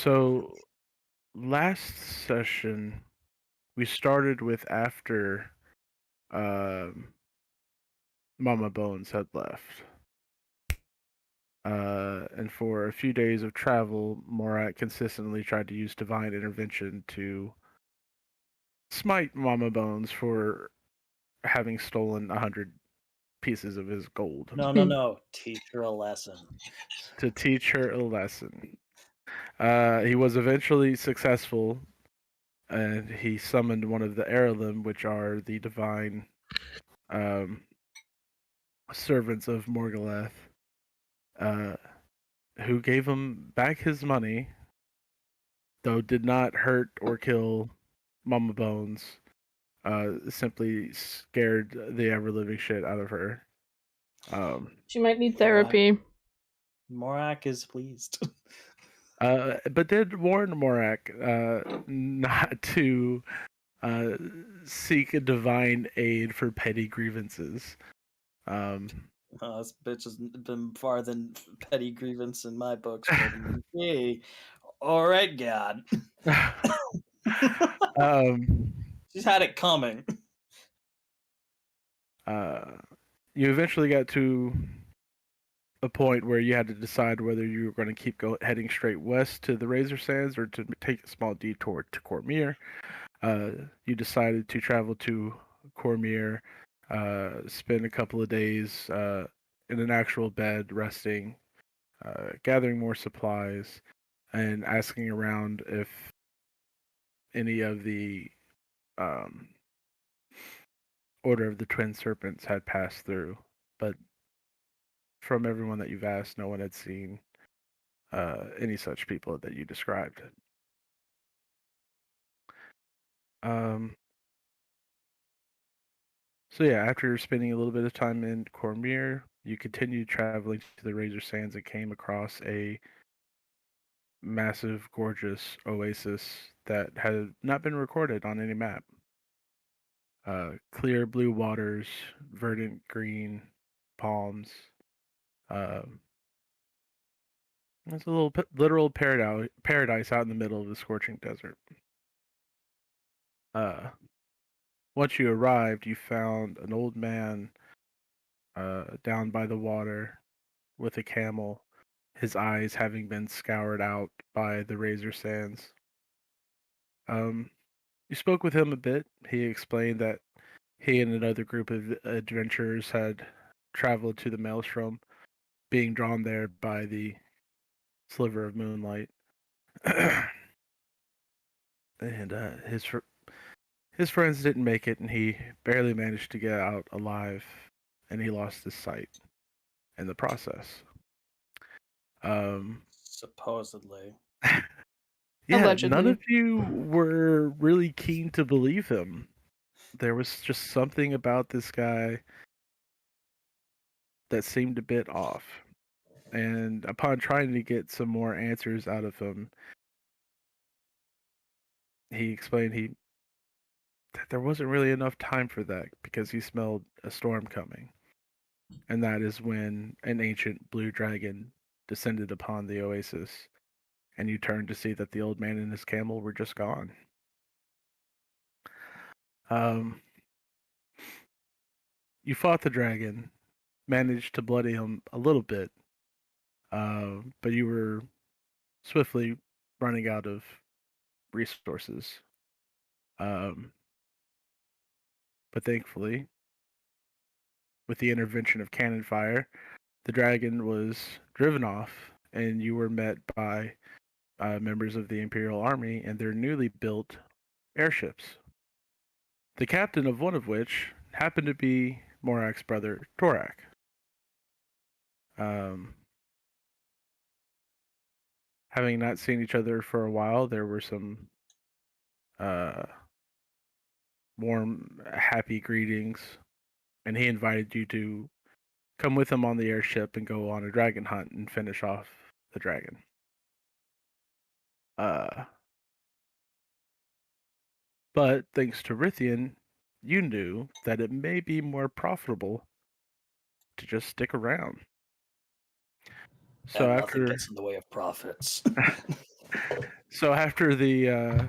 So last session we started with after um, Mama Bones had left. And for a few days of travel, Morat consistently tried to use divine intervention to smite Mama Bones for having stolen 100 pieces of his gold No. Teach her a lesson. to teach her a lesson. He was eventually successful, and he summoned one of the Heirloom, which are the divine um, servants of Morguleth, uh, who gave him back his money, though did not hurt or kill Mama Bones. Simply scared the ever living shit out of her. She might need therapy. Morak is pleased. But did warn Morak not to seek a divine aid for petty grievances. This bitch has been far than petty grievance in my books. But hey, all right, God. She's had it coming. You eventually got to a point where you had to decide whether you were going to keep heading straight west to the Razor Sands or to take a small detour to Cormyr. You decided to travel to Cormyr, spend a couple of days in an actual bed, resting, gathering more supplies, and asking around if any of the Order of the Twin Serpents had passed through. But from everyone that you've asked, no one had seen any such people that you described. So yeah, after spending a little bit of time in Cormyr, you continued traveling to the Razor Sands and came across a massive, gorgeous oasis that had not been recorded on any map. Clear blue waters, verdant green palms. It's a little literal paradise out in the middle of the scorching desert. Once you arrived, you found an old man down by the water with a camel, his eyes having been scoured out by the Razor Sands. You spoke with him a bit. He explained that he and another group of adventurers had traveled to the Maelstrom, being drawn there by the sliver of moonlight. And his friends didn't make it, and he barely managed to get out alive, and he lost his sight in the process. Supposedly. Yeah, Allegedly. none of you were really keen to believe him. There was just something about this guy that seemed a bit off. And upon trying to get some more answers out of him, he explained that there wasn't really enough time for that because he smelled a storm coming. And that is when an ancient blue dragon descended upon the oasis, and you turned to see that the old man and his camel were just gone. You fought the dragon, managed to bloody him a little bit, but you were swiftly running out of resources. But thankfully, with the intervention of cannon fire, the dragon was driven off, and you were met by members of the Imperial Army and their newly built airships. The captain of one of which happened to be Morak's brother, Torak. Having not seen each other for a while, there were some warm, happy greetings, and he invited you to come with him on the airship and go on a dragon hunt and finish off the dragon. But thanks to Rithian, you knew that it may be more profitable to just stick around. So And nothing gets in the way of profits. So after the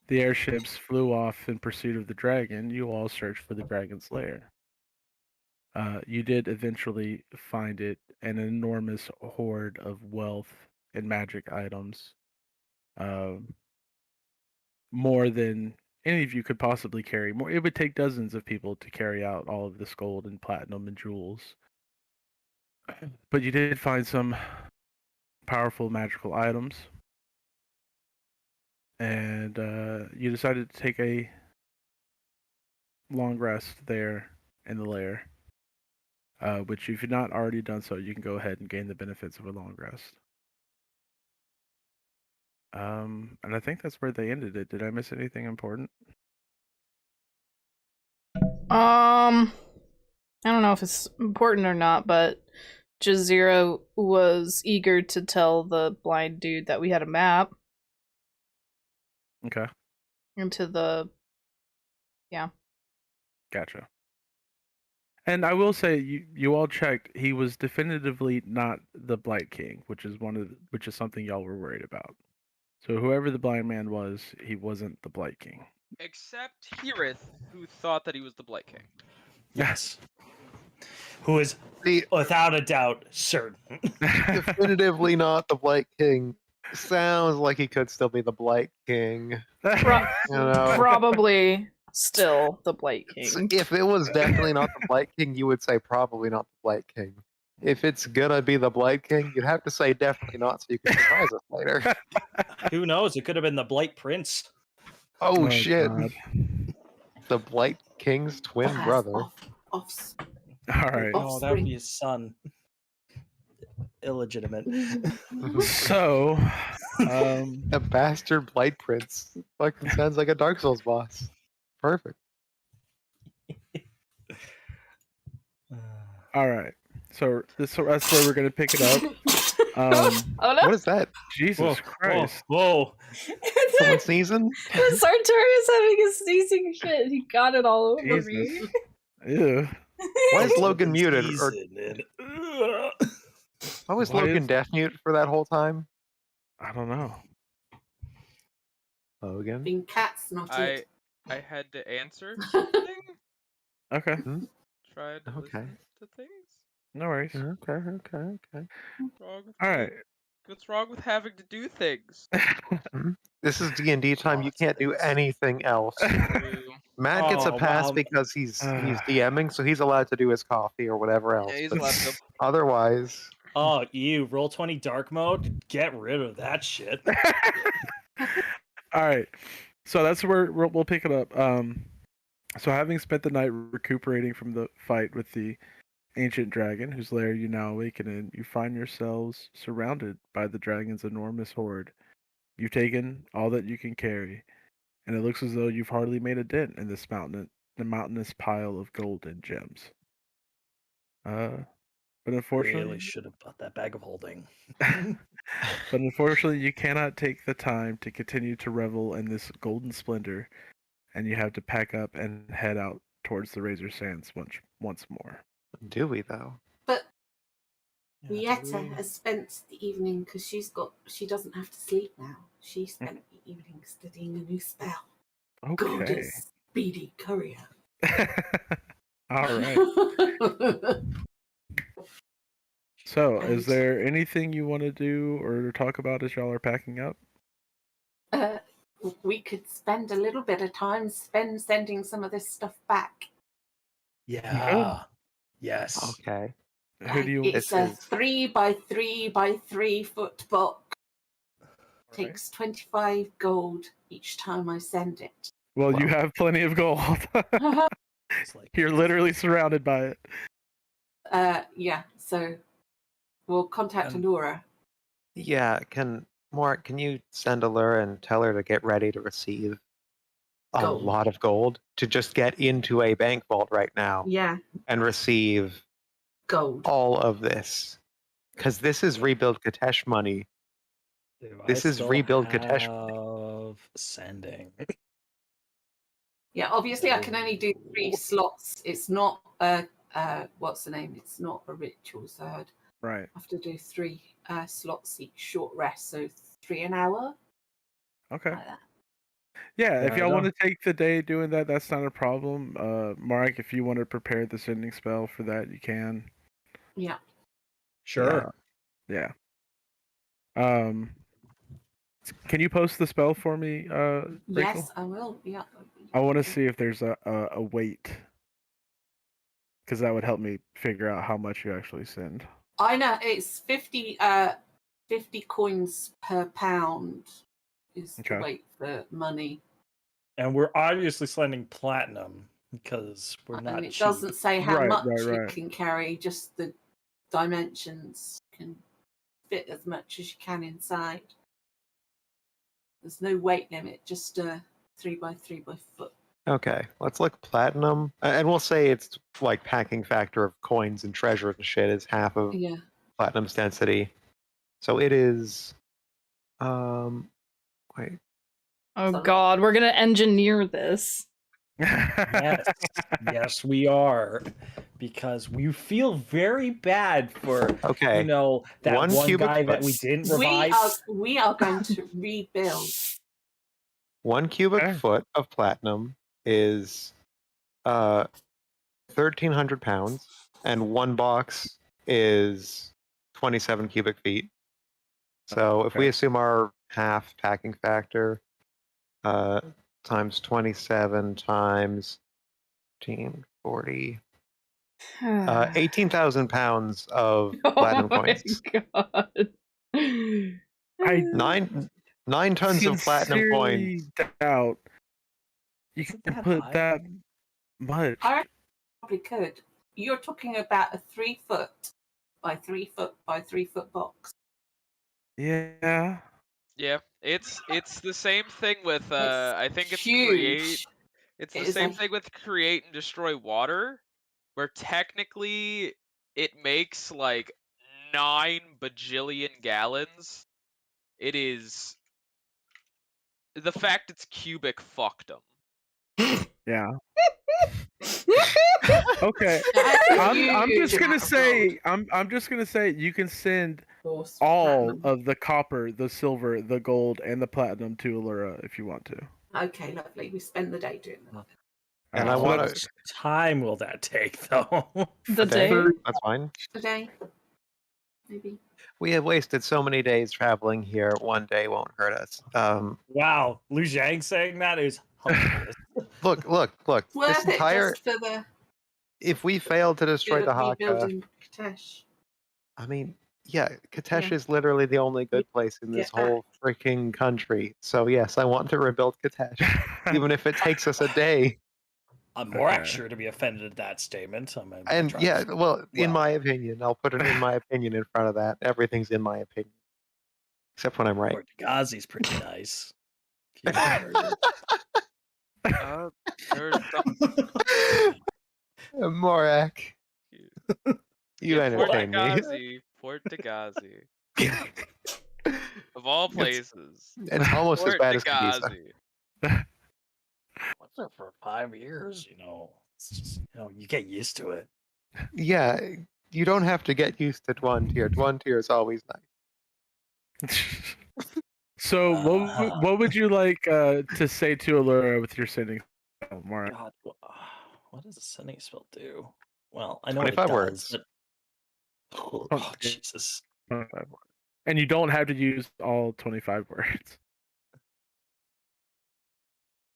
airships flew off in pursuit of the dragon, you all searched for the dragon's lair. You did eventually find it, an enormous hoard of wealth and magic items, more than any of you could possibly carry. More, it would take dozens of people to carry out all of this gold and platinum and jewels. But you did find some powerful magical items, and you decided to take a long rest there in the lair. Which, if you've not already done so, you can go ahead and gain the benefits of a long rest. And I think that's where they ended it. Did I miss anything important? I don't know if it's important or not, but Jazira was eager to tell the blind dude that we had a map. Okay. Into the... Yeah. Gotcha. And I will say, you all checked. He was definitively not the Blight King, which is something y'all were worried about. So whoever the blind man was, he wasn't the Blight King. Except Heareth, who thought that he was the Blight King. Yes. Who is, without a doubt, certain. Definitively not the Blight King. Sounds like he could still be the Blight King. Probably still the Blight King. If it was definitely not the Blight King, you would say probably not the Blight King. If it's gonna be the Blight King, you'd have to say definitely not, so you can surprise us later. Who knows? It could have been the Blight Prince. Oh shit! God. The Blight King's twin brother. All right. Oh, that would be his son. Illegitimate. So, a bastard Blight Prince. Fucking sounds like a Dark Souls boss. Perfect. All right. So that's where we're gonna pick it up. Oh no! What is that? Jesus Christ! Whoa! Someone sneezing? Sartorius having a sneezing fit. He got it all over me. Ew. Why is Logan muted? Or why was Logan deaf mute for that whole time? I don't know. Logan? Being cats, not it. I had to answer something. Okay. Tried to listen to things. No worries. Okay. All right. What's wrong with having to do things? This is D&D time. You can't do anything else. Matt gets a pass because he's DMing, so he's allowed to do his coffee or whatever else. Yeah, he's allowed to. Otherwise... Oh, you Roll20 dark mode? Get rid of that shit. All right. So that's where we'll pick it up. So having spent the night recuperating from the fight with the ancient dragon, whose lair you now awaken in, you find yourselves surrounded by the dragon's enormous horde. You've taken all that you can carry, and it looks as though you've hardly made a dent in this mountainous pile of gold and gems. But unfortunately, really should have bought that bag of holding. But unfortunately, you cannot take the time to continue to revel in this golden splendor, and you have to pack up and head out towards the Razor Sands once more. Do we though? But Rieta has spent the evening because she doesn't have to sleep now. She spent the evening studying a new spell. Okay. Goddess Speedy Courier. All right. So, is there anything you want to do or talk about as y'all are packing up? We could spend a little bit of time sending some of this stuff back. Yeah. Yes. Okay. Who do you? It's a 3 by 3 by 3 foot box. Right. Takes 25 gold each time I send it. Well, you have plenty of gold. You're literally surrounded by it. Yeah. So we'll contact Allura. Yeah. Can you send Allura and tell her to get ready to receive a lot of gold to just get into a bank vault right now? Yeah. And receive gold. All of this. Because this is rebuild Katesh money. This is rebuild Katesh of sending. Yeah, obviously I can only do 3 slots. It's not what's the name? It's not a ritual, so I'd have to do 3 slots each short rest, so 3 an hour. Okay. like that. Yeah, if There y'all we want go. to take the day doing that, that's not a problem. Mark, if you want to prepare the sending spell for that, you can. Yeah. Sure. Yeah. Can you post the spell for me, Rachel? Yes, I will. Yeah. I want to see if there's a weight, because that would help me figure out how much you actually send. I know it's 50 coins per pound is the Okay. weight for money. And we're obviously sending platinum because we're not And it cheap. doesn't say how Right, much right, you right. can carry, just the dimensions can fit as much as you can inside. There's no weight limit, just a 3x3 by foot. Okay, let's look platinum, and we'll say it's like packing factor of coins and treasure and shit is half of Yeah. platinum's density. So it is. Wait. Oh Sorry. God, we're gonna engineer this. Yes, yes, we are, because we feel very bad for Okay. that One one cubic guy that foot. we didn't We revive. are going to rebuild. 1 cubic Okay. foot of platinum is 1,300 pounds, and 1 box is 27 cubic feet. So if we Okay. assume our half packing factor times 27 times 40, 18,000 pounds of platinum coins. God. I 9 tons of platinum sincerely coins. doubt you Isn't can that put high? that much. I probably could. You're talking about a 3 foot by 3 foot by 3 foot box. Yeah. Yeah, it's the same thing with I think it's huge. create. It's It the is same a- thing with create and destroy water, where technically it makes like 9 bajillion gallons. It is the fact it's cubic fucked 'em. Yeah. Okay. That's a I'm huge just gonna amount of say I'm just gonna say you can send gold for all platinum. of the copper, the silver, the gold, and the platinum to Allura if you want to. Okay, lovely. We spend the day doing that. And Alright, I so want How that's to. much time will that take, though? The Okay, day? that's fine. Today, maybe. We have wasted so many days traveling here. One day won't hurt us. Wow, Lu Zhang saying that is hilarious. Look. It's This worth it entire. just for the If we fail to destroy good the of Haka, rebuilding Katesh. I mean, yeah, Katesh Yeah. is literally the only good place in this Get back. whole freaking country. So yes, I want to rebuild Katesh, even if it takes us a day. I'm more Okay. sure to be offended at that statement. I'm gonna And try yeah, to- well, in well. my opinion, I'll put an "in my opinion" in front of that. Everything's in my opinion, except when I'm right. Port Gazi's pretty nice. If you haven't heard There's some Morak, you entertain me. Port Dagazi, of all It's- places. It's almost as Port bad as Kabisa. Dagazi. What's it for 5 years? It's just, you get used to it. Yeah, you don't have to get used to Dwan tier. Dwan tier is always nice. So what would you like to say to Allura with your sending spell, Mara? God, what does a sending spell do? Well, I know what it 25 does. words. But... Oh, Oh, Jesus. 25 words. And you don't have to use all 25 words.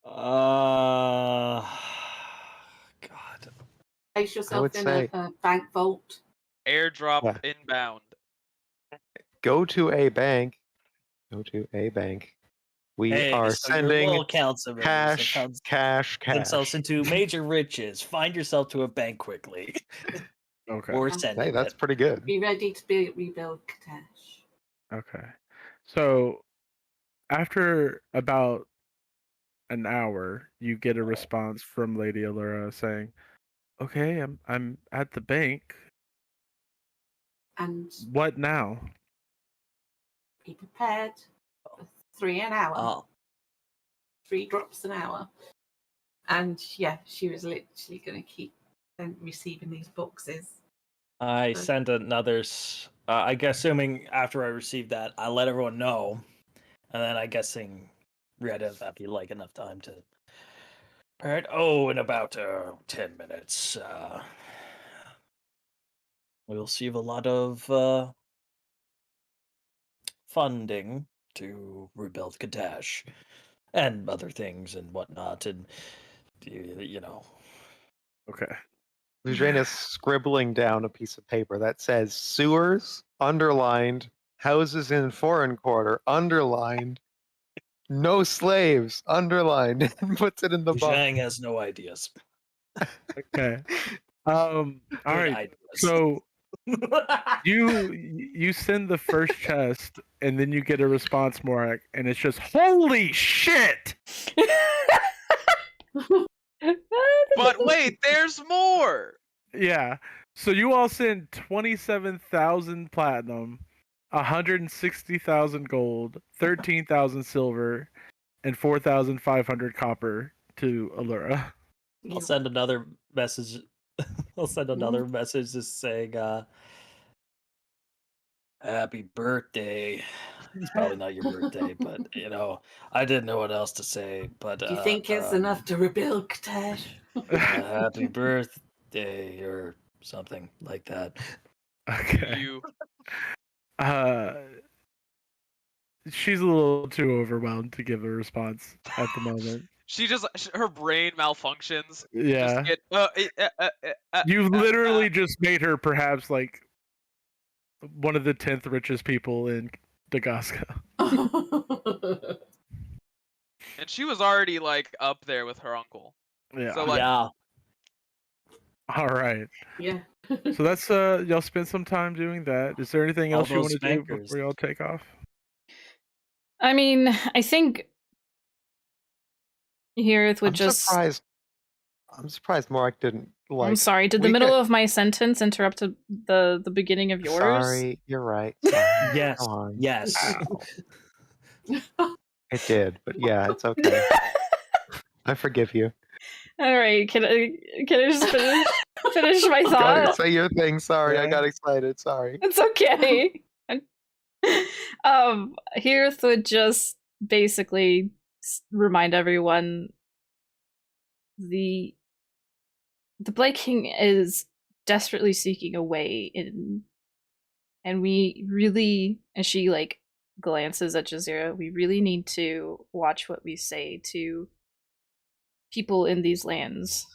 God. Place would yourself in say- a bank vault. Airdrop Yeah. inbound. Go to a bank. Go to a bank. We Hey, are so your sending little councilmen cash themselves into major riches. Find yourself to a bank quickly. Okay. We're sending Hey, that's it. pretty good. Be ready to rebuild Katesh. Okay. So after about an hour, you get a response from Lady Allura saying, "Okay, I'm at the bank. And What now?" be prepared for 3 an hour. Oh, 3 drops an hour. And yeah, she was literally going to keep receiving these boxes. I sent another. I guess, assuming after I received that, I let everyone know, and then I guessing that'd be like enough time to. All right. Oh, in about 10 minutes, we'll receive a lot of funding to rebuild Kadash and other things and whatnot, and you know. Okay. Lujane is scribbling down a piece of paper that says sewers, underlined, houses in foreign quarter, underlined, no slaves, underlined, and puts it in the box. Zhang has no ideas. Okay. All Good right. ideas. So you send the first chest, and then you get a response, Morak, and it's just holy shit. But wait, there's more. Yeah. So you all send 27,000 platinum, 160,000 gold, 13,000 silver, and 4,500 copper to Allura. I'll send another message. I'll send another message just saying, "Happy birthday." It's probably not your birthday, but I didn't know what else to say. But Do you think it's enough to rebuild Kadash? happy birthday or something like that. Okay. You. She's a little too overwhelmed to give a response at the moment. Her brain malfunctions. Yeah. Just get, You've literally just made her perhaps like one of the 10th richest people in Dagaska. and she was already like up there with her uncle. Yeah. So like, Yeah. All right. Yeah. So that's y'all spend some time doing that. Is there anything All else you want those to do spankers. before y'all take off? I mean, I think Hirith would I'm surprised Morak didn't like. I'm sorry. Did the we middle could- of my sentence interrupt the beginning of yours? Sorry, you're right. Sorry. Yes. Go on. Yes. It did, but yeah, it's okay. I forgive you. All right. Can I just finish my Go thought? ahead, say your thing. Sorry, I Okay. got excited. Sorry. It's okay. Hirith would just basically remind everyone the Blight King is desperately seeking a way in, and we really, and she like glances at Jazeera, we really need to watch what we say to people in these lands.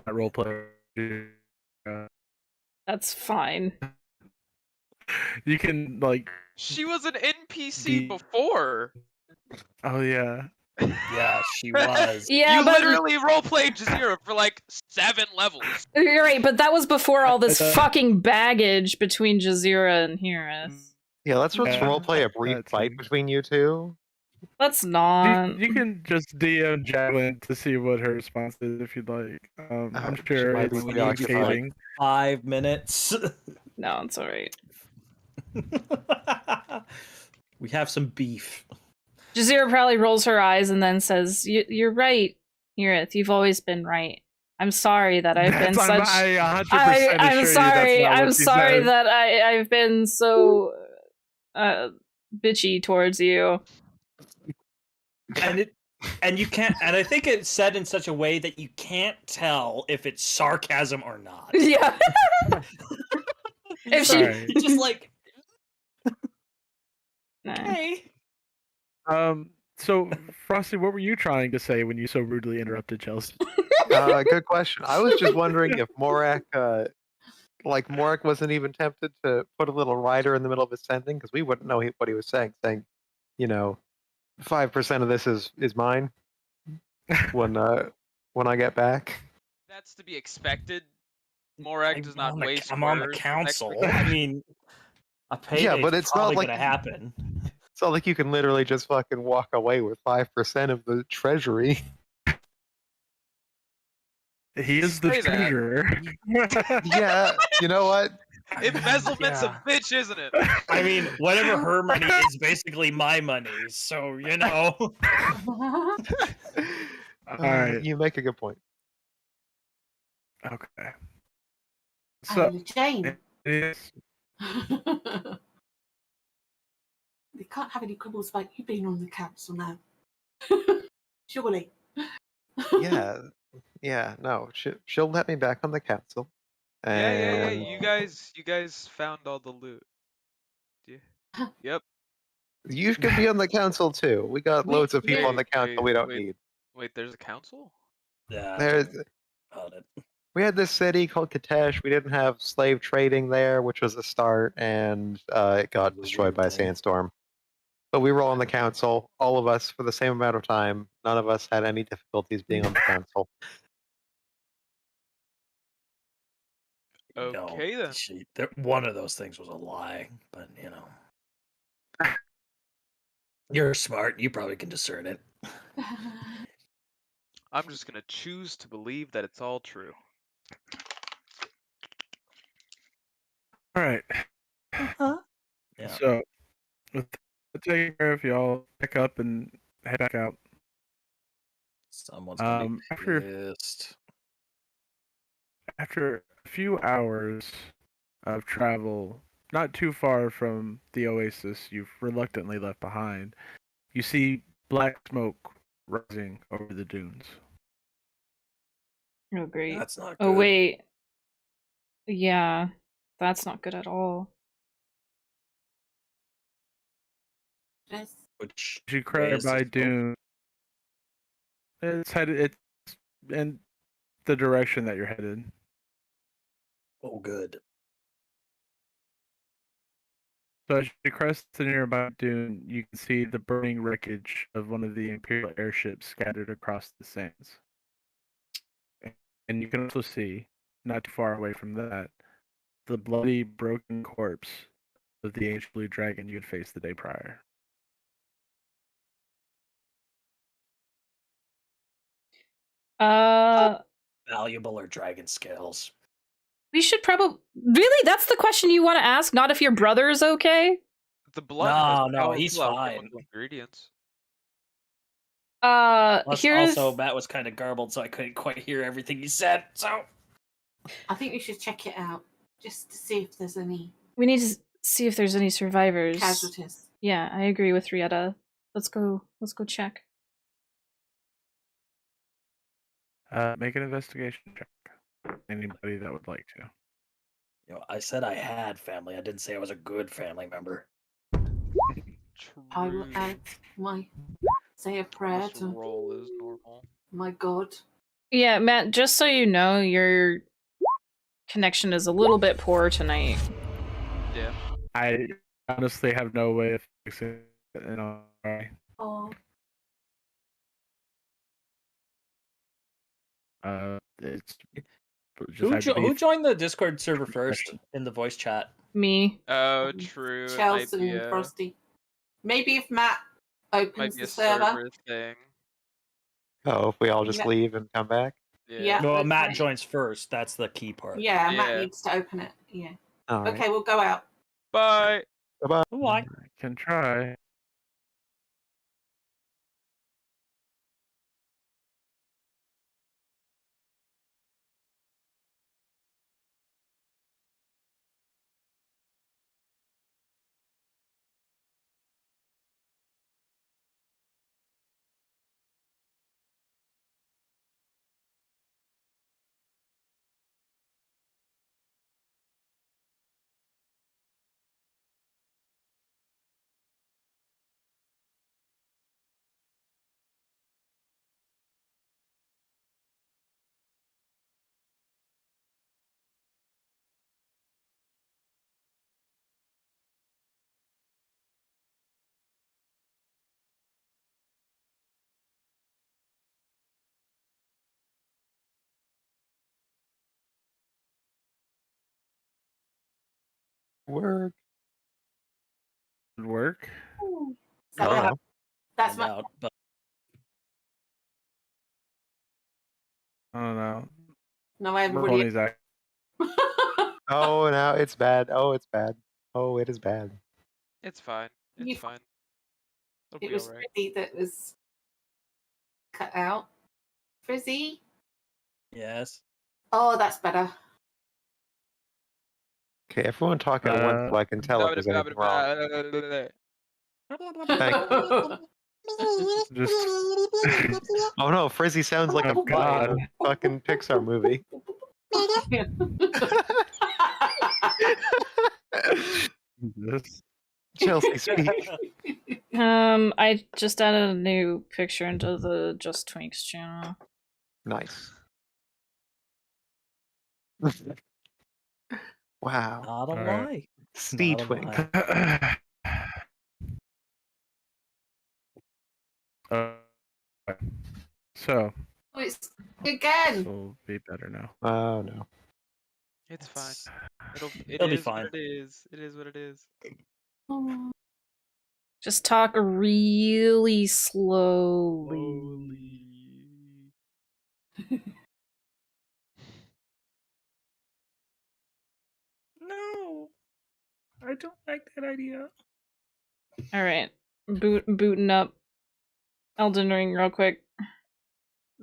Role play. That's fine. You can like. she was an NPC before. Oh yeah. Yeah, she was. Yeah, you but literally roleplayed Jazeera for like 7 levels. you're right, but that was before all this fucking baggage between Jazeera and Hirith. Yeah, let's Yeah, roleplay a brief that fight too. between you two. Let's not. You can just DM Jacqueline to see what her response is if you'd like. I'm She sure might be it's preoccupied. communicating. 5 minutes. No, it's alright. We have some beef. Jazeera probably rolls her eyes and then says, "You're right, Hirith. You've always been right. I'm sorry that I've been such. I'm I'm sorry. I'm sorry that. that I've been so bitchy towards you." And you can't, and I think it's said in such a way that you can't tell if it's sarcasm or not. Yeah. If she, Sorry. It's just like, Nah. hey. So Frosty, what were you trying to say when you so rudely interrupted Chelsea? Good question. I was just wondering if Morak, Morak wasn't even tempted to put a little rider in the middle of his sentence because we wouldn't know what he was saying. Saying, 5% of this is mine when I get back. That's to be expected. Morak does not waste I'm on the words. council. I mean, a payday Yeah, but it's not probably like- gonna happen. It's not like you can literally just fucking walk away with 5% of the treasury. He is the Say that. treasurer. Yeah, you know what? Embezzlement's Yeah. a bitch, isn't it? I mean, whatever her money is basically my money. So Alright. You make a good point. Okay. So Jane. it is They can't have any quibbles about you being on the council now. Surely. Yeah, no, she'll let me back on the council. Yeah. And You guys found all the loot. Yeah. Yep. you can be on the council too. We got loads of people on the council we don't need. Wait, there's a council? Yeah, There's about it. we had this city called Katesh. We didn't have slave trading there, which was a start, and it got destroyed by a sandstorm. But we were all on the council, all of us, for the same amount of time. None of us had any difficulties being on the council. Okay then. One of those things was a lie, but you know, you're smart. You probably can discern it. I'm just gonna choose to believe that it's all true. All right. Yeah. So, with taking care of y'all, pick up and head back out. Someone's gonna be After pissed. after a few hours of travel, not too far from the oasis you've reluctantly left behind, you see black smoke rising over the dunes. Oh, great. That's not good. Oh, wait. Yeah, that's not good at all. Yes. Which As you way crash is by this boat? dune, it's in the direction that you're headed. Oh, good. So as you crest the nearby dune, you can see the burning wreckage of one of the Imperial airships scattered across the sands. And you can also see, not too far away from that, the bloody, broken corpse of the ancient blue dragon you had faced the day prior. Valuable or dragon scales? We should probably... Really? That's the question you want to ask? Not if your brother is okay? The blood has No, he's fine. chemical ingredients. Here's... Also, Matt was kind of garbled, so I couldn't quite hear everything he said, so... I think we should check it out, just to see if there's any We need to see if there's any survivors. casualties. Yeah, I agree with Rieta. Let's go check. Make an investigation check. Anybody that would like to. You know, I said I had family. I didn't say I was a good family member. I will add say a prayer This to roll is normal. my God. Yeah, Matt, just so you know, your connection is a little bit poor tonight. Yeah. I honestly have no way of fixing it. Oh, It's just Who joined the Discord server first in the voice chat? Me. Oh, true. It might Chelsea be and Frosty. Maybe if Matt opens might be the a server. thing. Oh, if we all just Yeah. leave and come back? Yeah. No, okay. Matt joins first. That's the key part. Yeah, Matt Yeah. needs to open it. Yeah. All right. Okay, we'll go out. Bye. Bye-bye. Why? I can try. Work. Work? So I don't know. that's Find my out, but I don't know. no. Everybody. Pony's act. Oh, now it's bad. Oh, it's bad. Oh, it is bad. It's fine. It's You- fine. It'll It be was alright. Frizzy that was cut out. Frizzy. yes. Oh, that's better. Okay, everyone talk at once so I can tell if there's anything wrong. Just Oh no, Frizzy sounds like a Oh, guy in God. a fucking Pixar movie. this. Chelsea, speak. I just added a new picture into the Just Twinks channel. Nice. Wow. Not a All lie. right. Steve Not a Twink. lie. So Oh, it's again. this will be better now. Oh no. It's fine. It's- It It'll be is fine. what it is. It is what it is. Just talk really slowly. Holy. No, I don't like that idea. All right, booting up Elden Ring real quick.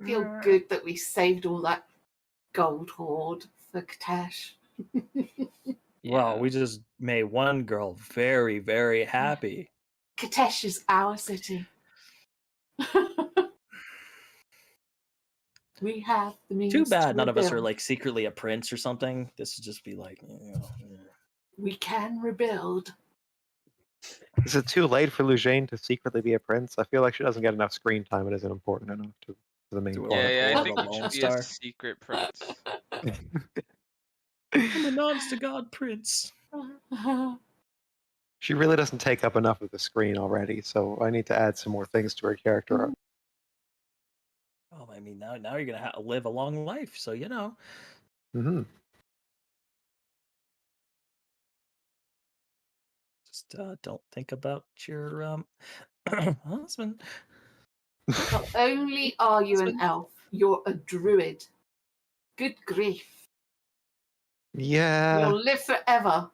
Feel good that we saved all that gold hoard for Katash. Well, we just made one girl very, very happy. Katesh is our city. We have the means. Too bad to none of us are rebuild. like secretly a prince or something. This would just be like, We can rebuild. Is it too late for Lujane to secretly be a prince? I feel like she doesn't get enough screen time. It isn't important enough to the main Do plot. it. Yeah, I Pull think the it Lone should be a Star. secret prince. I'm an honest to God prince. She really doesn't take up enough of the screen already, so I need to add some more things to her character arc. Oh, I mean, now you're gonna live a long life, so you know. Mm-hmm. Just don't think about your husband. Not only are you an elf, you're a druid. Good grief. Yeah. You'll live forever.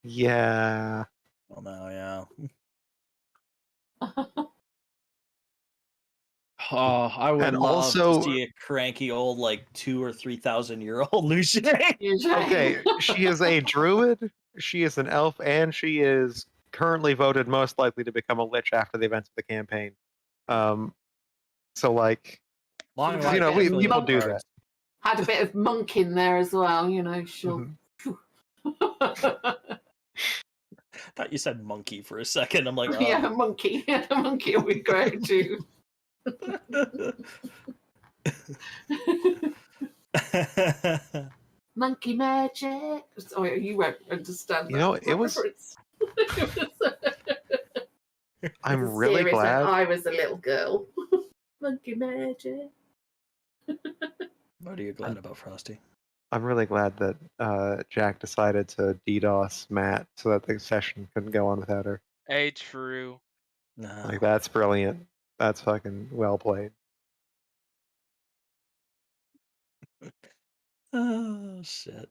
Yeah. Well, no, yeah. Oh, I would And love also- to see a cranky old, like 2,000 or 3,000-year-old Lucian. Okay, she is a druid, she is an elf, and she is currently voted most likely to become a lich after the events of the campaign. So like, Long You know, life, people do cards. Had a bit of monk in there as well, you know, sure. Thought you said monkey for a second. I'm like, oh. Yeah, monkey. Yeah, monkey would be great too. Monkey magic. Sorry, you won't understand. You know, that it was- reference. I'm It's a really series glad. when I was a little girl. Monkey magic. What are you glad about, Frosty? I'm really glad that Jack decided to DDoS Matt so that the session couldn't go on without her. Hey, true. No. Like, that's brilliant. That's fucking well played. Oh, shit.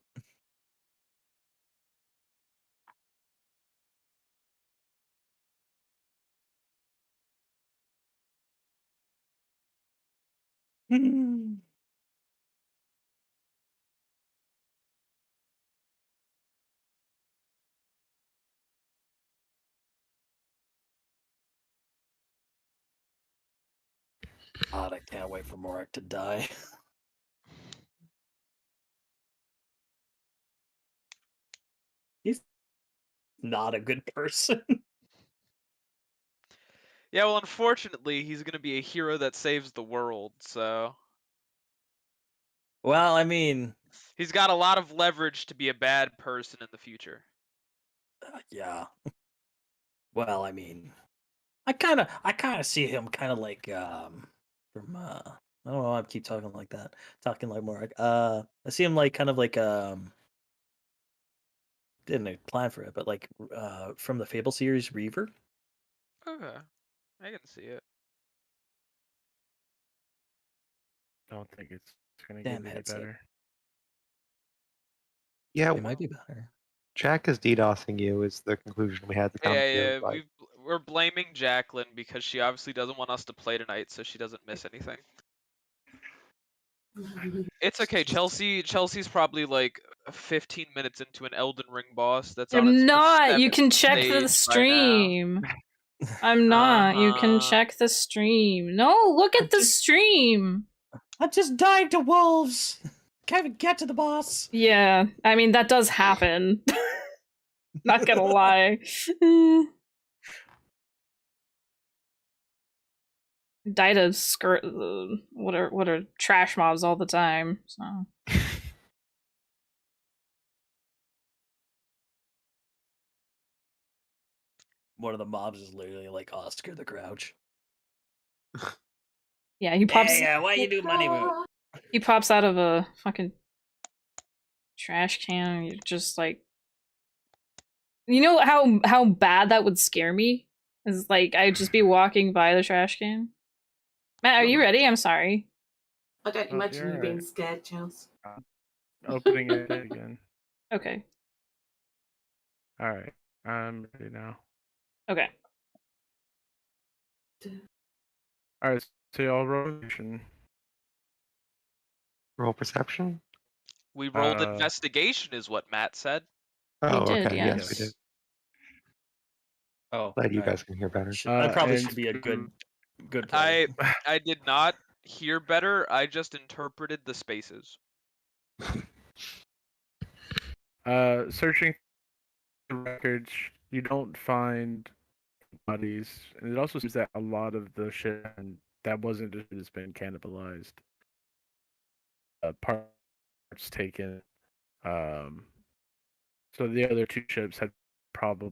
God, I can't wait for Morak to die. He's not a good person. Yeah, well, unfortunately, he's gonna be a hero that saves the world, so Well, I mean, he's got a lot of leverage to be a bad person in the future. yeah. Well, I mean, I kind of see him kind of like from I don't know why I keep talking like that, talking like Morak. I see him like kind of like didn't plan for it, but like from the Fable series Reaver. Okay, I can see it. Don't think it's gonna Damn get any headset. better. Yeah, It might be better. Jack is DDoSing you is the conclusion we had to come Yeah, to. Like, we're blaming Jacqueline because she obviously doesn't want us to play tonight, so she doesn't miss anything. It's okay. Chelsea's probably like 15 minutes into an Elden Ring boss that's on I'm its not. You 7th can check the stage by now. stream. I'm not. You can Uh-huh. check the stream. No, look at the stream. I just died to wolves. Can't even get to the boss. Yeah, I mean that does happen. Not gonna lie. Die to skirt what are trash mobs all the time. So One of the mobs is literally like Oscar the Grouch. yeah, he pops. Yeah, why you do money move? He pops out of a fucking trash can. And you're just like, you know how bad that would scare me. Is like I'd just be walking by the trash can. Matt, are you ready? I'm sorry. I don't Oh, imagine you're you being right. scared, Charles. Opening it again. Okay. All right, I'm ready now. Okay. All right, so y'all roll initiation. Roll perception. We rolled Uh, investigation, is what Matt said. Oh, did, okay. Yes, we yes. did. Oh, Glad you alright. guys can hear better. I probably and should be a good I player. I did not hear better. I just interpreted the spaces. Searching the records, you don't find bodies, and it also seems that a lot of the shit that wasn't just has been cannibalized. Parts taken. So the other two ships had probably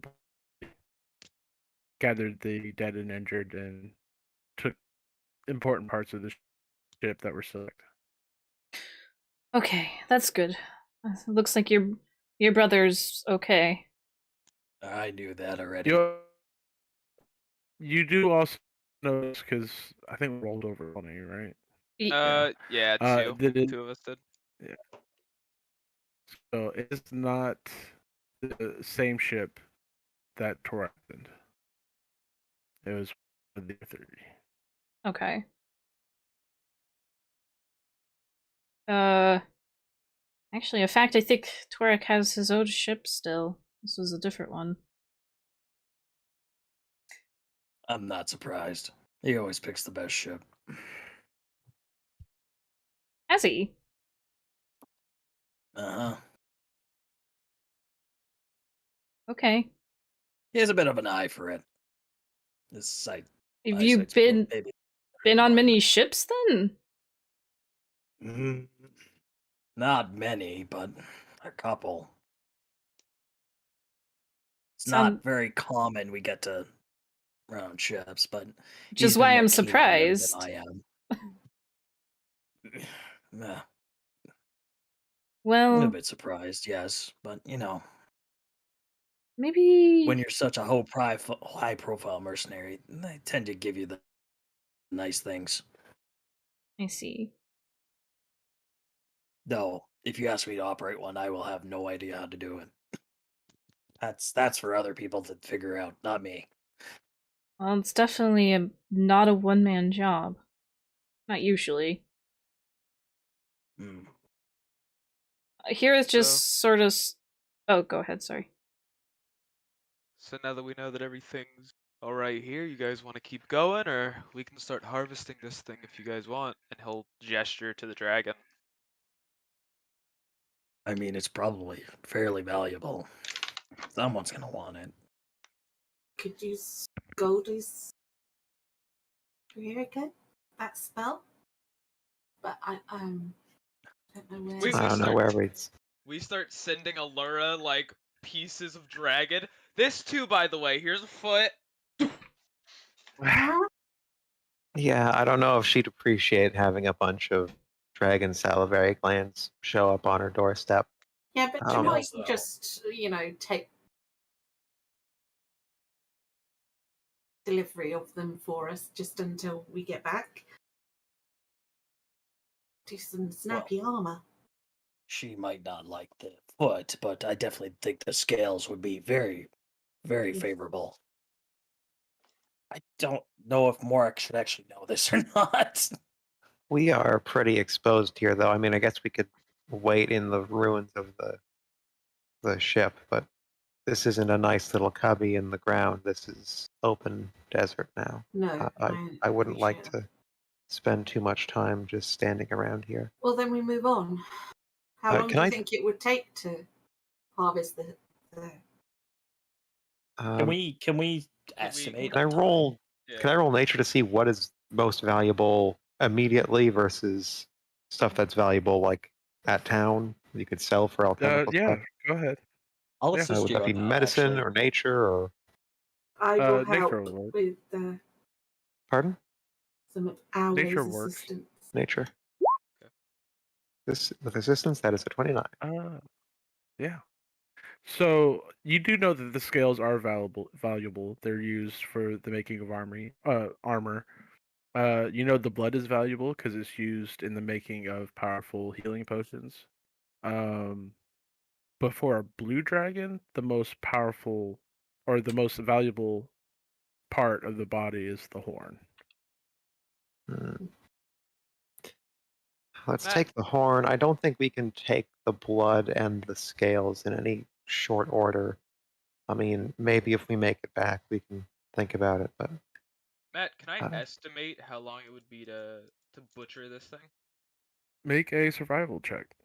gathered the dead and injured and took important parts of the ship that were select. Okay, that's good. Looks like your brother's okay. I knew that already. You do also notice, because I think we rolled over on you, right? Yeah, two. that it, Two of us did. yeah. So it's not the same ship that tore happened. It was the other 3. Okay. Actually, in fact, I think Torek has his own ship still. This was a different one. I'm not surprised. He always picks the best ship. Has he? Uh-huh. Okay. He has a bit of an eye for it. This site. Have you been on many ships then? Not many, but a couple. It's Sound- not very common we get to round ships, but Which he's is been why more I'm keen on it surprised. than I am. Yeah, a Well, little bit surprised, yes, but you know, maybe when you're such a high-profile mercenary, they tend to give you the nice things. I see. Though, if you ask me to operate one, I will have no idea how to do it. That's for other people to figure out, not me. Well, it's definitely not a one-man job. Not usually. Hmm. Here it's just sort of. Oh, go ahead. Sorry. So now that we know that everything's all right here, you guys want to keep going, or we can start harvesting this thing if you guys want. And he'll gesture to the dragon. I mean, it's probably fairly valuable. Someone's gonna want it. Could you scold his career again? That spell? But I don't know where. We I don't know start- where it's. We start sending Allura like pieces of dragon. This too, by the way. Here's a foot. Yeah, I don't know if she'd appreciate having a bunch of dragon salivary glands show up on her doorstep. Yeah, but you Um, might Also- just, take delivery of them for us just until we get back. Do some snappy armor. She might not like the foot, but I definitely think the scales would be very, very Yes. favorable. I don't know if Morik should actually know this or not. We are pretty exposed here, though. I mean, I guess we could wait in the ruins of the ship, but this isn't a nice little cubby in the ground. This is open desert now. No, I wouldn't like appreciate to spend too much time just standing around here. Well, then we move on. How long Can do you I- think it would take to harvest the Can we we- estimate? Can I on time? roll? Yeah. Can I roll nature to see what is most valuable immediately versus stuff that's valuable like at town you could sell for alchemical Yeah, stuff? go ahead. I'll Yeah. assist Would you that be on that, medicine actually. or nature or I will nature help will work. with pardon? some of our Nature works. assistance. Nature. Okay. This with assistance, that is a 29. Yeah. So you do know that the scales are valuable. They're used for the making of armor. You know the blood is valuable because it's used in the making of powerful healing potions. But for a blue dragon, the most powerful or the most valuable part of the body is the horn. Hmm. Let's Matt. take the horn. I don't think we can take the blood and the scales in any short order. I mean, maybe if we make it back, we can think about it. But Matt, can I Uh, estimate how long it would be to butcher this thing? Make a survival check.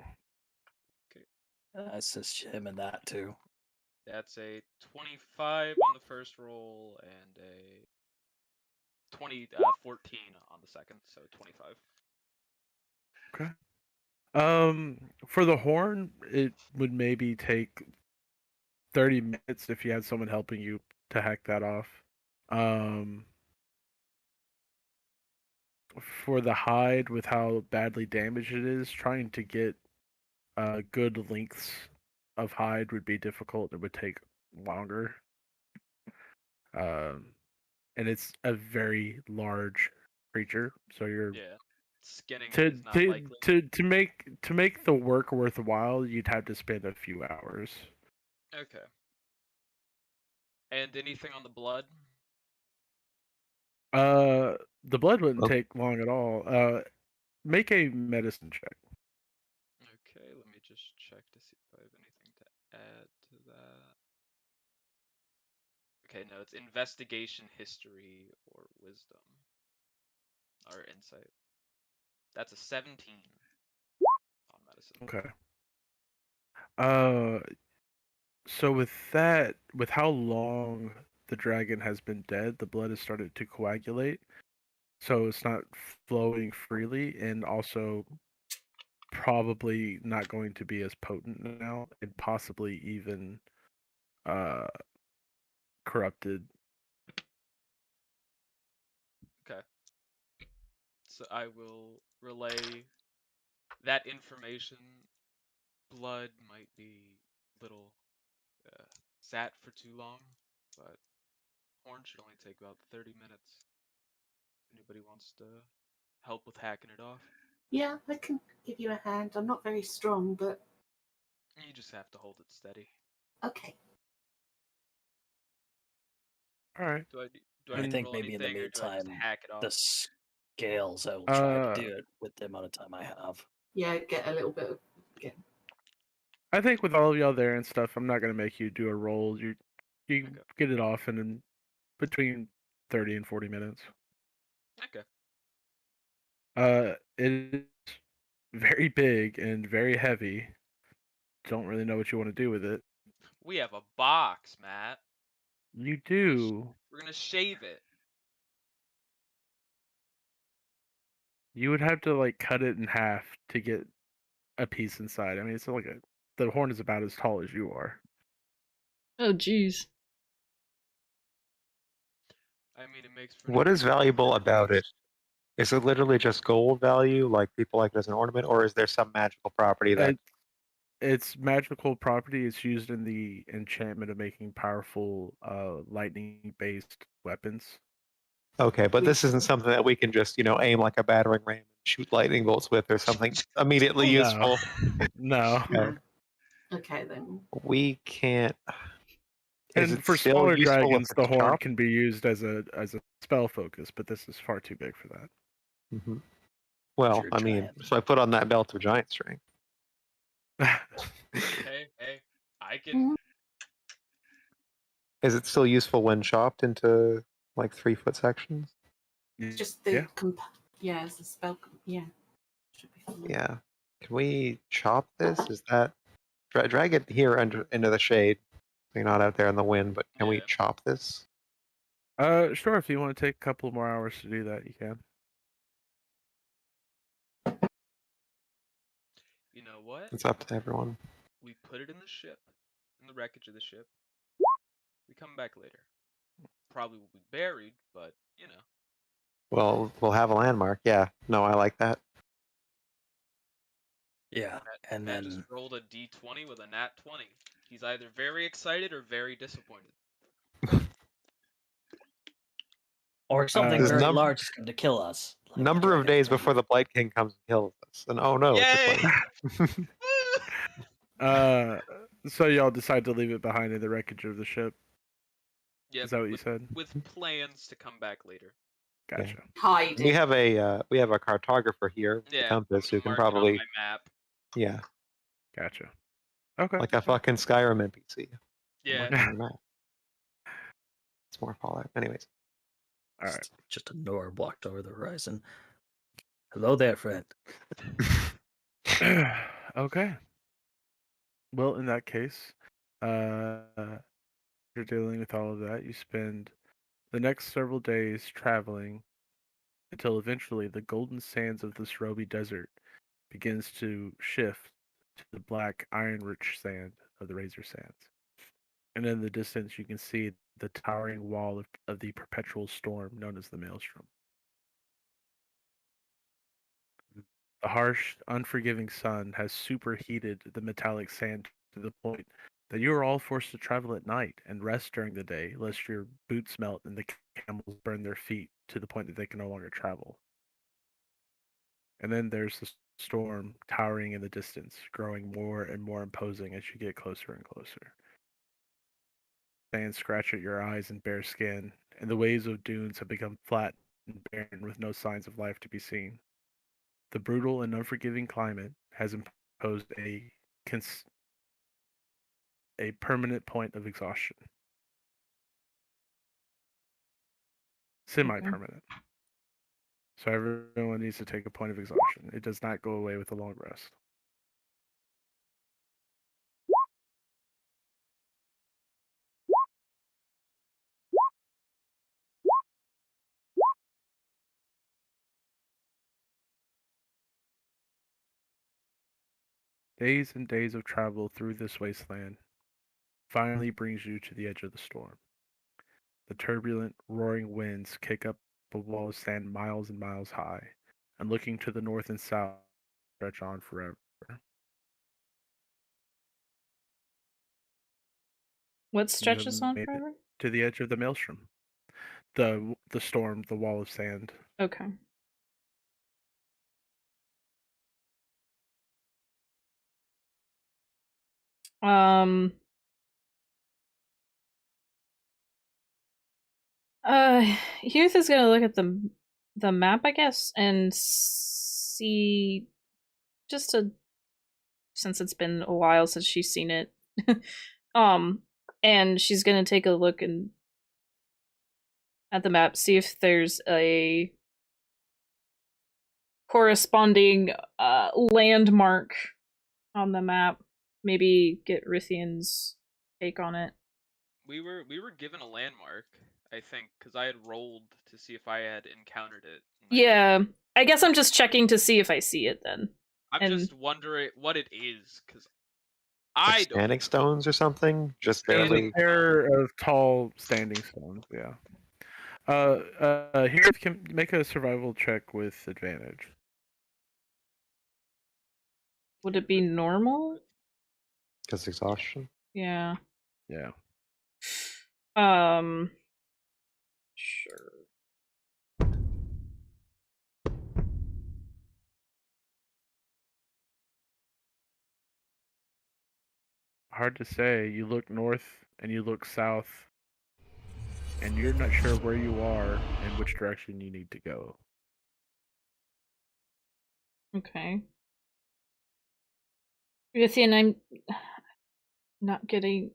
I assist him in that too. That's a 25 on the first roll and a 14 on the second, so 25. For the horn, it would maybe take 30 minutes if you had someone helping you to hack that off. For the hide, with how badly damaged it is, trying to get good lengths of hide would be difficult. It would take longer. And it's a very large creature, so you're Yeah. Skinning it to is not to likely. to make the work worthwhile, you'd have to spend a few hours. Okay. And anything on the blood? The blood wouldn't Okay. take long at all. Make a medicine check. Okay, let me just check to see if I have anything to add to that. Okay, no, it's investigation, history, or wisdom. Or insight. That's a 17 on medicine. Okay. So with that, with how long the dragon has been dead, the blood has started to coagulate, so it's not flowing freely, and also probably not going to be as potent now, and possibly even corrupted. Okay. So I will relay that information. Blood might be little sat for too long, but horn should only take about 30 minutes. Anybody wants to help with hacking it off? Yeah, I can give you a hand. I'm not very strong, but You just have to hold it steady. okay. All right. Do I need to think roll maybe in the anything, or do I just meantime, hack it off? the scales, I will try to do it with the amount of time I have. Yeah, get a little bit of I think with all of y'all there and stuff, I'm not gonna make you do a roll. You Okay. get it off in between 30 and 40 minutes. Okay. It is very big and very heavy. Don't really know what you want to do with it. We have a box, Matt. You do. We're gonna shave it. You would have to like cut it in half to get a piece inside. I mean, it's like the horn is about as tall as you are. Oh, jeez. I mean, it makes for. what is valuable about it? Is it literally just gold value, like people like it as an ornament, or is there some magical property that? Its magical property is used in the enchantment of making powerful lightning-based weapons. Okay, but this isn't something that we can just, aim like a battering ram and shoot lightning bolts with, or something immediately No. useful. No. Okay. Okay then. We can't. Is And it for still smaller useful if dragons, it's the horn chopped? can be used as a spell focus, but this is far too big for that. Well, True I mean, giant. so I put on that belt of giant strength. Hey, I can. Is it still useful when chopped into like 3-foot sections? It's just the it's a spell. Yeah, should be fine. Yeah. Can we chop this? Is that drag it here into the shade? So you're not out there in the wind. But can we Yeah. chop this? Sure. If you want to take a couple more hours to do that, you can. You know what? It's up to everyone. We put it in the ship, in the wreckage of the ship. We come back later. Probably will be buried, but you know. Well, we'll have a landmark. Yeah. No, I like that. Yeah, and Matt then just rolled a d20 with a nat 20. He's either very excited or very disappointed. or something There's very num- large is going to kill us. like the Number of dragon days thing. before the Blight King comes and kills us. And oh no, Yay! it's a So y'all decide to leave it behind in the wreckage of the ship. Yep, Is that what you said? with plans to come back later. Gotcha. Hide we it. have a cartographer here, with the Yeah, compass, who can mark it on probably my map. Gotcha. Okay. like a fucking Skyrim NPC. Yeah. Marking your map. It's more Fallout. Anyways. All right. Just a Nora blocked over the horizon. Hello there, friend. Okay. Well, in that case, you're dealing with all of that. You spend the next several days traveling until eventually the golden sands of this Roby Desert begins to shift to the black iron-rich sand of the Razor Sands. And in the distance, you can see the towering wall of the perpetual storm known as the Maelstrom. The harsh, unforgiving sun has superheated the metallic sand to the point that you are all forced to travel at night and rest during the day, lest your boots melt and the camels burn their feet to the point that they can no longer travel. And then there's the storm towering in the distance, growing more and more imposing as you get closer and closer. Sands scratch at your eyes and bare skin, and the waves of dunes have become flat and barren with no signs of life to be seen. The brutal and unforgiving climate has imposed a permanent point of exhaustion. Semi-permanent. So everyone needs to take a point of exhaustion. It does not go away with a long rest. Days and days of travel through this wasteland finally brings you to the edge of the storm. The turbulent, roaring winds kick up a wall of sand miles and miles high, and looking to the north and south, stretch on forever. What You stretches have on made it forever? to the edge of the maelstrom. The storm, the wall of sand. Okay. Youth is gonna look at the map, I guess, and see just a since it's been a while since she's seen it. And she's gonna take a look at the map, see if there's a corresponding landmark on the map. Maybe get Rithian's take on it. We were given a landmark, I think, because I had rolled to see if I had encountered it. Yeah, I guess I'm just checking to see if I see it then. I'm just wondering what it is, because Like I don't. standing stones or something? Just There's barely. a pair of tall standing stones. Yeah. Here can make a survival check with advantage. Would it be normal? Because exhaustion. Yeah. Yeah. Sure. Hard to say. You look north and you look south, and you're not sure where you are and which direction you need to go. Okay. Rithian, I'm not getting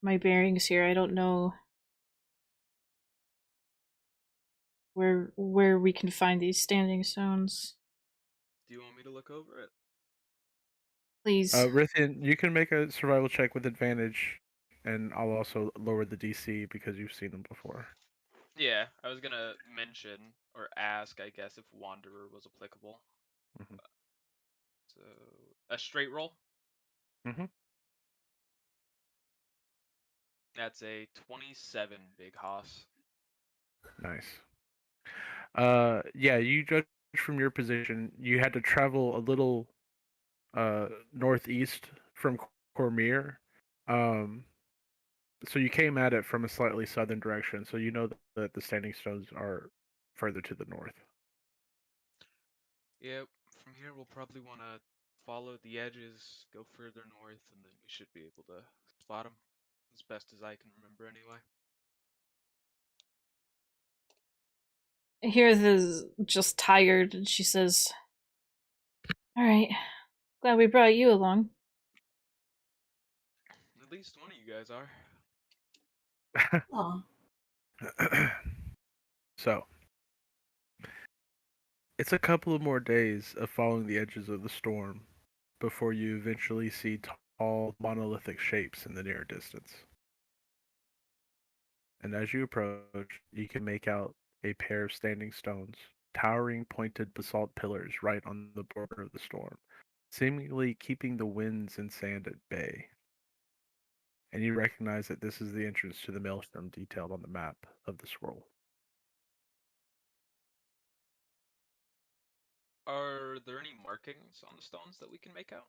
my bearings here. I don't know where we can find these standing stones. Do you want me to look over it? Please. Rithian, you can make a survival check with advantage, and I'll also lower the DC because you've seen them before. Yeah, I was gonna mention or ask, I guess, if Wanderer was applicable. Mhm. So a straight roll. Mhm. That's a 27, Big Hoss. Nice. Yeah, you judge from your position. You had to travel a little northeast from Cormier. So you came at it from a slightly southern direction. So you know that the standing stones are further to the north. Yep. From here, we'll probably want to follow the edges, go further north, and then we should be able to spot them as best as I can remember, anyway. Here's is just tired, and she says, "All right, glad we brought you along." At least one of you guys are. Oh, So it's a couple of more days of following the edges of the storm before you eventually see tall monolithic shapes in the near distance. And as you approach, you can make out a pair of standing stones, towering pointed basalt pillars right on the border of the storm, seemingly keeping the winds and sand at bay. And you recognize that this is the entrance to the maelstrom detailed on the map of the scroll. Are there any markings on the stones that we can make out?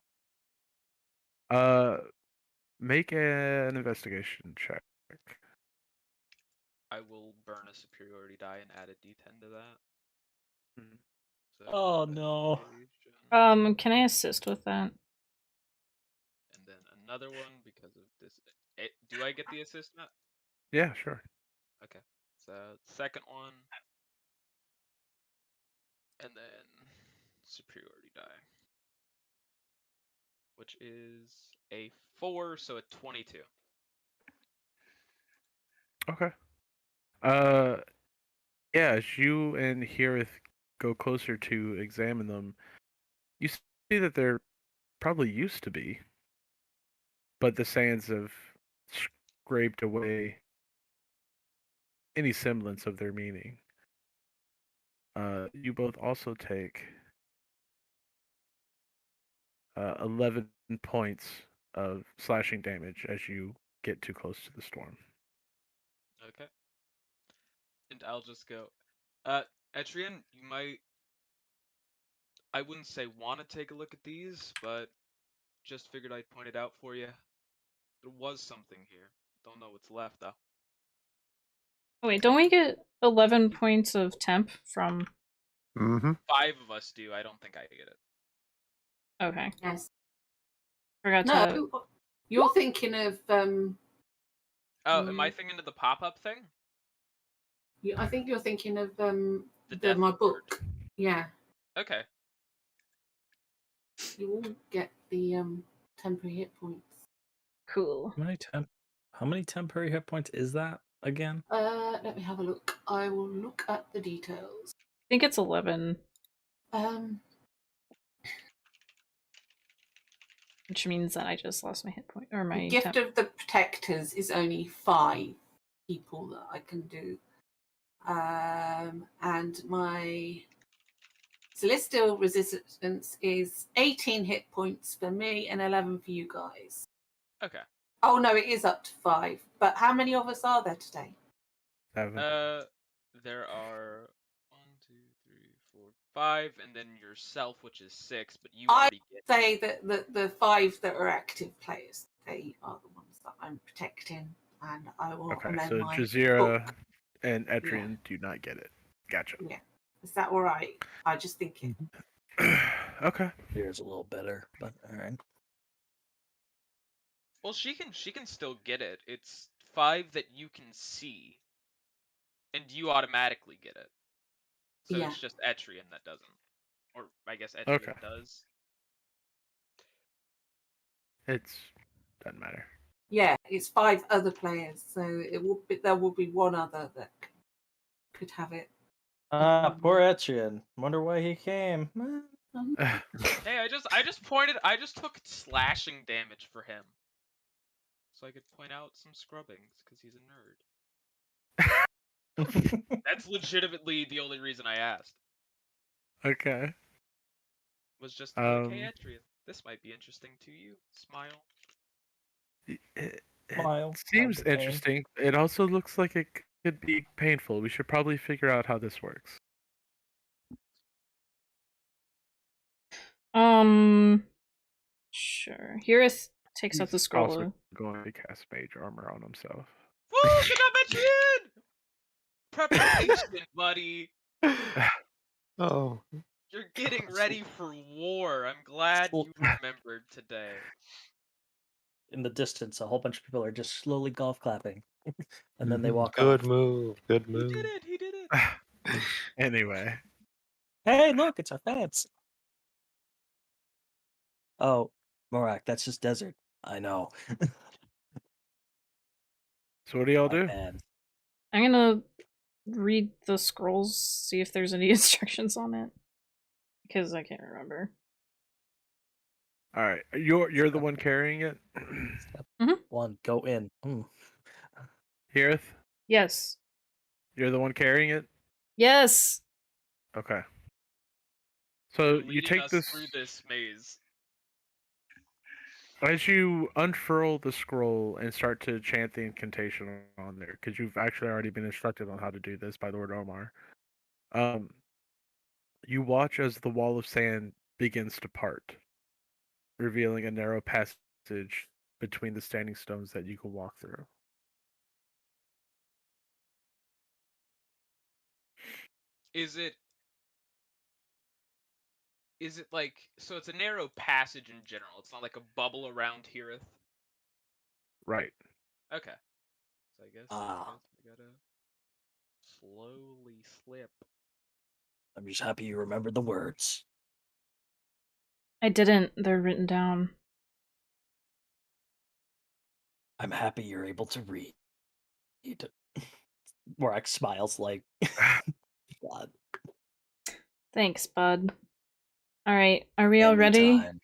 Make an investigation check. I will burn a superiority die and add a d10 to that. Mhm. So Oh, no. investigation, Can I assist with that? and then another one because of this. Do I get the assist, Matt? Yeah, sure. Okay. So second one, and then superiority die, which is a 4, so a 22. Okay. Yeah, as you and Hirith go closer to examine them, you see that they're probably used to be, but the sands have scraped away any semblance of their meaning. You both also take 11 points of slashing damage as you get too close to the storm. Okay. And I'll just go. Adrian, you might. I wouldn't say want to take a look at these, but just figured I'd point it out for you. There was something here. Don't know what's left though. Oh, wait, don't we get 11 points of temp from... Mm-hmm. 5 of us do. I don't think I get it. Okay. yes. Forgot No, to... you're thinking of. Oh, am I thinking of the pop-up thing? I think you're thinking of The death my ward. book. Yeah, Okay. you all get the temporary hit points. Cool. How many temporary hit points is that again? Let me have a look. I will look at the details. I think it's 11, which means that I just lost my hit point, or the my gift temp. of the protectors is only 5 people that I can do. And my celestial resistance is 18 hit points for me and 11 for you guys. Okay. Oh no, it is up to 5. But how many of us are there today? 7. There are 1, 2, 3, 4, 5, and then yourself, which is 6. But you I already get. say that the 5 that are active players, they are the ones that I'm protecting, and I will Okay, amend so my Jazeera book. and Etrian do not get it. Gotcha. Yeah, is that all right? I just think it. Okay. Here's a little better, but all right. Well, she can still get it. It's 5 that you can see, and you automatically get it. So Yeah. it's just Etrian that doesn't, or I guess Etrian Okay. does. Doesn't matter. Yeah, it's 5 other players, so there will be one other that could have it. Poor Etrian. Wonder why he came. Hey, I just took slashing damage for him. So I could point out some scrubbings, because he's a nerd. That's legitimately the only reason I asked. Okay. Was just like, hey, Adrian, this might be interesting to you. Smile. It Smile. seems hide the pain. interesting. It also looks like it could be painful. We should probably figure out how this works. Sure. Hirith takes out the He's scroll. also going to cast mage armor on himself. Woo! Good job, Adrian! Preparation, buddy. Oh, You're getting ready for war. I'm glad you remembered today. In the distance, a whole bunch of people are just slowly golf clapping, and then they walk good off. move. Good He move. did it. He did it. Anyway, Hey, look, it's our fans. Oh, Morak, that's just desert. I know. so what do y'all My do? bad. I'm gonna read the scrolls, see if there's any instructions on it. Because I can't remember. All right, you're the one carrying it. Step 1, go in. Hirith, Yes. you're the one carrying it. Yes! Okay. So you Leading take us this through this maze. as you unfurl the scroll and start to chant the incantation on there, because you've actually already been instructed on how to do this by Lord Omar. You watch as the wall of sand begins to part, revealing a narrow passage between the standing stones that you can walk through. Is it like, so it's a narrow passage in general? It's not like a bubble around Hirith? Right. Okay. So I guess we gotta slowly slip. I'm just happy you remembered the words. I didn't. They're written down. I'm happy you're able to read. Morak smiles like, God. Thanks, bud. Alright, are we all ready? Anytime.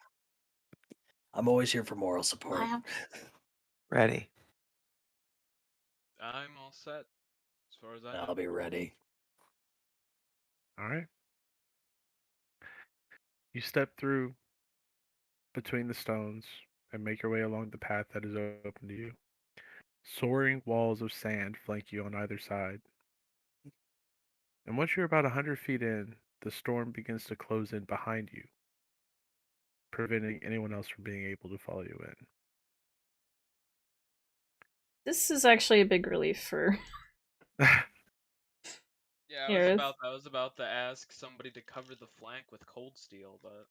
I'm always here for moral support. I am. Ready. I'm all set, as far as I know. I'll be ready. All right. You step through between the stones and make your way along the path that is open to you. Soaring walls of sand flank you on either side. And once you're about 100 feet in, the storm begins to close in behind you, preventing anyone else from being able to follow you in. This is actually a big relief for Yeah, Hirith. I was about to ask somebody to cover the flank with cold steel, but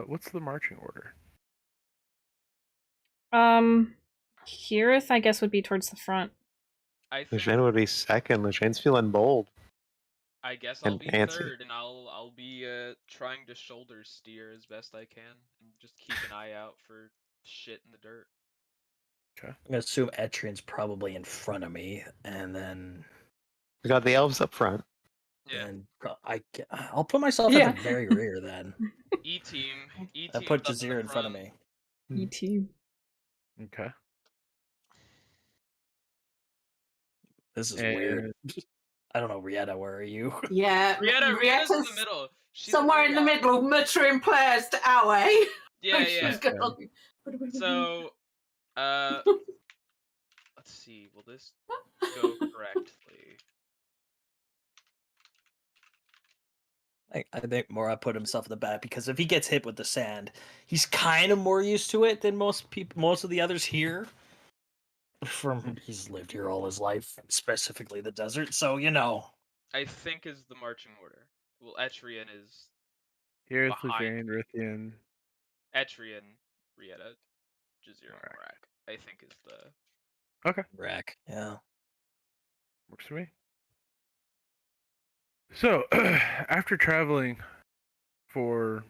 What's the marching order? Hirith, I guess, would be towards the front. I think Lucian would be second. Lucian's feeling bold. I guess I'll and be antsy. third, and I'll be trying to shoulder steer as best I can, and just keep an eye out for shit in the dirt. Okay. I'm gonna assume Etrian's probably in front of me, and then We got the elves up front. Yeah. and I'll put myself Yeah. at the very rear then. E team. I put Jazeer in front of me. E.T. Okay. This is And weird. I don't know, Rieta, where are you? Yeah, Rietta's in the Rietta's middle. She's somewhere in the middle, muttering prayers to our way. Yeah, She's yeah. going, So, let's see. Will this go correctly? I think Mora put himself in the back because if he gets hit with the sand, he's kind of more used to it than most of the others here. He's lived here all his life, specifically the desert, so you know. I think is the marching order. Well, Etrian is Here's behind Lucian, Rithian. Etrian, Rieta, Jazeer, and Morak. I think is the Okay. Rack, yeah. Works for me. So, after traveling for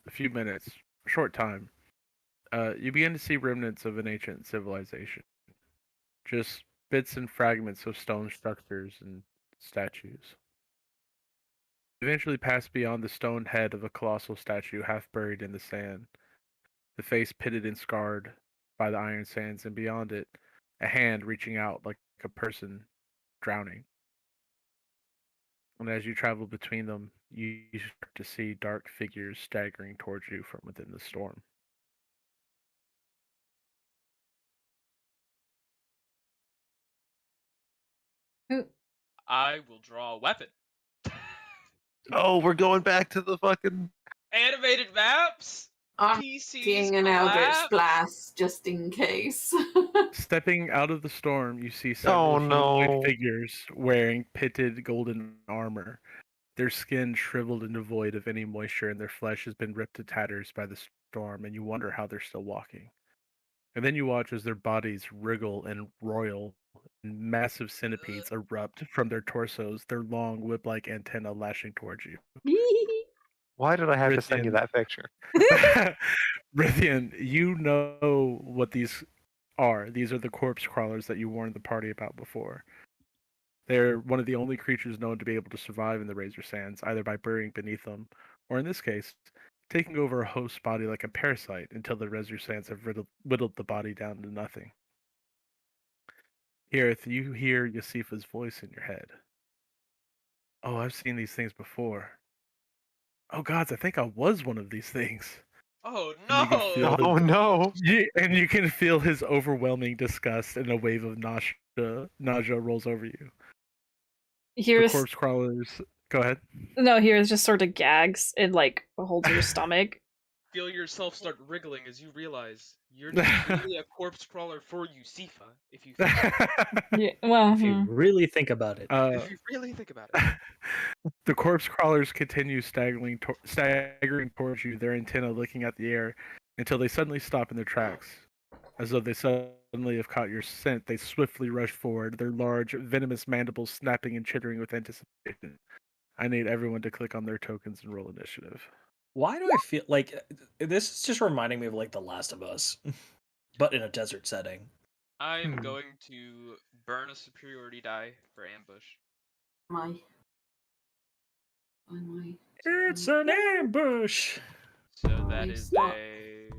a few minutes, a short time, you begin to see remnants of an ancient civilization. Just bits and fragments of stone structures and statues. Eventually pass beyond the stone head of a colossal statue half buried in the sand, the face pitted and scarred by the iron sands, and beyond it, a hand reaching out like a person drowning. And as you travel between them, you start to see dark figures staggering towards you from within the storm. I will draw a weapon. Oh, we're going back to the fucking. Animated maps. I'm PCs seeing an Eldritch collapse. Blast just in case. Stepping out of the storm, you see several Oh, humanoid no. figures wearing pitted golden armor. Their skin shriveled and devoid of any moisture, and their flesh has been ripped to tatters by the storm, and you wonder how they're still walking. And then you watch as their bodies wriggle and roil, and massive centipedes erupt from their torsos, their long whip-like antenna lashing towards you. Why did I have to send you Rithian. that picture? Rithian, you know what these are. These are the corpse crawlers that you warned the party about before. They're one of the only creatures known to be able to survive in the Razor Sands, either by burying beneath them, or in this case, taking over a host's body like a parasite until the Razor Sands have whittled the body down to nothing. Hirith, you hear Yasifa's voice in your head. Oh, I've seen these things before. Oh gods, I think I was one of these things. Oh And you can no! feel Oh, no. And you can feel his overwhelming disgust, and a wave of nausea rolls over you. The Here's corpse crawlers. Go ahead. no, here's just sort of gags and like holds her stomach. Feel yourself start wriggling as you realize you're just really a corpse crawler for Yusifa. If you Yeah, well, If you really think about it. if you really think about it. The corpse crawlers continue staggering towards you, their antenna looking at the air, until they suddenly stop in their tracks. As though they suddenly have caught your scent, they swiftly rush forward, their large, venomous mandibles snapping and chittering with anticipation. I need everyone to click on their tokens and roll initiative. Why do I feel like this is just reminding me of like The Last of Us, but in a desert setting? I am going to burn a superiority die for ambush. My. It's an ambush. So that is a D10.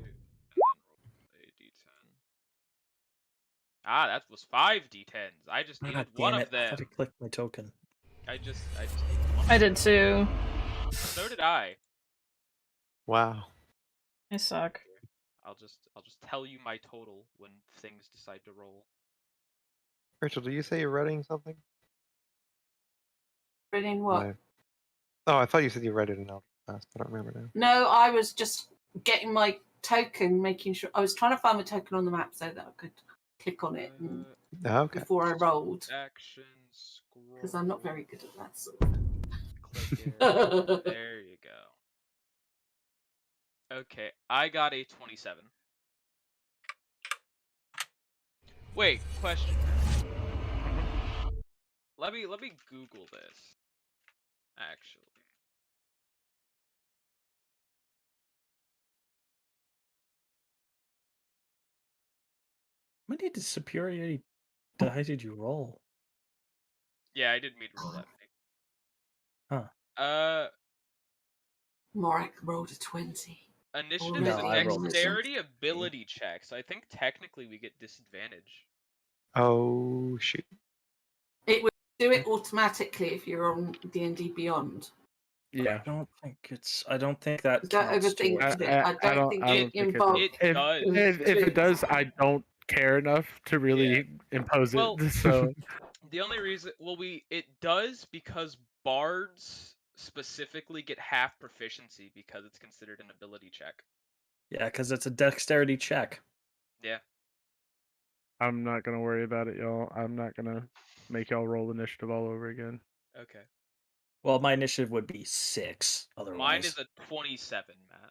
Ah, that was 5 D10s. I just needed one damn of it! I them. had to click my token. I just needed one. I did too. So did I. Wow. I suck. I'll just tell you my total when things decide to roll. Rachel, did you say you're writing something? Reading what? No. Oh, I thought you said you read it in Eldritch Blast. I don't remember now. No, I was just getting my token, making sure I was trying to find my token on the map so that I could click on it Oh, okay. before I rolled. Action scroll. Because I'm not very good at that sort of thing. Click it. There you go. Okay, I got a 27. Wait, question. Let me Google this. Actually. How many superiority die did you roll? Yeah, I didn't mean to roll that many. Huh. Morak rolled a 20. Initiative No, is I a rolled a dexterity ability check, so I think technically we get disadvantage. Oh, shoot. It would do it automatically if you're on D&D Beyond. Yeah. I don't think that. Is that counts overthinking towards- it? I don't think it involves. It does. If it does, I don't care enough to really impose Well, it. So the only reason, it does because bards specifically get half proficiency because it's considered an ability check. Yeah, because it's a dexterity check. Yeah. I'm not gonna worry about it, y'all. I'm not gonna make y'all roll initiative all over again. Okay. Well, my initiative would be 6. Otherwise, Mine is a 27, Matt.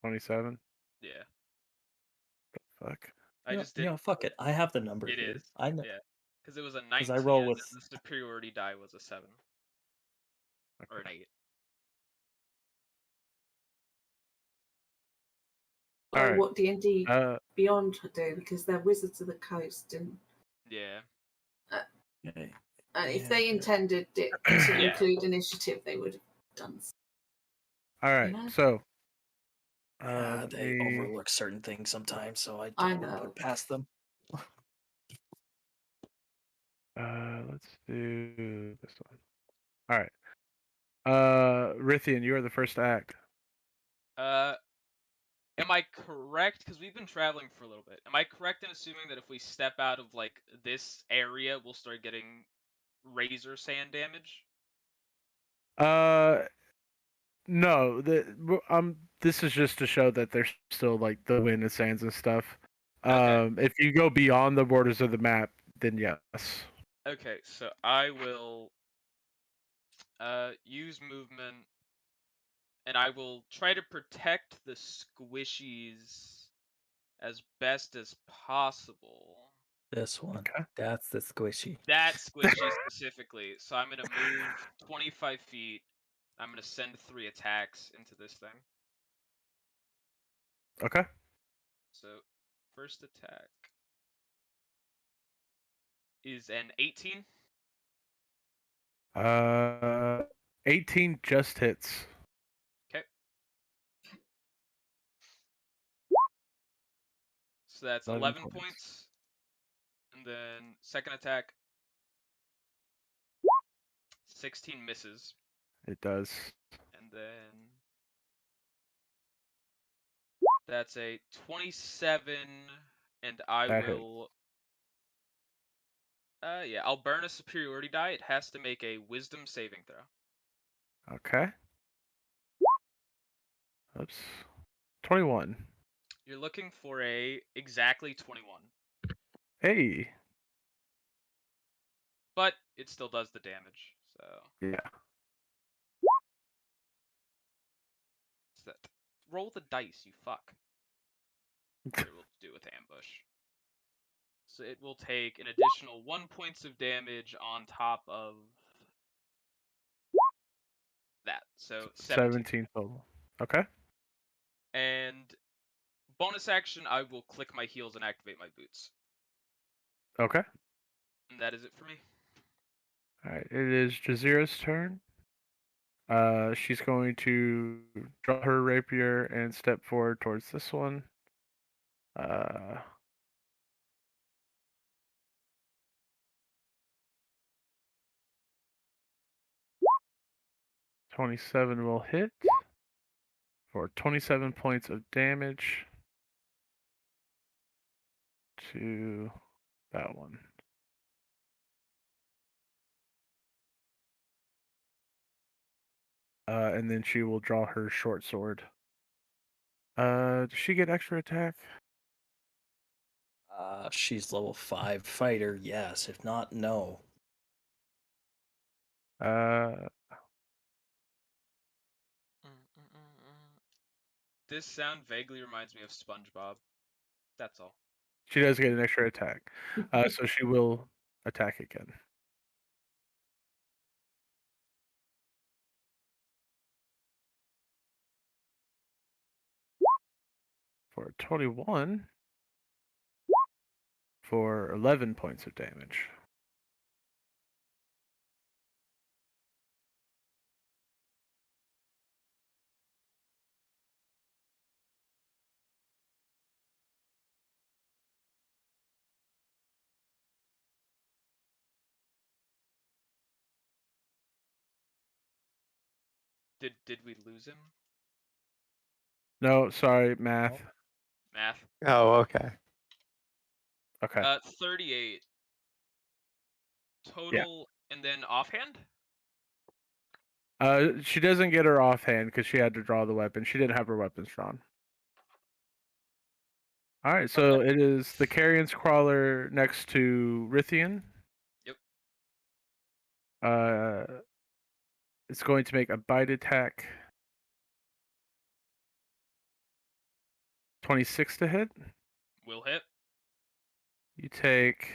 27. Yeah. Fuck. I just did. fuck it. I have the number It here. is. I know. Yeah. Because it was a 19. I roll and with- the superiority die was a 7 or an 8. Oh, Alright. what D&D Uh, Beyond do, because they're Wizards of the Coast, and Yeah. Okay. if they intended it to Yeah. include initiative, they would have done. Alright, know? so They overlook certain things sometimes, so I I just know. put past them. let's do this one. Alright. Rithian, you are the first to act. Am I correct? Because we've been traveling for a little bit. Am I correct in assuming that if we step out of like this area, we'll start getting razor sand damage? No, this is just to show that there's still like the wind and sands and stuff. Okay. If you go beyond the borders of the map, then yes. Okay, so I will use movement, and I will try to protect the squishies as best as possible. This one. Okay. That's the squishy. That squishy specifically. So I'm gonna move 25 feet. I'm gonna send 3 attacks into this thing. Okay. So first attack is an 18. 18 just hits. Okay. So that's 11 points. And then second attack, 16 misses. It does. And then that's a 27, and I That hit. will. Yeah, I'll burn a superiority die. It has to make a wisdom saving throw. Okay. Oops. 21. You're looking for a exactly 21. Hey. But it still does the damage, so. Yeah. What's that? Roll the dice, you fuck. Here, we'll do with ambush. So it will take an additional 1 points of damage on top of that. So 17 total. Okay. And bonus action, I will click my heels and activate my boots. Okay. And that is it for me. Alright, it is Jazira's turn. She's going to draw her rapier and step forward towards this one. 27 will hit for 27 points of damage to that one. And then she will draw her short sword. Does she get extra attack? She's level 5 fighter, yes. If not, no. This sound vaguely reminds me of SpongeBob. That's all. She does get an extra attack. So she will attack again. For 21 for 11 points of damage. Did we lose him? No, sorry, math. Math. Oh, okay. Okay. 38 total, and then offhand. She doesn't get her offhand because she had to draw the weapon. She didn't have her weapons drawn. All right, so it is the Carrion's Crawler next to Rithian. Yep. It's going to make a bite attack. 26 to hit. Will hit. You take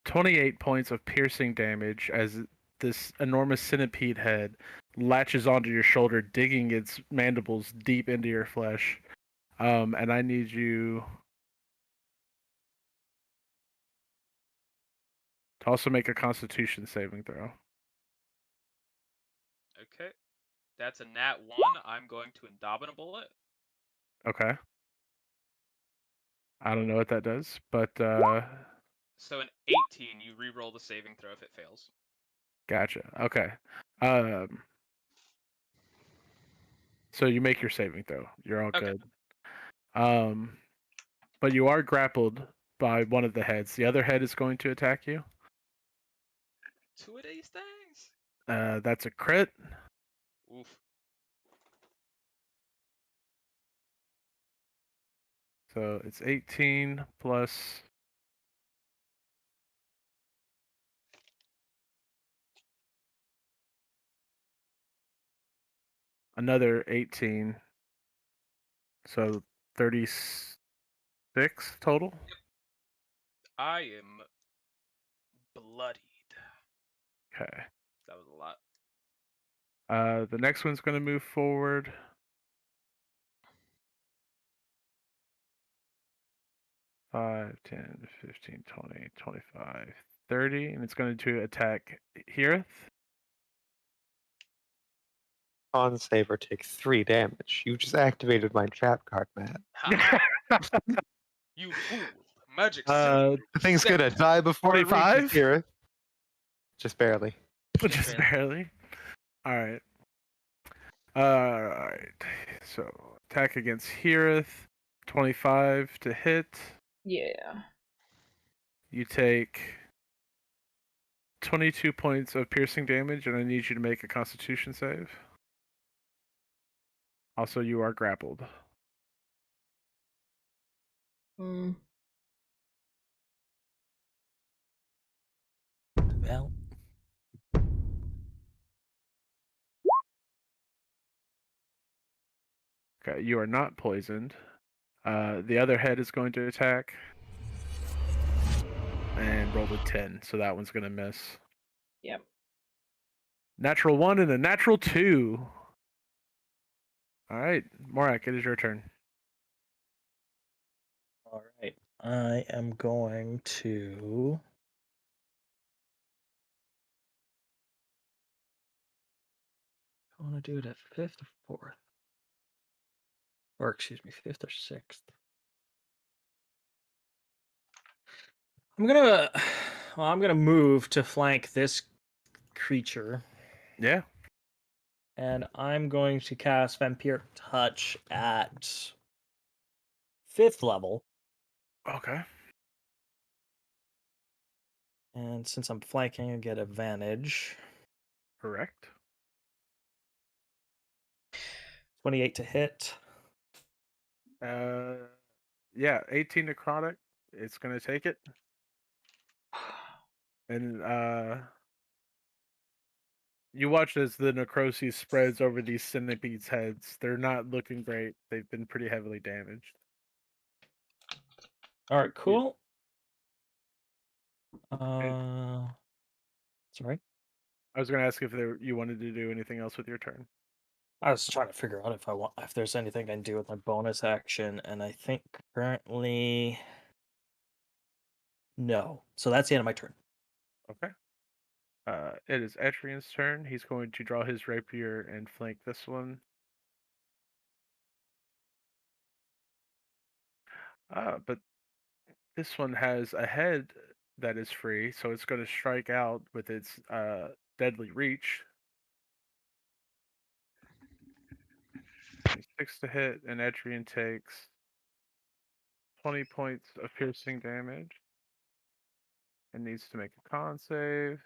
28 points of piercing damage as this enormous centipede head latches onto your shoulder, digging its mandibles deep into your flesh. And I need you to also make a Constitution saving throw. Okay. That's a nat 1. I'm going to Indomitable it. Okay. I don't know what that does, but So an 18, you re-roll the saving throw if it fails. gotcha. Okay. So you make your saving throw. You're all Okay. good. But you are grappled by one of the heads. The other head is going to attack you. 2 of these things? That's a crit. Oof. So it's 18 plus another 18. So 36 total. I am bloodied. Okay. That was a lot. The next one's going to move forward. Five, 10, 15, 20, 25, 30, and it's going to attack Heareth. Con saver takes 3 damage. You just activated my trap card, Matt. Ha! You fool! Magic Uh, The thing's gonna die before it 25? reaches here. Just barely. Just barely. All right. All right. So attack against Heareth, 25 to hit. Yeah. You take 22 points of piercing damage, and I need you to make a Constitution save. Also, you are grappled. Well, Okay, you are not poisoned. The other head is going to attack. And rolled a 10, so that one's going to miss. Yep. Natural 1 and a natural 2. All right, Morak, it is your turn. all right. I am going to. I want to do it at 5th or 4th. Or, excuse me, 5th or 6th. I'm gonna move to flank this creature, Yeah. and I'm going to cast Vampiric Touch at 5th level. Okay. And since I'm flanking, I get advantage. Correct. 28 to hit. Yeah, 18 necrotic. It's going to take it. And you watch as the necrosis spreads over these centipedes' heads. They're not looking great. They've been pretty heavily damaged. All right, cool. And Sorry. I was going to ask if you wanted to do anything else with your turn. I was trying to figure out if there's anything I can do with my bonus action, and I think currently no. So that's the end of my turn. Okay. It is Adyrn's turn. He's going to draw his rapier and flank this one. But this one has a head that is free, so it's going to strike out with its deadly reach. 6 to hit, and Adyrn takes 20 points of piercing damage. And needs to make a con save.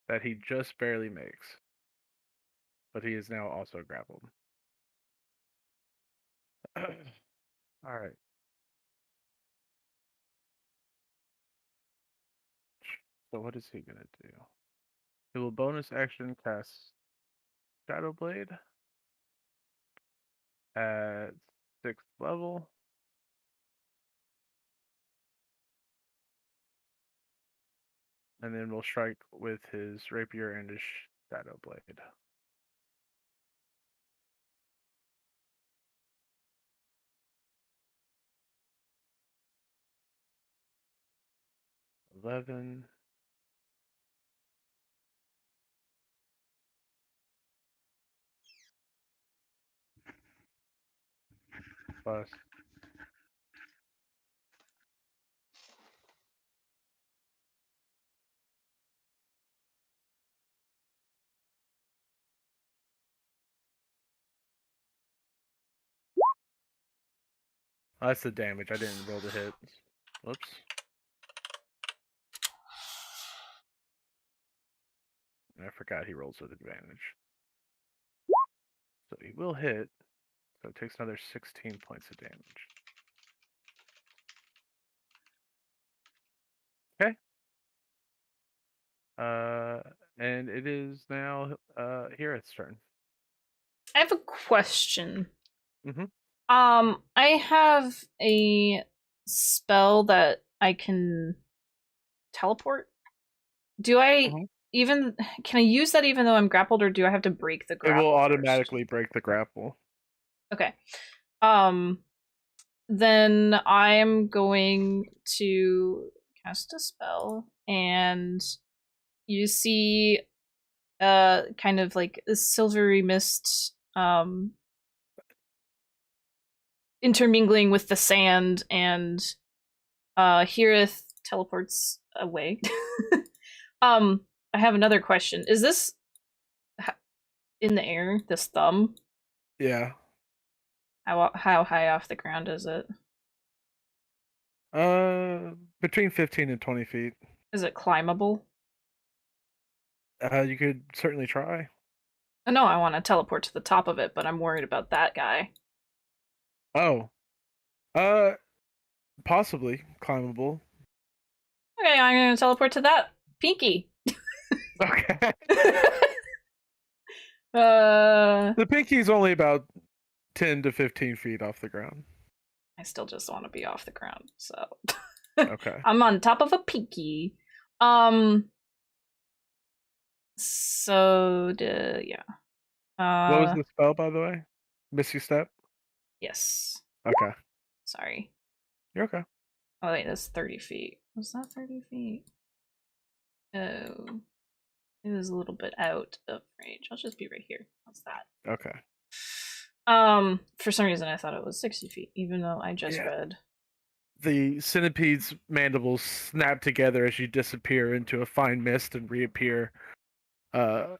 That he just barely makes. But he is now also grappled. Alright. So what is he going to do? He will bonus action cast Shadow Blade at 6th level. And then we'll strike with his rapier and his shadow blade. $11. Plus. Oh, that's the damage. I didn't roll the hit. Whoops. I forgot he rolls with advantage. So he will hit. So it takes another 16 points of damage. Okay. And it is now Hira's turn. I have a question. Mhm. I have a spell that I can teleport. Do I Mhm. even can I use that even though I'm grappled, or do I have to break the It grapple? will first? automatically break the grapple. Okay. Then I'm going to cast a spell, and you see kind of like a silvery mist intermingling with the sand, and Heareth teleports away. I have another question. Is this in the air, this thumb? Yeah. How high off the ground is it? Between 15 and 20 feet. Is it climbable? You could certainly try. No, I want to teleport to the top of it, but I'm worried about that guy. Oh. Possibly climbable. Okay, I'm gonna teleport to that pinky. Okay. The pinky's only about 10 to 15 feet off the ground. I still just want to be off the ground, so Okay. I'm on top of a pinky. So yeah. What was the spell, by the way? Misty Step? Yes. Okay. Sorry. You're okay. Oh wait, that's 30 feet. Was that 30 feet? Oh. It was a little bit out of range. I'll just be right here. How's that? Okay. For some reason I thought it was 60 feet, even though I just read. The centipede's mandibles snap together as you disappear into a fine mist and reappear a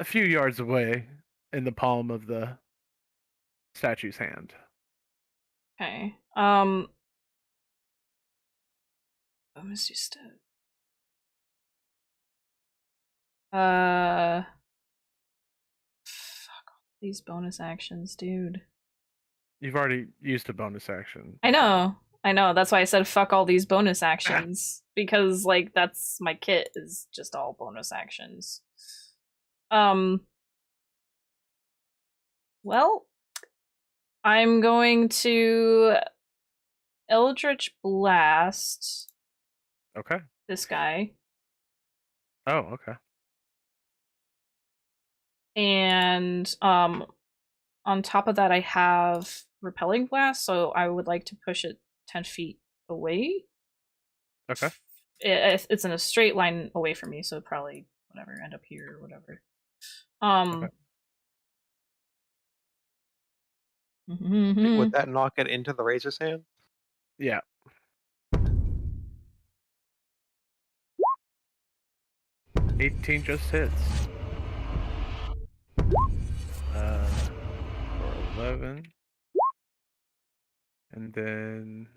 few yards away in the palm of the statue's hand. Okay. Misty Step. Fuck all these bonus actions, dude. You've already used a bonus action. I know. That's why I said fuck all these bonus actions. Because, like, that's my kit is just all bonus actions. Well, I'm going to Eldritch Blast. Okay. This guy. Oh, okay. And on top of that, I have Repelling Blast, so I would like to push it 10 feet away. Okay. It's in a straight line away from me, so probably whatever, end up here or whatever. Okay. Would that knock it into the razor's hand? Yeah. $18 just hits. For 11. And then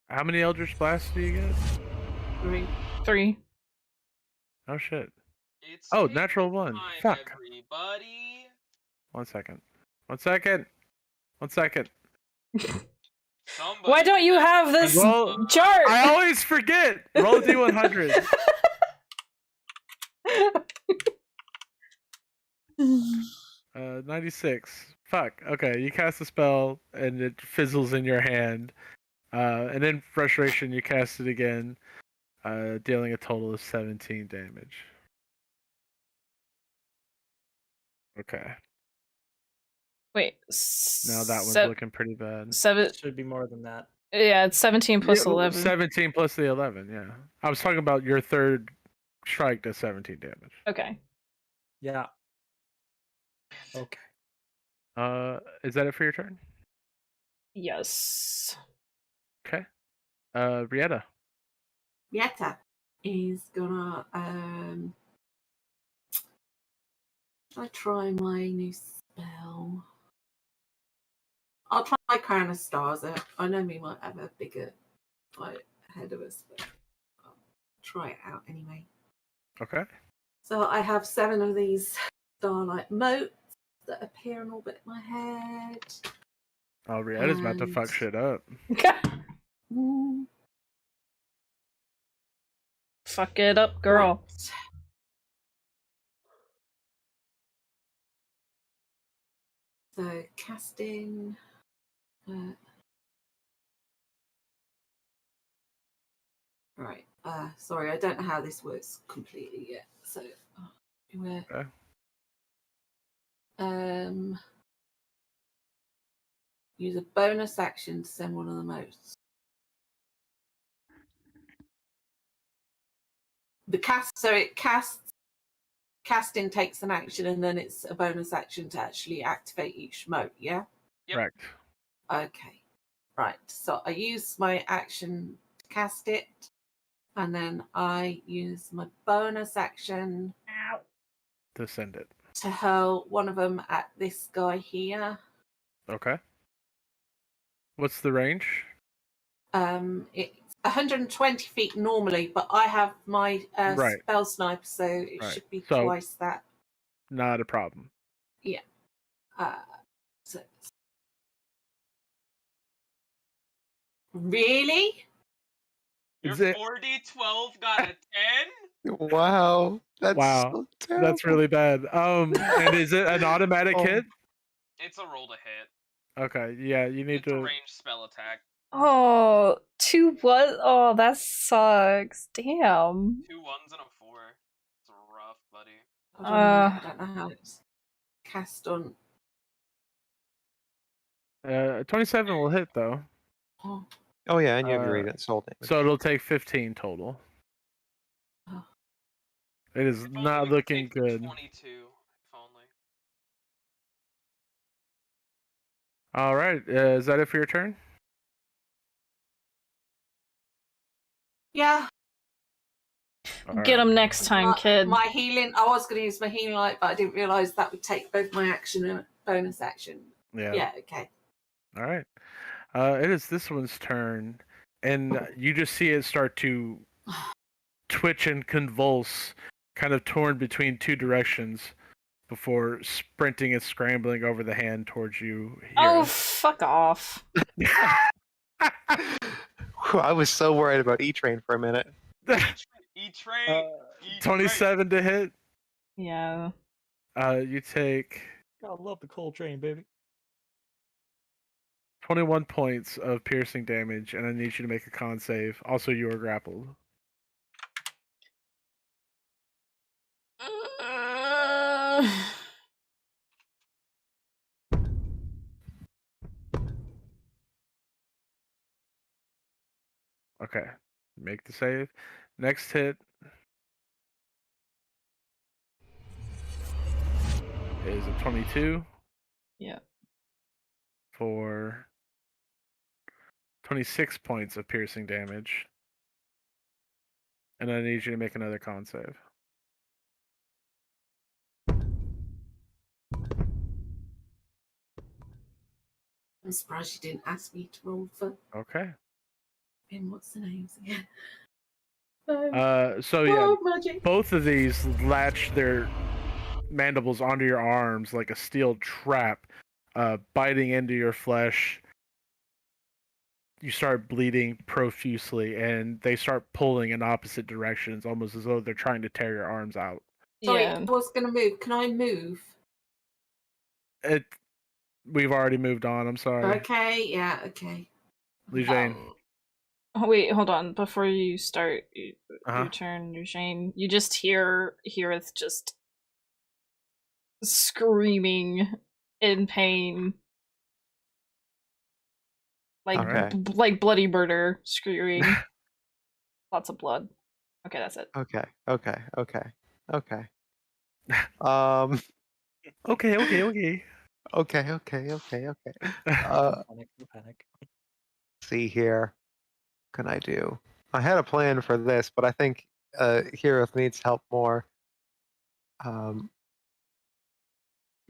how many Eldritch Blasts do you get? 3. Oh shit. It's natural one. time, Fuck. everybody. 1 second. 1 second. 1 second. Why don't you have this chart? I always forget. Roll D100. 96. Fuck. Okay, you cast a spell and it fizzles in your hand, And in frustration, you cast it again, dealing a total of 17 damage. Okay. Wait. Now that one's looking pretty bad. It should be more than that. Yeah, it's 17 plus 11. 17 plus the 11, yeah. I was talking about your third strike does 17 damage. Okay. Yeah. Okay. Is that it for your turn? Yes. Okay. Rieta. Yetta is gonna should I try my new spell? I'll try Crown of Stars. I know we might have a bigger fight ahead of us, but I'll try it out anyway. Okay. So I have 7 of these starlight motes that appear in orbit in my head. Oh, Rieta's about to fuck shit up. Fuck it up, girl. Right. So casting. Right. Sorry, I don't know how this works completely yet. So, Okay. use a bonus action to send one of the motes. Casting takes an action, and then it's a bonus action to actually activate each mote. Yeah. Yep. Correct. Okay. Right. So I use my action to cast it, and then I use my bonus action To send it. to hurl one of them at this guy here. Okay. What's the range? It's 120 feet normally, but I have my Right. spell sniper, so it Right. should be So- twice that. Not a problem. So really? Your Is it- 4d12 got a 10? Wow. That's Wow, so terrible. That's really bad. And is it an automatic Oh. hit? It's a roll to hit. Okay, yeah, you need It's a to. ranged spell attack. Oh, 2 what? Oh, that sucks. Damn. 2 1s and a 4. It's rough, buddy. Hold on a minute, I don't know how it's cast on. 27 will hit though, Oh, Oh yeah, and you have your Uh, radiant soul damage. so it'll take 15 total. Oh. It is If only not we could looking take good. 22. If only. All right, is that it for your turn? yeah. All Get right. him next time, kid. My healing. I was going to use my healing light, but I didn't realize that would take both my action and bonus action. Yeah. Yeah. Okay. All right. It is this one's turn, and you just see it start to twitch and convulse, kind of torn between two directions, before sprinting and scrambling over the hand towards you. Oh, Hira. fuck off. Whew, I was so worried about E-Train for a minute. E-Train. 27 to hit. Yeah. You take I love the coal train, baby. 21 points of piercing damage, and I need you to make a con save. Also, you are grappled. Okay, make the save. Next hit is a 22. Yeah. For 26 points of piercing damage. And I need you to make another con save. I'm surprised you didn't ask me to roll for. Okay. And what's the names again? So yeah, Magic. both of these latch their mandibles onto your arms like a steel trap, biting into your flesh. You start bleeding profusely, and they start pulling in opposite directions, almost as though they're trying to tear your arms out. Sorry, Yeah. I was going to move. Can I move? We've already moved on. I'm sorry, Okay. Yeah. Okay. Lee Jane. Oh, wait, hold on. Before you start Uh-huh. your turn, Eugene, you just hear Heareth just screaming in pain. Like, Okay. like bloody murder screaming. Lots of blood. Okay, that's it. Okay. Okay. Okay. Okay. No panic. See here. What can I do? I had a plan for this, but I think Heroth needs help more.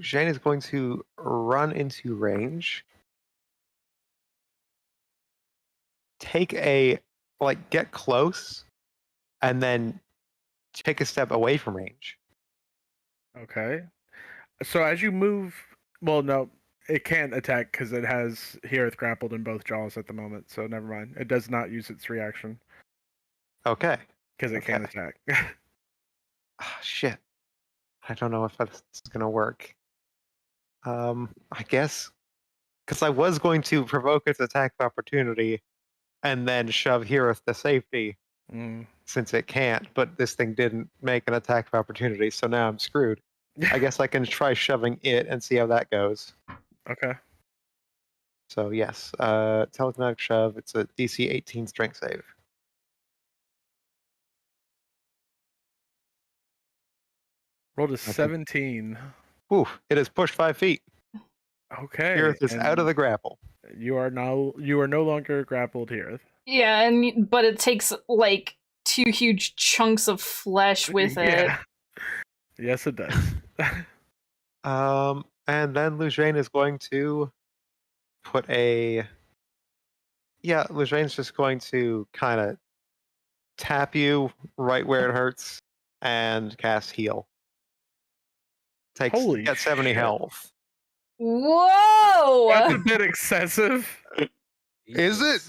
Jane is going to run into range. Get close, and then take a step away from range. Okay. So as you move, well, no, it can't attack because it has Heareth grappled in both jaws at the moment. So never mind. It does not use its reaction Okay. because it can't attack. Ah, shit. I don't know if that's gonna work. I guess because I was going to provoke its attack of opportunity and then shove Heareth to safety since it can't, but this thing didn't make an attack of opportunity, so now I'm screwed. I guess I can try shoving it and see how that goes. Okay. So yes, telekinetic shove. It's a DC 18 strength save. Rolled a 17. Whew, it is pushed 5 feet. Okay. Heareth is out of the grapple. You are no longer grappled, Heareth. Yeah, but it takes like 2 huge chunks of flesh with it. Yes, it does. And then Lujane is going to put a. Yeah, Lujane's just going to kind of tap you right where it hurts and cast heal. Holy Get 70 shit. health. Whoa! That's a bit excessive. Is it?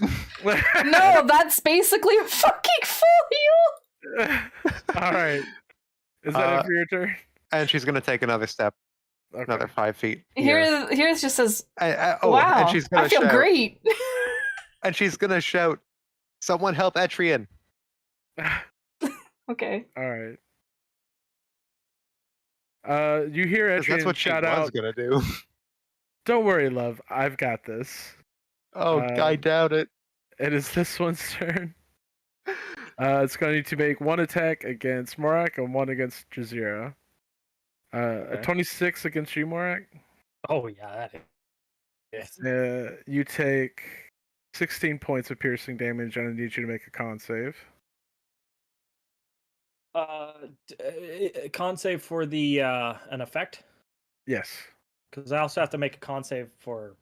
No, that's basically a fucking full heal. All right. Is that it for your turn? And she's going to take another step, Okay. another 5 feet. Here. Here it just says, wow, and she's gonna I feel shout, great. And she's going to shout, "Someone help Adyrn." Okay. All right. You hear That's Adyrn what she shout was out, going to do. "Don't worry, love. I've got this." Oh, I doubt it. It is this one's turn. It's going to make 1 attack against Morak and 1 against Jazeera. A 26 against you, Morak. Oh yeah, that is. You take 16 points of piercing damage, and I need you to make a con save. Con save for the an effect. Yes. Because I also have to make a con save for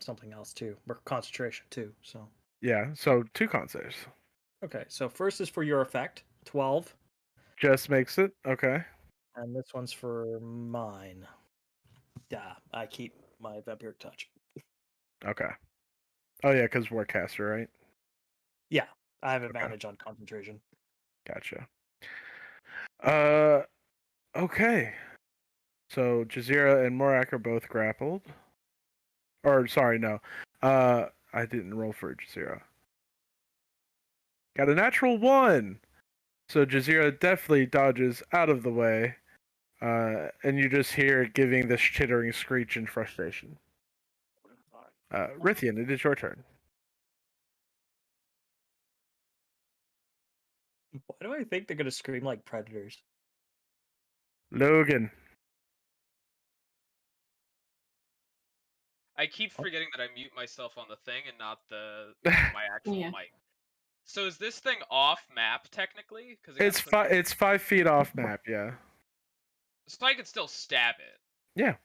something else too, or concentration too. So Yeah. So 2 con saves. okay, so first is for your effect, 12. Just makes it. Okay. And this one's for mine. Yeah, I keep my vampiric touch. Okay. Oh yeah, because we're caster, right? Yeah, I have advantage on concentration. Gotcha. Okay. So Jazeera and Morak are both grappled. Or sorry, no. I didn't roll for Jazeera. Got a natural 1. So Jazeera definitely dodges out of the way. And you just hear it giving this chittering screech in frustration. Rithian, it is your turn. Why do I think they're gonna scream like predators? Logan. I keep forgetting that I mute myself on the thing and not my actual mic. So is this thing off map technically? Because it's 5 feet off map, yeah. So I can still stab it. Yeah.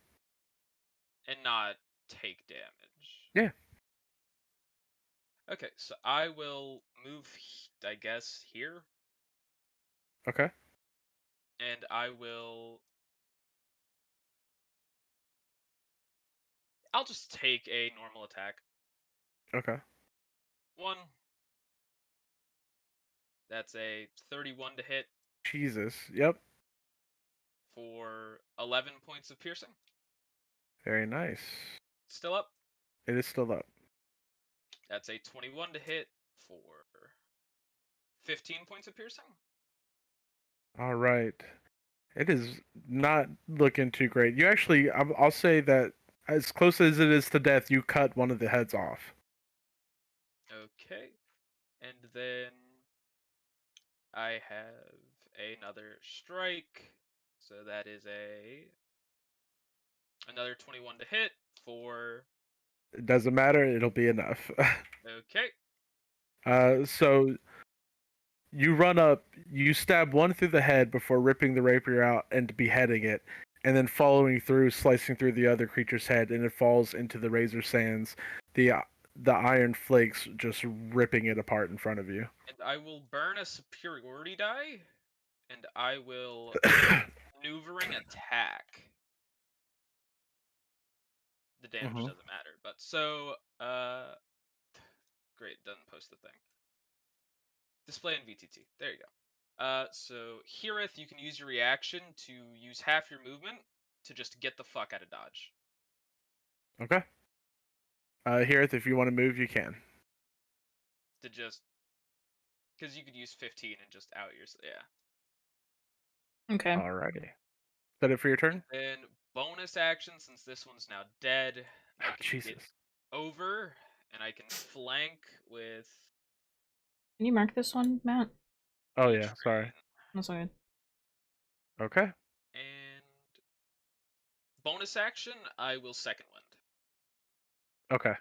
And not take damage. Yeah. Okay, so I will move, I guess, here. Okay. And I'll just take a normal attack. Okay. 1. That's a 31 to hit. Jesus. Yep. For 11 points of piercing. Very nice. Still up? It is still up. That's a 21 to hit for 15 points of piercing. All right. It is not looking too great. You actually, I'll say that as close as it is to death, you cut one of the heads off. Okay. And then I have another strike. So that is another 21 to hit for. It doesn't matter. It'll be enough. Okay. So you run up, you stab one through the head before ripping the rapier out and beheading it, and then following through, slicing through the other creature's head, and it falls into the razor sands. The iron flakes just ripping it apart in front of you. And I will burn a superiority die, and I will maneuvering attack. The damage Mhm. doesn't matter, but so great, doesn't post the thing. Display in VTT. There you go. So Heareth, you can use your reaction to use half your movement to just get the fuck out of dodge. Okay. Here, if you want to move, you can. To just because you could use 15 and just out your Okay. Alrighty. Is that it for your turn? Then bonus action, since this one's now dead, I can Jesus. get over and I can flank with. Can you mark this one, Matt? Oh yeah, sorry. That's all good. Okay. And bonus action, I will second wind. Okay.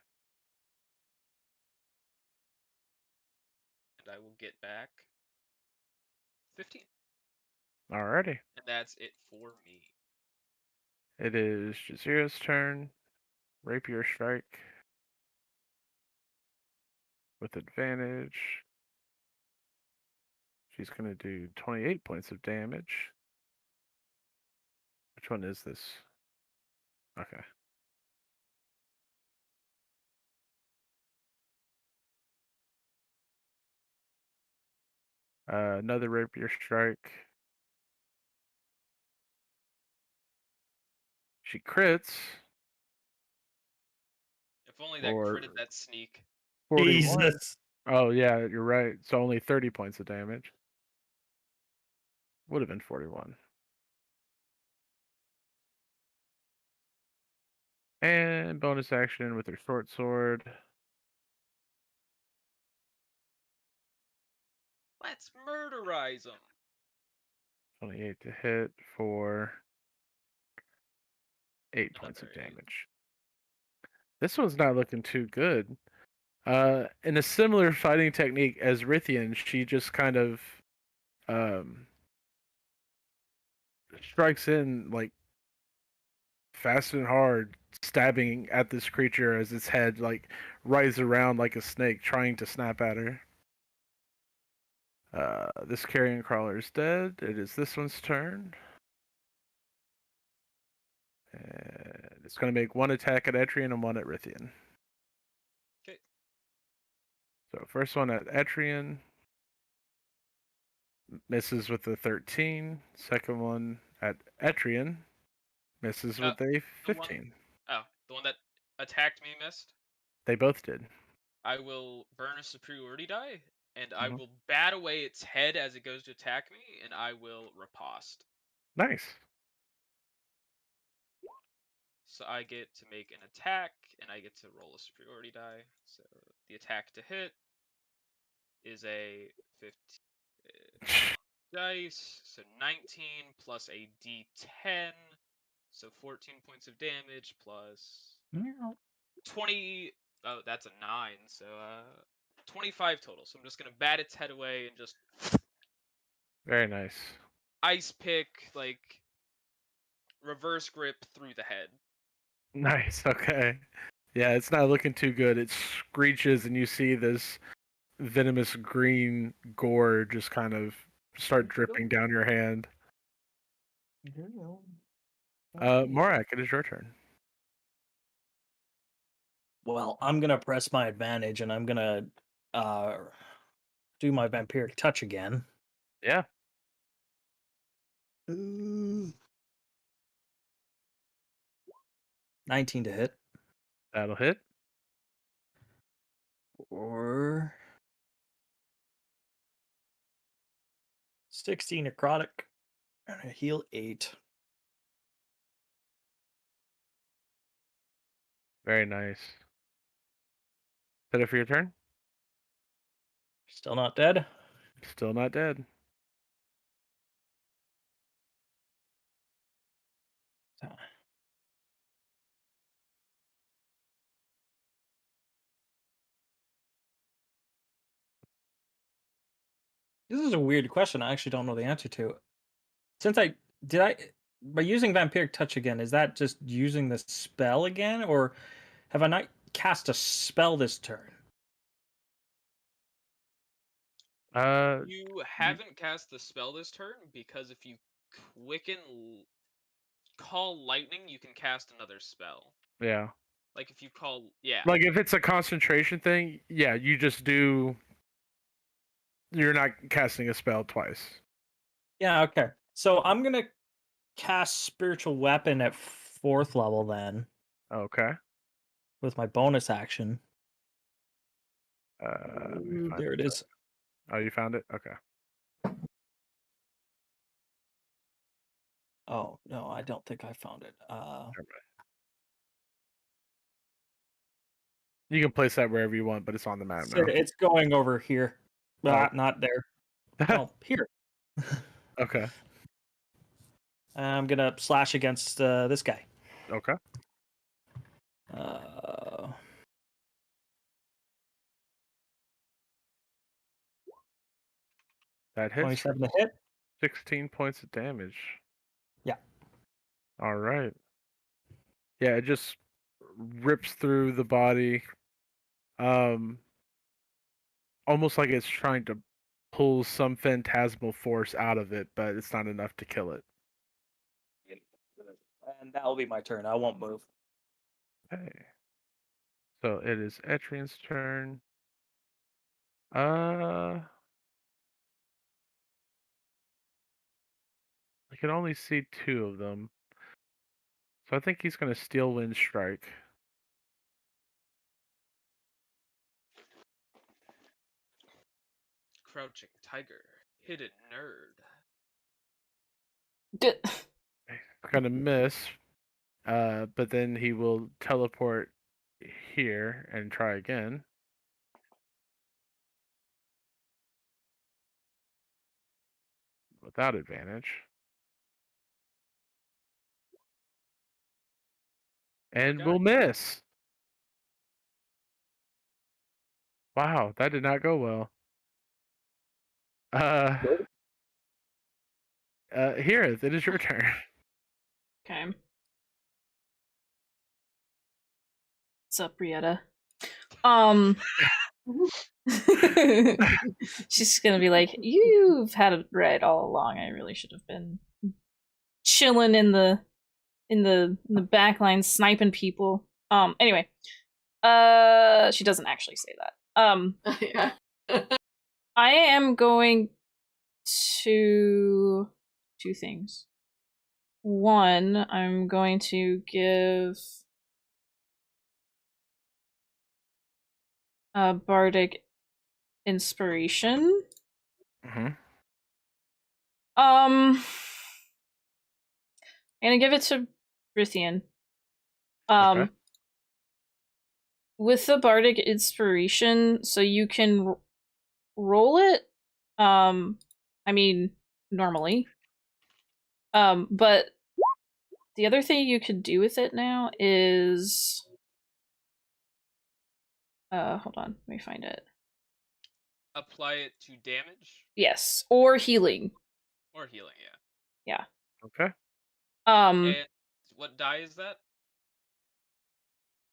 And I will get back 15. Alrighty. And that's it for me. It is Jazira's turn. Rapier strike. With advantage. She's going to do 28 points of damage. Which one is this? Okay. Another rapier strike. She crits. If only that Or critted that sneak. 41. Jesus. Oh yeah, you're right. So only 30 points of damage. Would have been 41. And bonus action with her short sword. Let's murderize them. 28 to hit for 8 points of Another eight. damage. This one's not looking too good. In a similar fighting technique as Rithian, she just kind of strikes in like fast and hard, stabbing at this creature as its head like writhes around like a snake, trying to snap at her. This carrion crawler is dead. It is this one's turn. And it's going to make one attack at Adyrn and one at Rithian. Okay. So first one at Adyrn. Misses with a 13. Second one at Adyrn. Misses with a 15. The one that attacked me missed. They both did. I will burn a superiority die, and I Mhm. will bat away its head as it goes to attack me, and I will riposte. Nice. So I get to make an attack, and I get to roll a superiority die. So the attack to hit is a 15 dice, so 19 plus a d10, so 14 points of damage plus 20. Oh, that's a 9, so 25 total. So I'm just gonna bat its head away and just Very nice. ice pick, like reverse grip through the head. Nice. Okay. Yeah, it's not looking too good. It screeches, and you see this venomous green gore just kind of start dripping down your hand. Morak, it is your turn. Well, I'm gonna press my advantage and I'm gonna do my vampiric touch again. Yeah. 19 to hit. That'll hit. Or 16 necrotic. And a heal 8. Very nice. Is that it for your turn? Still not dead. Still not dead. This is a weird question. I actually don't know the answer to. Since by using Vampiric Touch again, is that just using the spell again, or have I not cast a spell this turn? You haven't cast the spell this turn because if you quicken call lightning, you can cast another spell. Yeah. Like if you call, yeah. Like if it's a concentration thing, yeah, you just do. You're not casting a spell twice. Yeah, okay. So I'm gonna cast Spiritual Weapon at 4th level then Okay. with my bonus action. Let me find There it is. Oh, you found it? Okay. Oh no, I don't think I found it. You can place that wherever you want, but it's on the map now. It's going over here. Oh. Not there. Oh, here. Okay. I'm gonna slash against this guy. Okay. That hits. 27 to hit. 16 points of damage. Yeah. All right. Yeah, it just rips through the body. Almost like it's trying to pull some phantasmal force out of it, but it's not enough to kill it. And that'll be my turn. I won't move. Okay. So it is Etrian's turn. I can only see 2 of them. So I think he's going to Steel Wind Strike. Crouching Tiger, Hidden Nerd. Gonna miss. But then he will teleport here and try again. Without advantage. And will miss. Wow, that did not go well. Here, it is your turn. Okay. What's up, Brietta? She's gonna be like, "You've had it right all along. I really should have been chilling in the back line, sniping people." Anyway, she doesn't actually say that. Yeah. I am going to 2 things. One, I'm going to give Bardic Inspiration. Mm-hmm. I'm gonna give it to Brithian. Okay. With the Bardic Inspiration, so you can roll it. I mean, normally. But the other thing you could do with it now is, hold on, let me find it. Apply it to damage? Yes, or healing. Or healing, yeah. Yeah. Okay. And what die is that?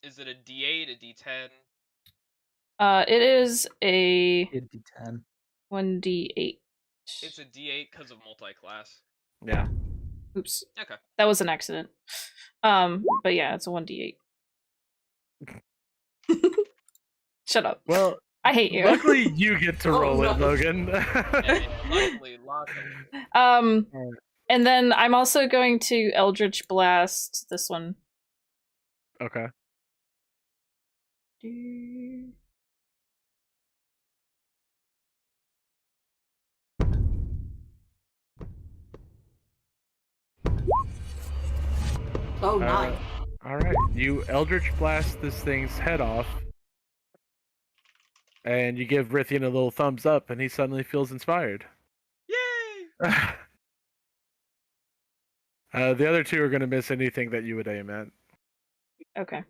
Is it a D8, a D10? It is a D10. 1d8. It's a D8 because of multi-class. Yeah. Oops. Okay. That was an accident. But yeah, it's a 1d8. Shut up. Well, I hate you. luckily you get to roll it, Logan. Luckily. And then I'm also going to Eldritch Blast this one. Okay. Oh, nice. All right, you Eldritch Blast this thing's head off, and you give Rithian a little thumbs up, and he suddenly feels inspired. Yay! The other two are going to miss anything that you would aim at. Okay.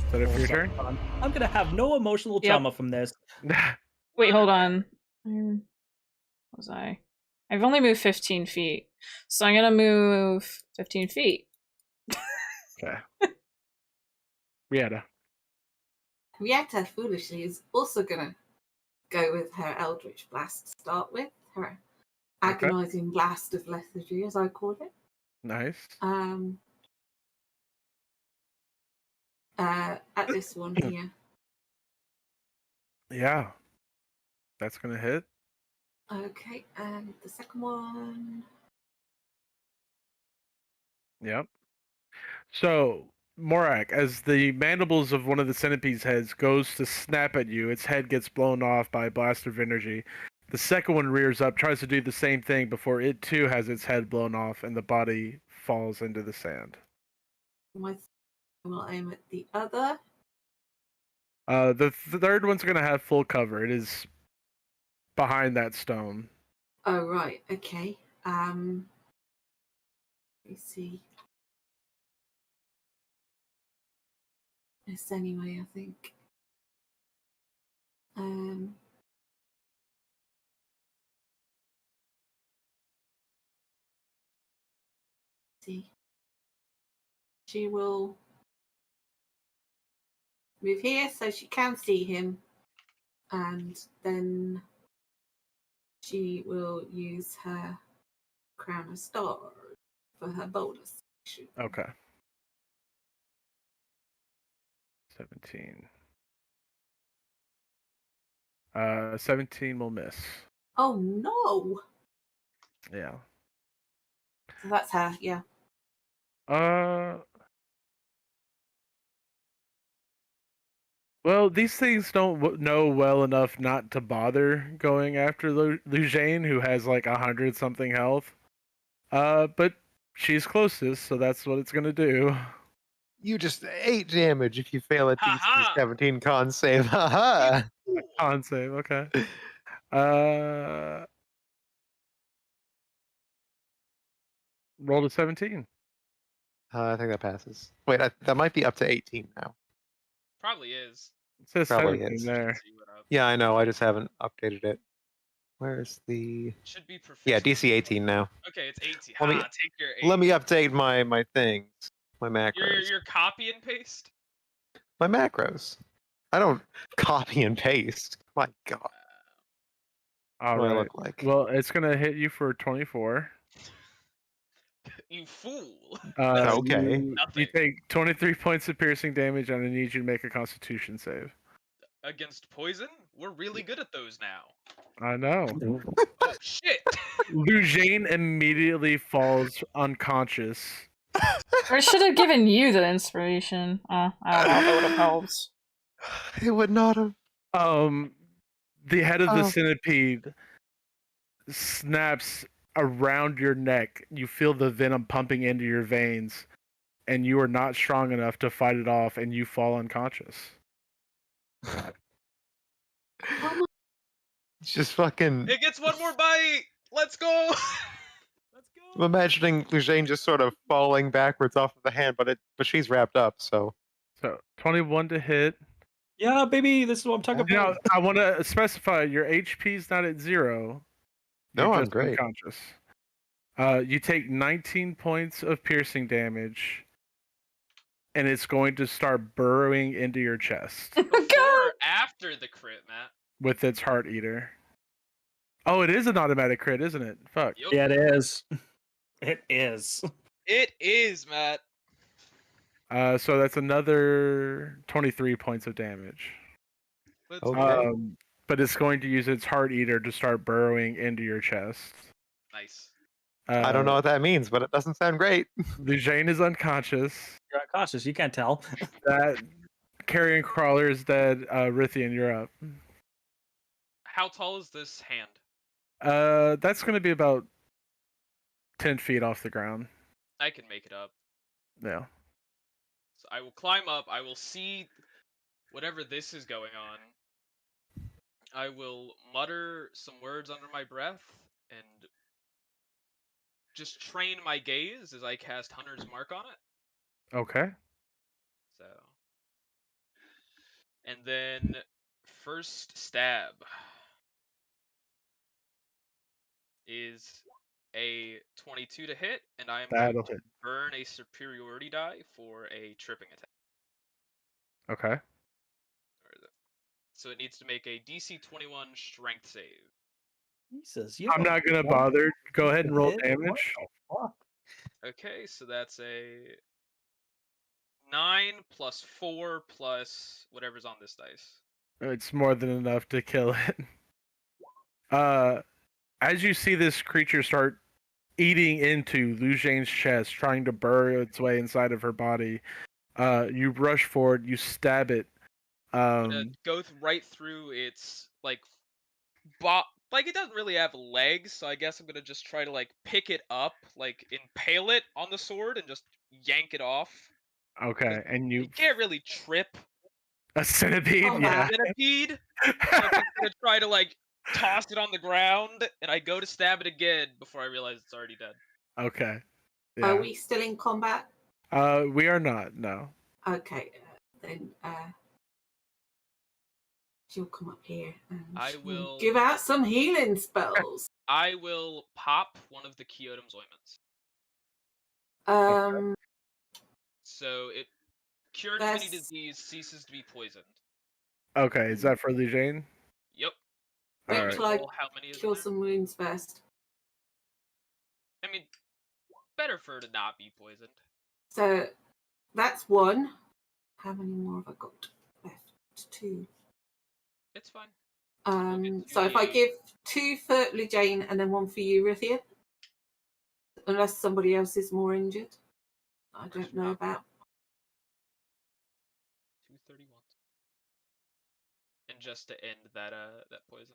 Is that it for your turn? I'm gonna have no emotional trauma from this. Wait, hold on. Where was I? I've only moved 15 feet. So I'm gonna move 15 feet. Okay. Rieta. Rieta, foolishly, is also going to go with her Eldritch Blast to start with. Her agonizing blast of lethargy, as I call it. Nice. At this one here. Yeah. That's going to hit. Okay, and the second one. Yep. So, Morak, as the mandibles of one of the centipede's heads goes to snap at you, its head gets blown off by a blast of energy. The second one rears up, tries to do the same thing before it too has its head blown off, and the body falls into the sand. I will aim at the other. The third one's going to have full cover. It is behind that stone. Oh, right. Okay. Let me see. This anyway, I think. See. She will move here so she can see him, and then she will use her Crown of Stars for her bonus action. Okay. 17. 17 will miss. Oh no! Yeah. So that's her, yeah. Well, these things don't know well enough not to bother going after Lujane, who has like 100 something health. But she's closest, so that's what it's gonna do. You just 8 damage if you fail a DC Ha-ha! 17 con save. Haha. Con save, okay. Roll to 17. I think that passes. Wait, that might be up to 18 now. Probably is. It says Probably 17 is. there. See what up. Yeah, I know. I just haven't updated it. Where's the? Should be Yeah, proficient. DC 18 now. Okay, it's 18. Let me- Take your 8. Let me update my things, my macros. Your copy and paste. My macros. I don't copy and paste. My God, All what do I right. look like? Well, it's gonna hit you for 24. You fool. Okay. You Nothing. take 23 points of piercing damage, and I need you to make a Constitution save. Against poison? We're really good at those now. I know. Oh shit! Lujane immediately falls unconscious. Or I should have given you the inspiration. I don't know if it would have helped. It would not have. The head of the Oh. centipede snaps around your neck. You feel the venom pumping into your veins, and you are not strong enough to fight it off, and you fall unconscious. It's just fucking. It gets one more bite. Let's go. Let's go. I'm imagining Lujane just sort of falling backwards off of the hand, but she's wrapped up, so. So 21 to hit. Yeah, baby, this is what I'm talking Now, about. I want to specify your HP is not at 0. No, You're I'm just great. unconscious. You take 19 points of piercing damage, and it's going to start burrowing into your chest Before or after the crit, Matt? with its heart eater. Oh, it is an automatic crit, isn't it? Fuck. Yup. Yeah, it is. It is. It is, Matt. So that's another 23 points of damage. Let's Okay. go. But it's going to use its heart eater to start burrowing into your chest. Nice. I don't know what that means, but it doesn't sound great. Lujane is unconscious. You're unconscious. You can't tell. That carrion crawler is dead. Rithian, you're up. How tall is this hand? That's going to be about 10 feet off the ground. I can make it up. Yeah. So I will climb up. I will see whatever this is going on. I will mutter some words under my breath and just train my gaze as I cast Hunter's Mark on it. Okay. So, and then first stab is a 22 to hit, and I am going That'll to hit. burn a superiority die for a tripping attack. Okay. Where is it? So it needs to make a DC 21 strength save. Jesus, I'm not gonna bother. Go ahead and roll hit? damage. What Okay, so that's a 9 plus 4 plus whatever's on this dice. It's more than enough to kill it. As you see this creature start eating into Lujane's chest, trying to burrow its way inside of her body, you rush forward, you stab it. I'm gonna go right through its like it doesn't really have legs, so I guess I'm gonna just try to like pick it up, like impale it on the sword, and just yank it off. Okay, and you can't really trip a centipede, Oh, yeah. wow. centipede. So I'm just gonna try to like toss it on the ground, and I go to stab it again before I realize it's already dead. Okay. Are Yeah. we still in combat? We are not. No. Okay, then she'll come up here and I she'll will- give out some healing spells. I will pop one of the Kyotom's ointments. So it cured of any That's- disease, ceases to be poisoned. Okay, is that for Lujane? Yep. All Wait right. till I Roll how many is in kill there? some wounds first. I mean, better for her to not be poisoned. So that's one. How many more have I got left? 2. It's fine. So if I give 2 for Lujane and then 1 for you, Rithian, unless somebody else is more injured, I don't know about. 231. And just to end that that poison.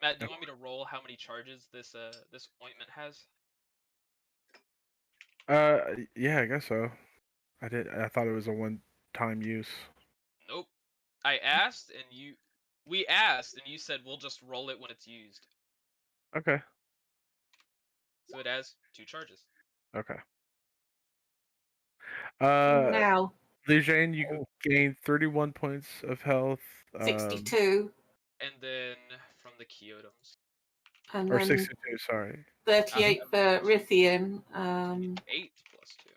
Matt, do you want me to roll how many charges this this ointment has? Yeah, I guess so. I thought it was a one-time use. Nope. I asked and we asked and you said we'll just roll it when it's used. Okay. So it has 2 charges. Okay. Now Lujane, you gain 31 points of health. 62 And then from the Kyotoms. and Or then 62, sorry. 38 for Rithian. 8 plus 2.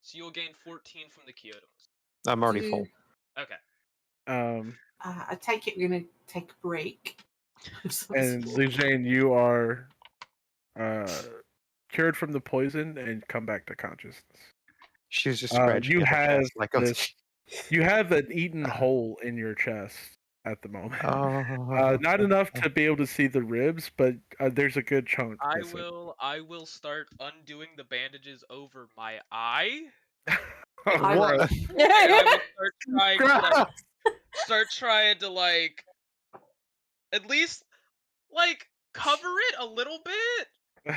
So you'll gain 14 from the Kyotoms. I'm already do- full. Okay. I take it we're going to take a break. And Lujane, you are cured from the poison and come back to consciousness. She's just scratching you at her have chest, like this- You have an eaten hole in your chest at the moment. Not enough to be able to see the ribs, but there's a good chunk. I missing. will start undoing the bandages over my eye. What? And I will start trying to like at least like cover it a little bit.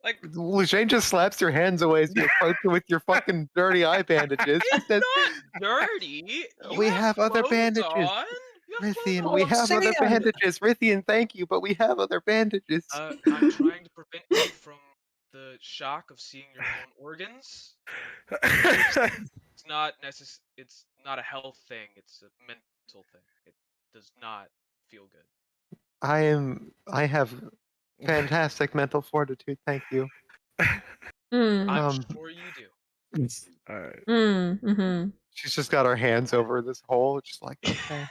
Like Lujane just slaps your hands away as you approach her with your fucking dirty eye bandages. She says, not dirty. You "We have other clothes bandages. on. You have clothes Rithian, on. we have other sand. bandages. Rithian, thank you, but we have other bandages." I'm trying to prevent you from the shock of seeing your own organs. It's not It's not a health thing. It's a mental thing. It does not feel good. I have fantastic mental fortitude. Thank you. I'm sure you do. All right. Mm-hmm. She's just got her hands over this hole, just like, okay,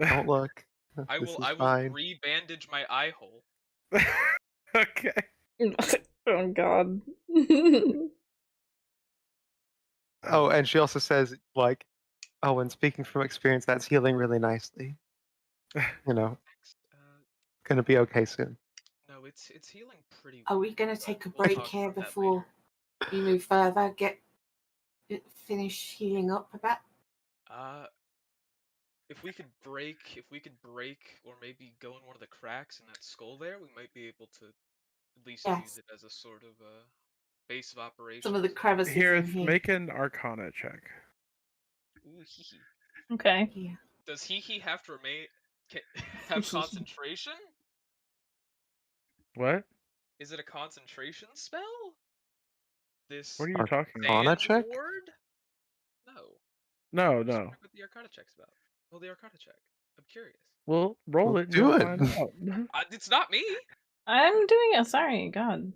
don't look. I This will is I will fine. re-bandage my eye hole. Okay. Oh God. Oh, and she also says, like, oh, and speaking from experience, that's healing really nicely. You know, gonna be okay soon. No, it's healing pretty Are well. we going to take a We'll break talk here about that before we move further? Finish healing up a bit? later. If we could break, or maybe go in one of the cracks in that skull there, we might be able to at least Yes. use it as a sort of base of operations. Some of the crevices Here, in here. make an Arcana check. Ooh, hee. Okay. Yeah. Does he have to have concentration? What? Is it a concentration spell? This What are you talking Arcana about? sand check? ward? No. No, I'm just no. wondering what the Arcana check's about. Well, the Arcana check. I'm curious. Well, roll Well, it and do you'll it. find out. It's not me. I'm doing it. Sorry, God.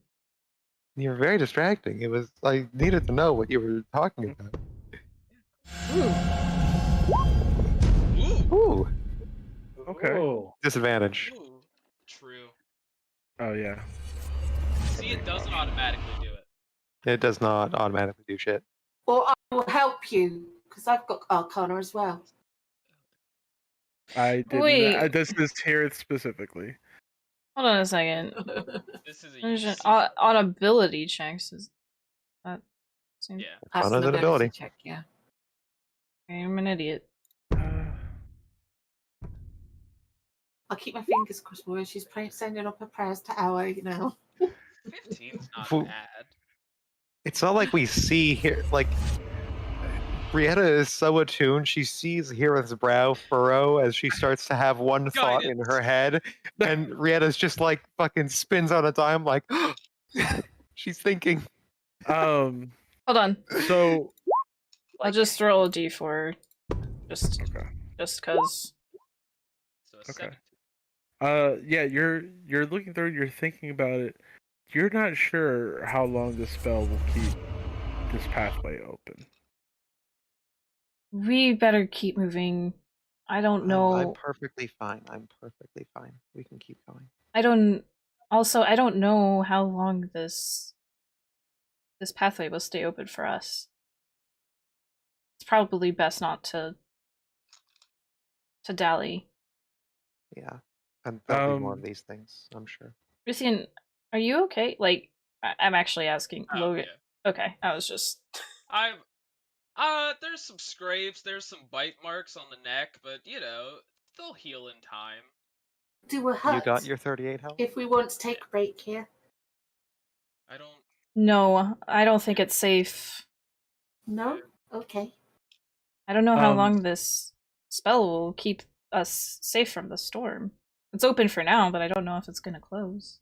You're very distracting. It was I needed to know what you were talking about. Ooh. Ooh. Ooh, Okay. Oh. disadvantage. Ooh. True. Oh yeah. See, it doesn't automatically do it. It does not automatically do shit. Or I will help you because I've got Arcana as well. I didn't. Wait. This is here specifically. Hold on a second. This is a There's an UC. on ability checks. Is that seems Yeah. That's Arcana's an an ability ability. check, yeah. I'm an idiot. I keep my fingers crossed for her. She's sending up her prayers to our, 15's not Foo- bad. It's not like we see here. Like Brietta is so attuned. She sees Hira's brow furrow as she starts to have one thought in her head, and Rietta's just like fucking spins on a dime, like she's thinking. Hold on. So I'll just roll a d4. Just okay. cause. So a Okay. 17. Yeah, you're looking through. You're thinking about it. You're not sure how long this spell will keep this pathway open. We better keep moving. I don't know. I'm perfectly fine. I'm perfectly fine. We can keep going. I don't know how long this pathway will stay open for us. It's probably best not to dally. Yeah, and there'll be more of Um, these things, I'm sure. Lucian, are you okay? Like, I'm actually asking Oh, Logan. yeah. Okay, I was just. There's some scrapes, there's some bite marks on the neck, but they'll heal in time. Do a hut You got your 38 health? if we want to take a break here. I don't. No, I don't think it's safe. No? Okay. I don't know how long this spell will keep us safe from the storm. It's open for now, but I don't know if it's gonna close.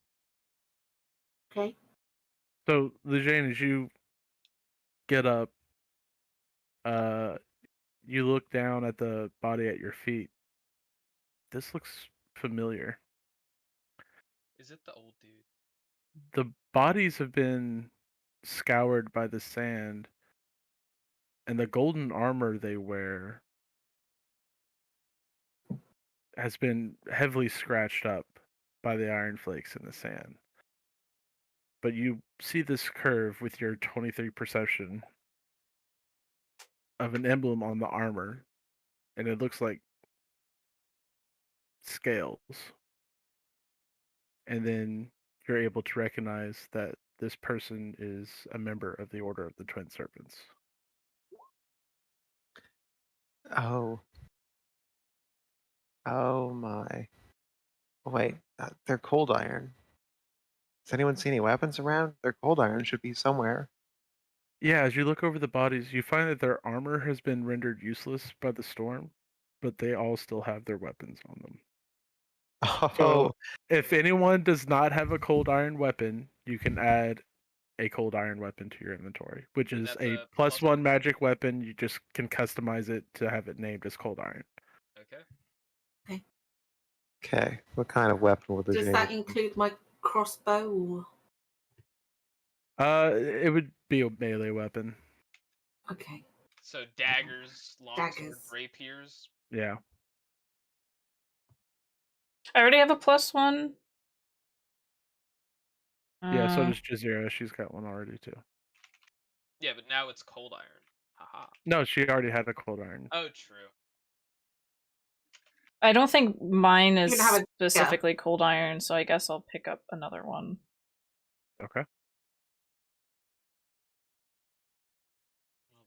Okay. So, Lejane, as you get up, you look down at the body at your feet. This looks familiar. Is it the old dude? The bodies have been scoured by the sand, and the golden armor they wear has been heavily scratched up by the iron flakes in the sand. But you see this curve with your 23 perception of an emblem on the armor, and it looks like scales. And then you're able to recognize that this person is a member of the Order of the Twin Serpents. Oh. Oh my. Wait, they're cold iron. Has anyone seen any weapons around? Their cold iron should be somewhere. Yeah, as you look over the bodies, you find that their armor has been rendered useless by the storm, but they all still have their weapons on them. Oh, So, if anyone does not have a cold iron weapon, you can add a cold iron weapon to your inventory, which And is that's a a plus plus one one? magic weapon. You just can customize it to have it named as cold iron. Okay. okay. What kind of weapon would Does the that include my crossbow? It would be a melee weapon. Okay. So daggers, longsword, Daggers. rapiers. Yeah. I already have a +1. Yeah, so does Jazeera. She's got one already too. Yeah, but now it's cold iron. Haha. No, she already had a cold iron. Oh, true. I don't think mine is can have a- specifically cold iron, so I guess I'll pick up another one. Okay.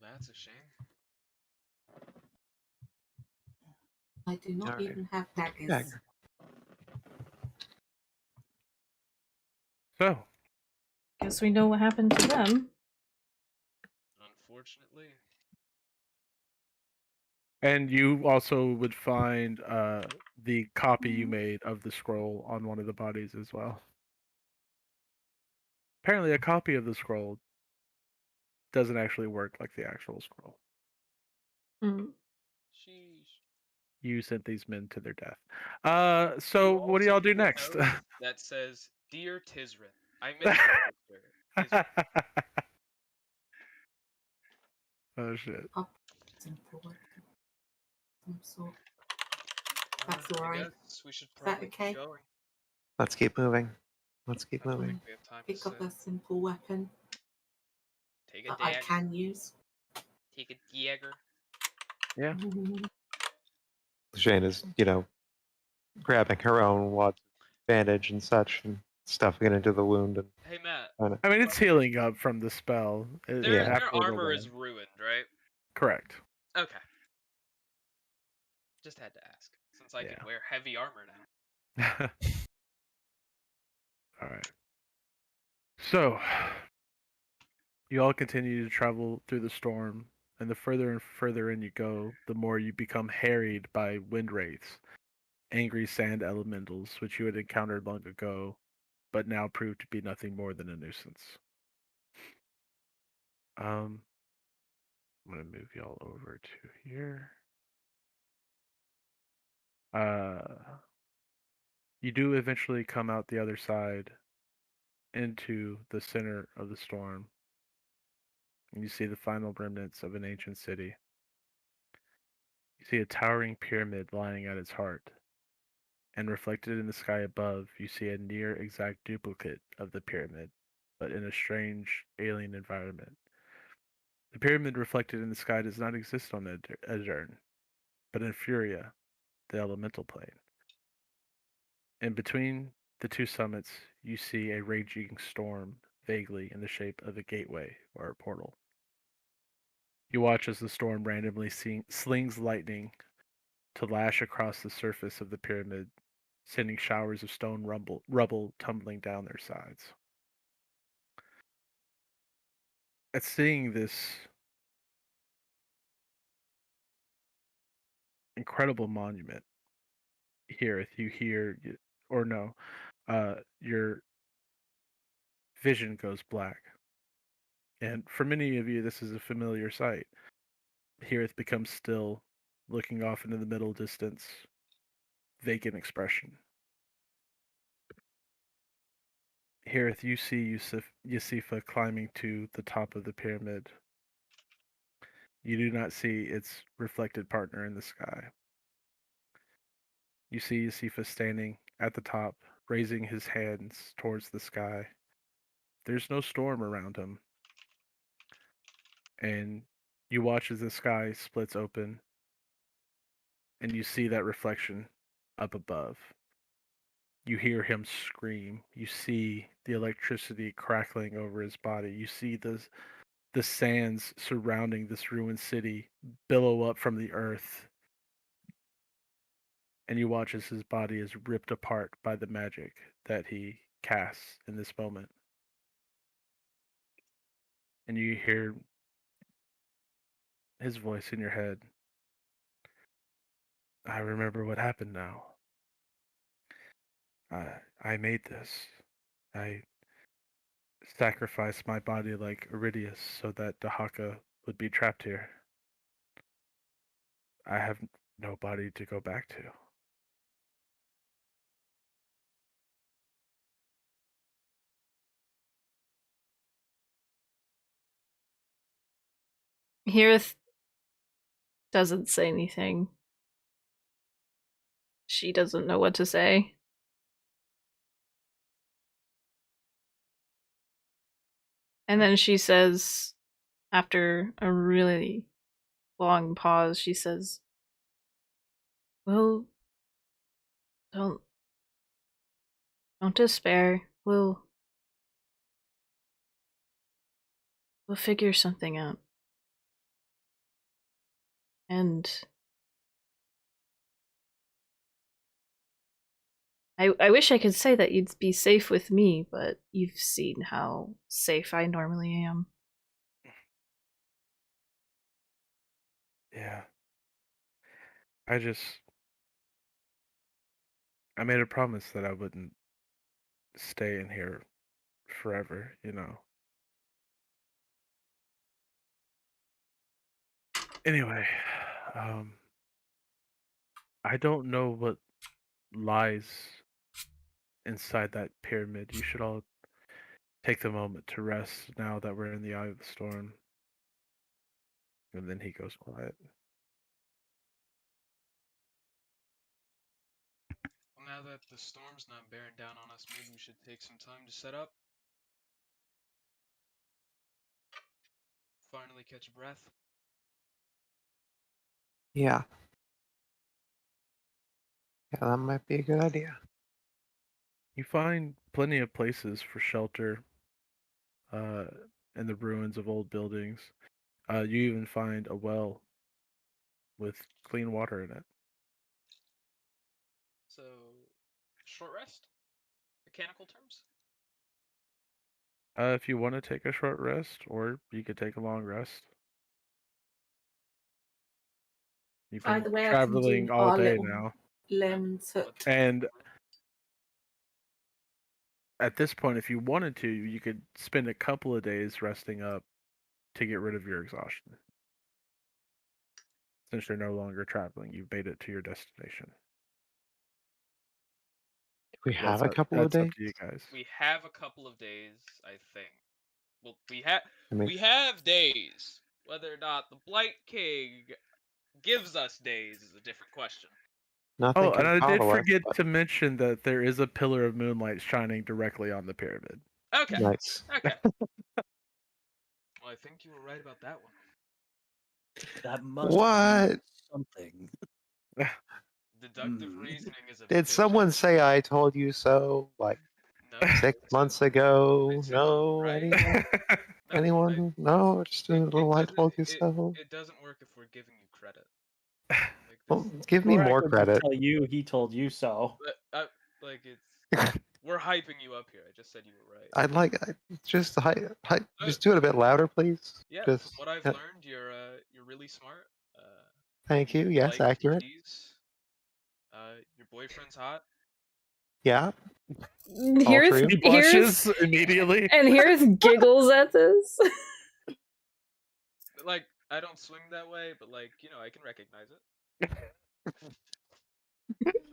Well, that's a shame. I do not Alright. even have daggers. Dagger. So, Guess we know what happened to them. Unfortunately. And you also would find the copy you made of the scroll on one of the bodies as well. Apparently, a copy of the scroll doesn't actually work like the actual scroll. Mm. Sheesh. You sent these men to their death. So You what do also y'all do need a next? note that says, "Dear Tizrin, I miss your sister." Tizrin. Oh shit. Simple weapon. Some sort. Uh, That's I alright. guess we should Is that probably okay? keep going. Let's keep moving. Let's keep I don't moving. think we have time to Pick up sit. a simple weapon Take a that I dagger. can use. Take a dagger. Yeah. Shane is, grabbing her own bandage and such and stuffing it into the wound. And Hey Matt, I mean, it's healing up from the spell. their Yeah. after the armor is wound. ruined, right? Correct. Okay. Just had to ask, since I Yeah. can wear heavy armor now. All right. So, you all continue to travel through the storm, and the further and further in you go, the more you become harried by wind wraiths, angry sand elementals, which you had encountered long ago, but now prove to be nothing more than a nuisance. I'm gonna move y'all over to here. You do eventually come out the other side into the center of the storm, and you see the final remnants of an ancient city. You see a towering pyramid lying at its heart, and reflected in the sky above, you see a near exact duplicate of the pyramid, but in a strange alien environment. The pyramid reflected in the sky does not exist on Adyrn, but in Furia, the elemental plane. In between the two summits, you see a raging storm, vaguely in the shape of a gateway or a portal. You watch as the storm randomly slings lightning to lash across the surface of the pyramid, sending showers of stone rubble tumbling down their sides. At seeing this incredible monument, here, if you hear, or no, your vision goes black. And for many of you, this is a familiar sight. Hirith becomes still, looking off into the middle distance, vacant expression. Hirith, you see Yusifa climbing to the top of the pyramid. You do not see its reflected partner in the sky. You see Yusifa standing at the top, raising his hands towards the sky. There's no storm around him. And you watch as the sky splits open, and you see that reflection up above. You hear him scream. You see the electricity crackling over his body. You see the sands surrounding this ruined city billow up from the earth. And you watch as his body is ripped apart by the magic that he casts in this moment. And you hear his voice in your head. I remember what happened now. I made this. I sacrificed my body like Iridius so that Dahaka would be trapped here. I have no body to go back to. Hirith doesn't say anything. She doesn't know what to say. And then she says, after a really long pause, she says, "Well, don't despair. We'll figure something out. And I wish I could say that you'd be safe with me, but you've seen how safe I normally am. Yeah. I made a promise that I wouldn't stay in here forever, you know. Anyway, I don't know what lies inside that pyramid. You should all take the moment to rest now that we're in the eye of the storm. And then he goes quiet. Well, now that the storm's not bearing down on us, maybe we should take some time to set up. Finally catch a breath. Yeah. Yeah, that might be a good idea. You find plenty of places for shelter in the ruins of old buildings. You even find a well with clean water in it. So, short rest? Mechanical terms? If you want to take a short rest, or you could take a long rest. You've been Either way, I can traveling do all our day little now. lemon took. And at this point, if you wanted to, you could spend a couple of days resting up to get rid of your exhaustion. Since you're no longer traveling, you've made it to your destination. We have a couple of That's up days. to you guys. We have a couple of days, I think. Well, we mean- have days. Whether or not the Blight King gives us days is a different question. Nothing Oh, can and I did follow us, forget but to mention that there is a pillar of moonlight shining directly on the pyramid. Okay. nice. Okay. Well, I think you were right about that one. That must What? be something. Deductive reasoning is a Did bitch. someone say I told you so? Like No, 6 I months said ago? you No, were right. anyone? No, Anyone? No, just a little I told you so. It doesn't work if we're giving you credit. Like Well, this, give me Gorak more would credit. tell you he told you so. like it's we're hyping you up here. I just said you were right. I'd like just just do it a bit louder, please. Yeah, Just from what I've learned, you're really smart. thank you. Yes, like accurate. cheese. Your boyfriend's hot. Yeah. Here's true. He blushes immediately. and here's giggles at this. Like I don't swing that way, but like I can recognize it.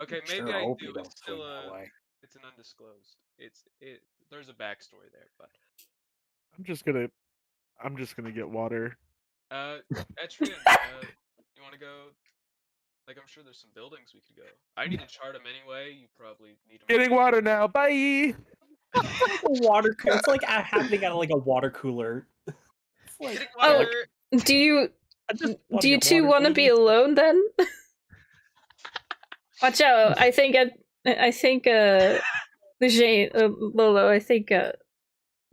Okay, maybe Sure I hope do. you It's don't still swing that way. it's an undisclosed. There's a backstory there, but I'm just gonna get water. Etrian, you want to go? Like I'm sure there's some buildings we could go. I need to chart them anyway. You probably need them. Getting water now. Bye. Like a water cooler. It's like happening at like a water cooler. It's like, Getting Oh, water. do you I just do you two want to be alone then? Watch out! I think Lolo. I think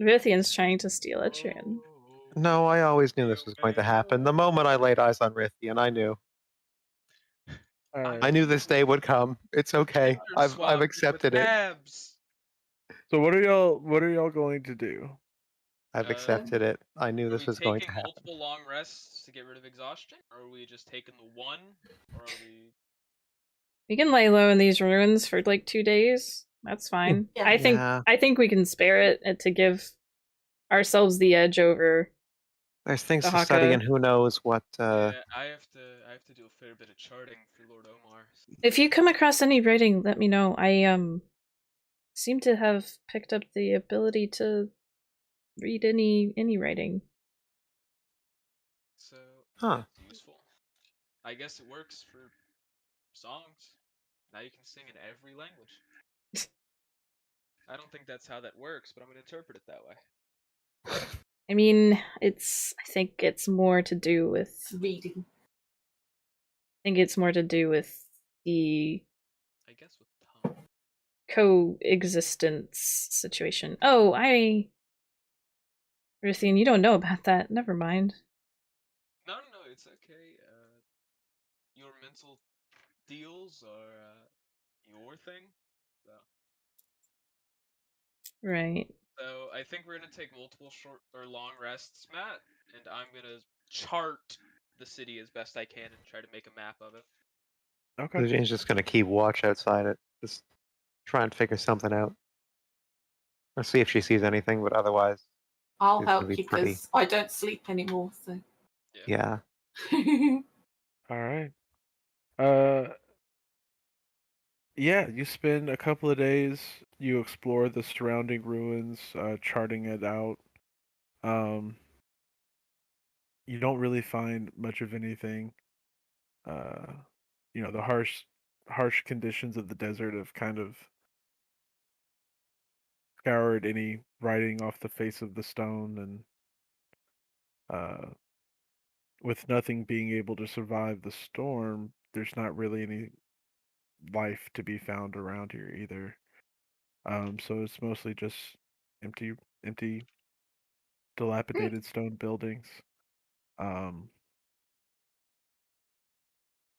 Rithian's trying to steal Etrian. No, I always knew this was going to happen. The moment I laid eyes on Rithian, I knew. I knew this day would come. It's okay. I've accepted it. So what are y'all going to do? I've accepted it. I knew Are this we was going to taking happen. multiple long rests to get rid of exhaustion, or are we just taking the one, or are we? We can lay low in these ruins for like 2 days. That's fine. Yeah. I think we can spare it to give ourselves the edge over. There's things to Haka. study, and who knows what. Yeah, I have to do a fair bit of charting for Lord Omar. If you come across any writing, let me know. I seem to have picked up the ability to read any writing. So Huh. it's useful. I guess it works for songs. Now you can sing in every language. I don't think that's how that works, but I'm gonna interpret it that way. I mean, I think it's more to do with reading. I think it's more to do with the I guess with tongue. coexistence situation. Oh, Rithian, you don't know about that. Never mind. No, it's okay. Your mental deals are your thing. So Right. So I think we're gonna take multiple short or long rests, Matt, and I'm gonna chart the city as best I can and try to make a map of it. Okay. Jane's just gonna keep watch outside it. Just try and figure something out. Or see if she sees anything, but otherwise, I'll It's gonna help be you pretty. because I don't sleep anymore. So. yeah. All right. Yeah, you spend a couple of days. You explore the surrounding ruins, charting it out. Um, you don't really find much of anything. The harsh conditions of the desert have kind of scoured any writing off the face of the stone, and with nothing being able to survive the storm, there's not really any life to be found around here either. So it's mostly just empty, dilapidated stone buildings. Um,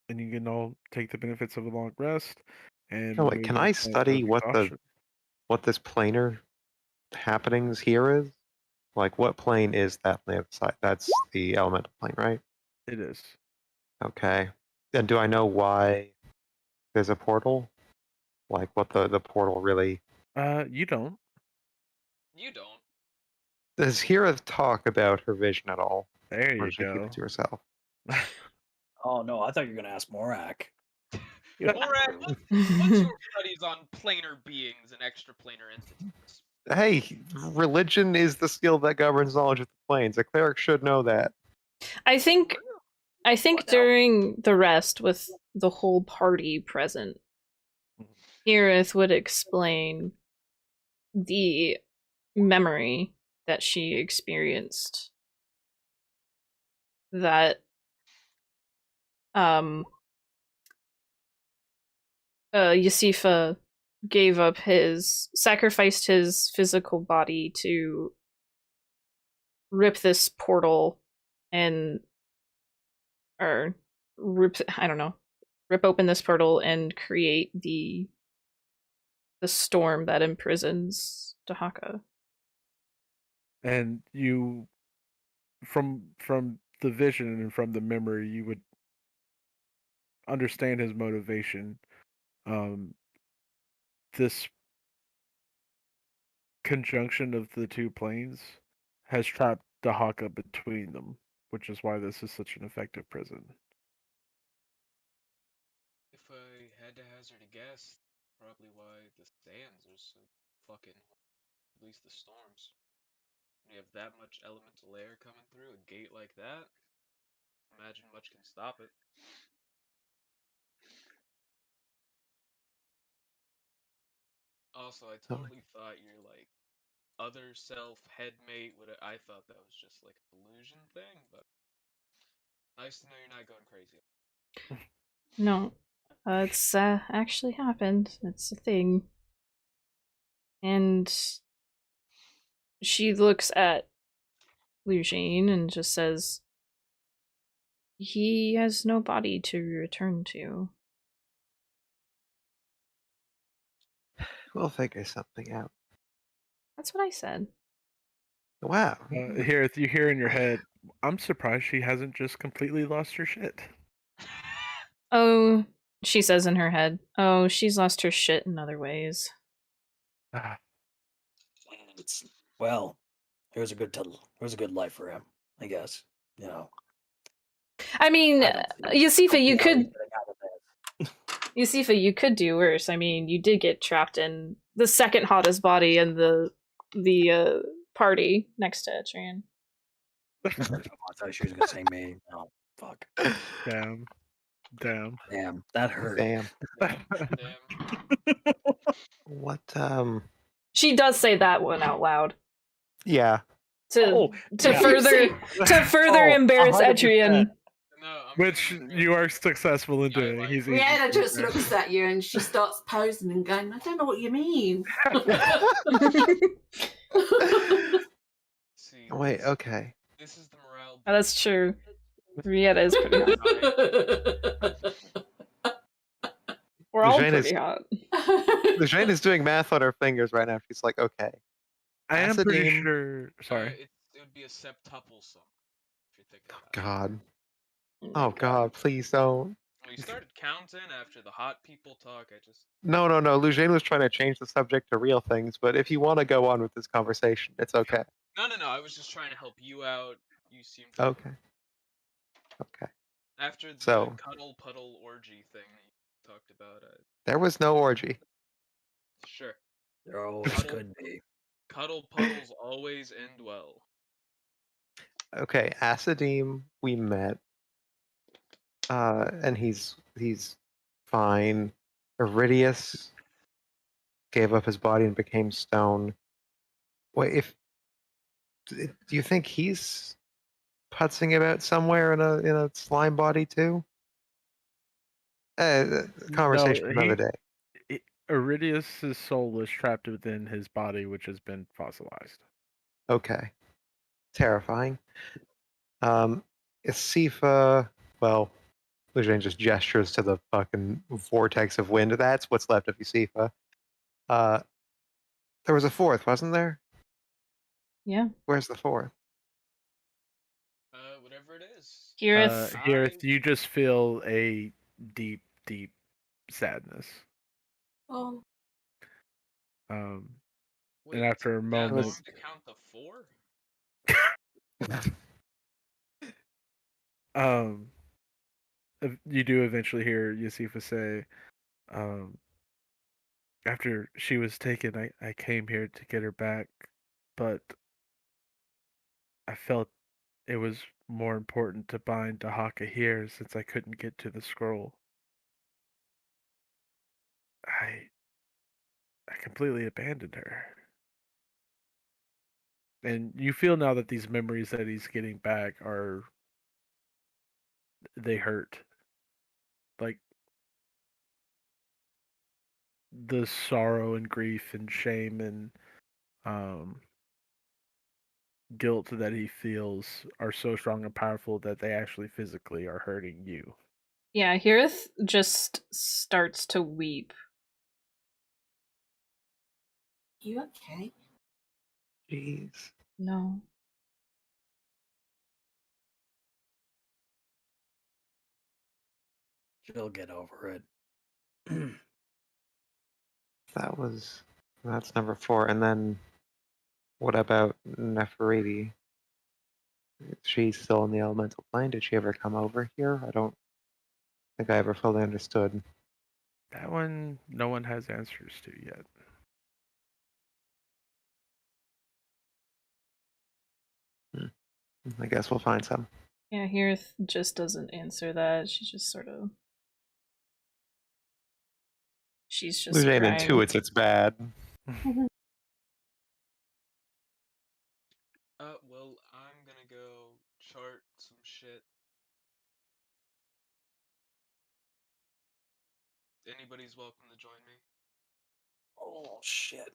and you can all take the benefits of a long rest and Oh wait, can remove I a sense study of what exhaustion. this planar happenings here is? Like, what plane is that on the other side? That's the elemental plane, right? It is. Okay. And do I know why there's a portal? Like, what the portal really? You don't. You don't. Does Hira talk about her vision at all, There or you does she keep go. it to herself? Oh no, I thought you were gonna ask Morak. Morak, what's your studies on planar beings and extraplanar entities? Hey, religion is the skill that governs knowledge of the planes. A cleric should know that. I think What now? during the rest with the whole party present, Irith would explain the memory that she experienced that Yasifa sacrificed his physical body to rip this portal and rip open this portal and create the storm that imprisons Dahaka. And you, from the vision and from the memory, you would understand his motivation. This conjunction of the two planes has trapped Dahaka between them, which is why this is such an effective prison. If I had to hazard a guess, probably why the sands are so fucking. At least the storms. When you have that much elemental air coming through a gate like that, imagine much can stop it. Also, I totally thought your like other self headmate would. I thought that was just like an illusion thing, but nice to know you're not going crazy. No, it's actually happened. It's a thing. And she looks at Lugene and just says, he has no body to return to. We'll figure something out. That's what I said. Wow. Here, you hear in your head, I'm surprised she hasn't just completely lost her shit. Oh, she says in her head, oh, she's lost her shit in other ways. Well, here's a good life for him, I guess. You know. I mean, Yasifa, you could. This. Yasifa, you could do worse. I mean, you did get trapped in the second hottest body in the party next to Adyrn. I thought she was gonna say me. Oh, fuck. Damn, that hurt. Damn. Damn. What? She does say that one out loud. Yeah. To further embarrass 100%. Adyrn. No, which you are successful in doing. Like, He's Rihanna just looks at you and she starts posing and going, I don't know what you mean. See, Wait. Okay. this is the morale. Oh, that's true. Rihanna is pretty hot. We're all Jane pretty hot. Jane is doing math on her fingers right now. She's like, okay, I am pretty Acidine. sure. Sorry. It would be a septuple sum if you're thinking about it. God. my Oh God, please don't. We started counting after the hot people talk. I just No. Lujane was trying to change the subject to real things, but if you want to go on with this conversation, it's okay. no. I was just trying to help you out. You seemed to Okay. after the So- cuddle puddle orgy thing that you talked about. There was no orgy. Sure, There always Cuddle. could be. cuddle puddles always end well. Okay, Acidine, we met, and he's fine. Iridius gave up his body and became stone. Wait, do you think he's putzing about somewhere in a slime body too? Conversation for another day. Iridius's soul is trapped within his body, which has been fossilized. Okay, terrifying. Isifa, well, Lujane just gestures to the fucking vortex of wind. That's what's left of Isifa. There was a fourth, wasn't there? Yeah. Where's the fourth? Whatever it is. Heareth, Here, I- you just feel a deep, deep sadness. Oh, Um, Wait, and after a it took that moment, long to count the 4? you do eventually hear Yusufa say, after she was taken, I came here to get her back, but I felt it was more important to bind Dahaka here since I couldn't get to the scroll. I completely abandoned her. And you feel now that these memories that he's getting back they hurt. Like the sorrow and grief and shame and guilt that he feels are so strong and powerful that they actually physically are hurting you. yeah, Heareth just starts to weep. you okay? Jeez. No. She'll get over it. That's number 4. And then what about Nefertiti? Is she still in the elemental plane? Did she ever come over here? I don't think I ever fully understood. That one, no one has answers to yet. I guess we'll find some. Yeah, Heareth just doesn't answer that. She just sort of. She's just Lujane crying. intuits it's bad. Well, I'm gonna go chart some shit. Anybody's welcome to join me. Oh shit.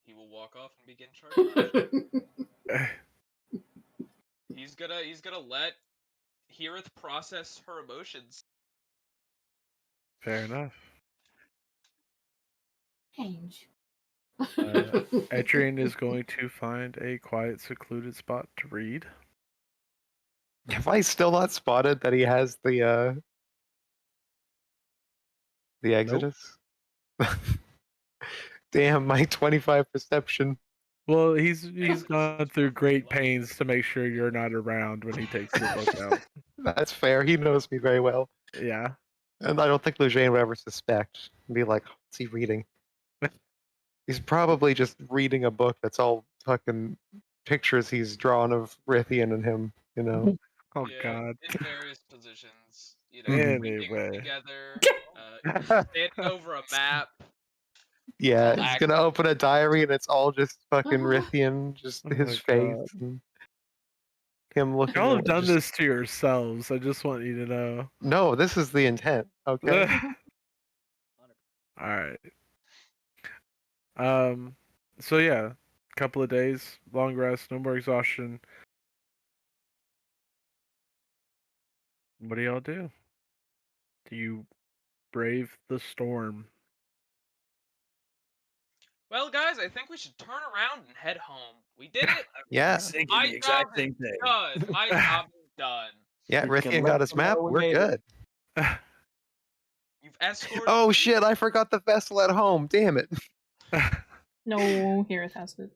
He will walk off and begin charting. He's gonna let Heareth process her emotions. Fair enough. Change. Adrian is going to find a quiet, secluded spot to read. Have I still not spotted that he has the Exodus? Damn, my 25 perception. Well, he's gone through great pains to make sure you're not around when he takes the book out. That's fair. He knows me very well. Yeah. And I don't think Lujane would ever suspect. Be like, what's he reading? He's probably just reading a book that's all fucking pictures he's drawn of Rithian and him, you know? Oh Yeah, God. in various positions. You know, Anyway. reading together, standing over a map. Yeah, All he's gonna open a diary and it's all just fucking Rithian, just Oh his my face God. and him looking Y'all at have done just- this to yourselves. I just want you to know. No, this is the intent, okay? All right. So yeah, couple of days, long rest, no more exhaustion. What do y'all do? Do you brave the storm? Well, guys, I think we should turn around and head home. We did it. Yeah. Thinking My the job exact same is thing. done. My job is done. Yeah, You can Rithian let got his them know map. we We're made it. good. You've escorted. Oh me? shit! I forgot the vessel at home. Damn it! No, Hirith has it.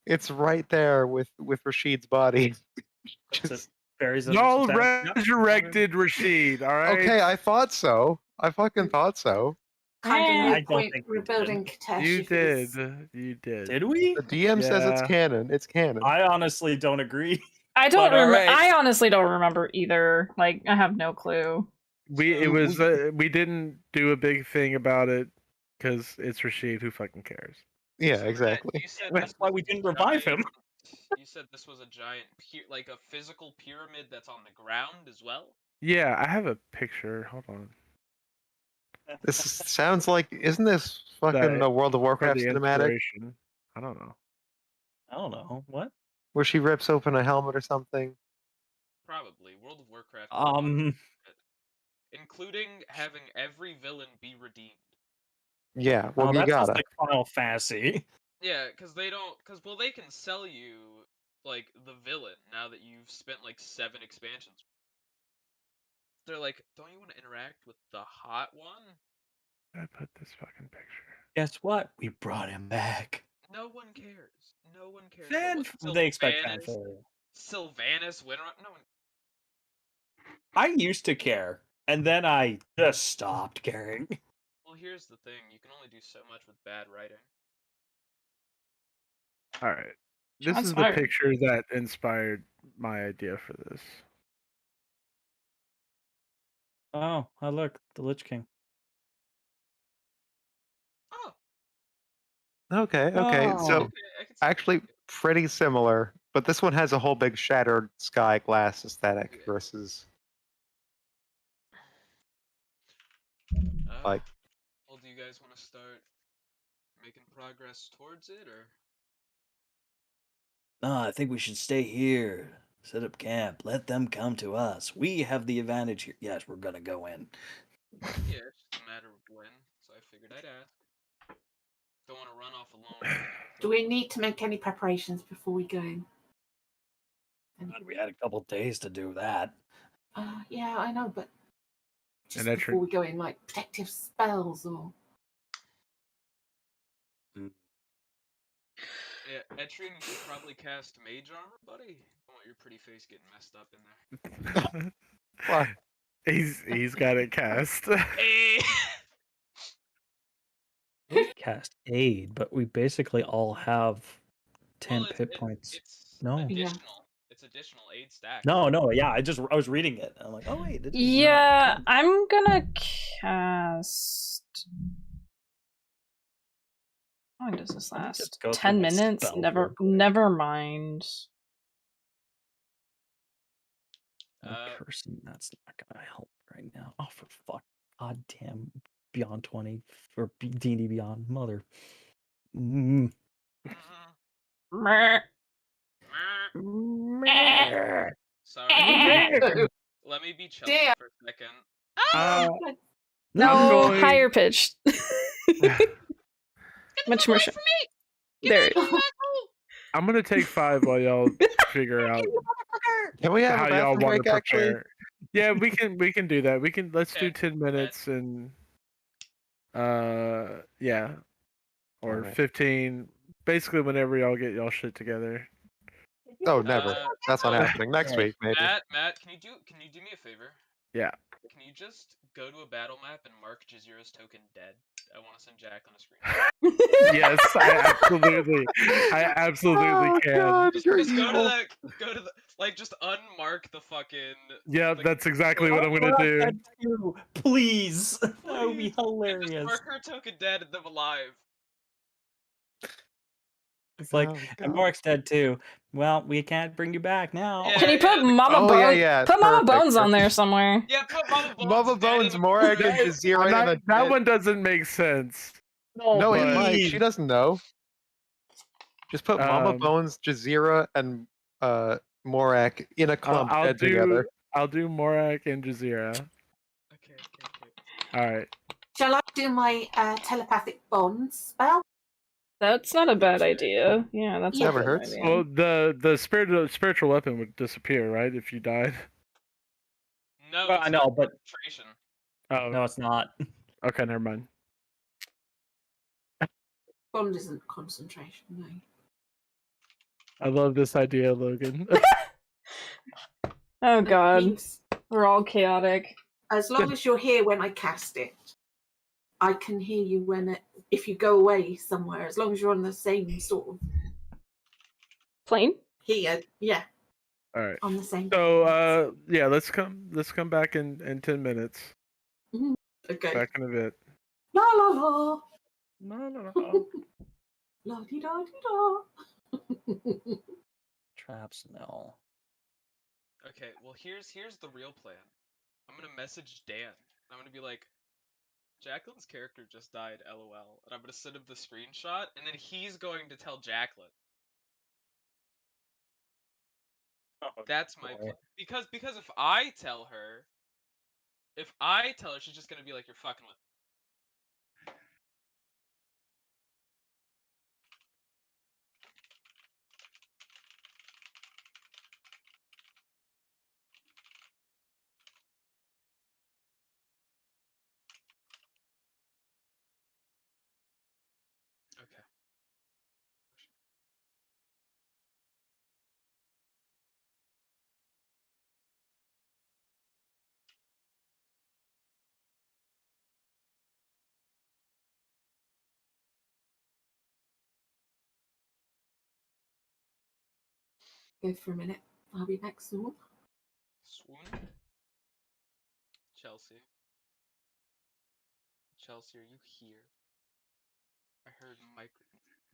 It's right there with Rashid's body. Just Buries under Y'all some sand. Yep. resurrected Rashid, all right? okay. I thought so. I fucking thought so. Kind of I no don't point think we rebuilding Katesh. You if it was- did. You did. Did we? The DM says it's Yeah. canon. It's canon. I honestly don't agree. I don't But all remember. right. I honestly don't remember either. Like, I have no clue. We didn't do a big thing about it because it's Rashid. Who fucking cares? Yeah, So, Matt, exactly. you said That's this why was we a didn't revive him. You said this was a giant, like a physical pyramid that's on the ground as well. Yeah, I have a picture. Hold on. Sounds like, isn't this fucking a World of For Warcraft the cinematic inspiration. I don't know. I don't know. What? where she rips open a helmet or something? Probably World of Warcraft. Including having every villain be redeemed. Yeah, well, Oh, you that sounds gotta. like Final Fantasy. Yeah, because they don't. Because well, they can sell you like the villain now that you've spent like 7 expansions. They're like, don't you want to interact with the hot one? I put this fucking picture. Guess what? We brought him back. No one cares. No one cares. Then What, they expect Sylvanas- fanfare. Sylvanas, Winter. No one. I used to care, and then I just stopped caring. Well, here's the thing. You can only do so much with bad writing. All right. This Shots is the fired. picture that inspired my idea for this. Oh, look, the Lich King. Oh, Okay, so Oh. okay, I can see actually that. pretty similar, but this one has a whole big shattered sky glass aesthetic versus like. Well, do you guys want to start making progress towards it, or? No, I think we should stay here. Set up camp. Let them come to us. We have the advantage here. Yes, we're gonna go in. Yeah, it's just a matter of when. So I figured I'd ask. Don't want to run off alone. Do we need to make any preparations before we go in? God, we had a couple days to do that. Yeah, I know, but just And before we go in, like protective spells or. Yeah, Adyrn, you should probably cast Mage Armor, buddy. I don't want your pretty face getting messed up in there. What? He's got it cast. Hey! We cast aid, but we basically all have 10 Well, hit points. It's No. additional. It's additional aid stack. No, yeah, I was reading it. I'm like, oh wait, this is Yeah, not... I'm gonna cast. How long does this Let me last? just go through 10 my minutes? spells Never real quick. never mind. A person, that's not gonna help right now. Oh, for fuck, goddamn, Beyond 20 for D&D Beyond, mother. Mhm. Meh. Meh. Sorry. Let me be Chelsea Damn. for a second. No, I'm going- higher pitched. Much more. There. I'm gonna take 5 while y'all figure out Can we have how a y'all bathroom want break to actually? prepare. Yeah, we can do that. Let's do Okay. 10 minutes and yeah, or Alright. 15. Basically, whenever y'all get y'all shit together. Oh, never. That's not oh, happening. Next week, maybe. Matt, can you do me a favor? Yeah. Can you just go to a battle map and mark Jazeera's token dead? I want to send Jack on a screen. Yes, I absolutely Oh, can. God, Just you're go to evil. the like just unmark the fucking. Yeah, the- that's exactly what I'm gonna do. Please, that would be Please. And hilarious. just mark her token dead and them alive. It's like, Oh, and God. Mark's dead too. Well, we can't bring you back now. Yeah. Can you put Mama Oh, Bones? yeah, put Mama perfect, Bones on perfect. there somewhere. Yeah, put Mama Bones. Mama dead in Bones, the- Morak, and Jazeera. That, and that one doesn't make sense. No, it but- might. She doesn't know. Just put Mama Um, Bones, Jazeera, and Morak in a clump I'll dead do together. I'll do Morak and Jazeera. Okay. All right. Shall I do my telepathic bond spell? That's not a bad idea. Yeah, that's Never a good hurts. idea. Well, the spiritual weapon would disappear, right, if you died. No, Well, it's I know, not but concentration. Oh, no, it's not. okay, never mind. Bond isn't concentration, no. I love this idea, Logan. Oh It god, means we're all chaotic. as long as you're here when I cast it, I can hear you if you go away somewhere. As long as you're on the same sort of Plane? here, yeah, All right. on the same. So, yeah, let's come back in 10 minutes. Okay. Back in a bit. La la la. No. La di da di da. Traps, no. Okay, well here's the real plan. I'm gonna message Dan. I'm gonna be like, Jacqueline's character just died, LOL, and I'm gonna send him the screenshot, and then he's going to tell Jacqueline. That's my plan. Because if I tell her, she's just gonna be like, you're fucking with me. Okay. Go for a minute. I'll be back soon. Swoon? Chelsea, are you here? I heard Mike.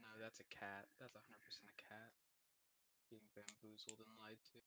No, that's a cat. That's 100% a cat. Being bamboozled and lied to.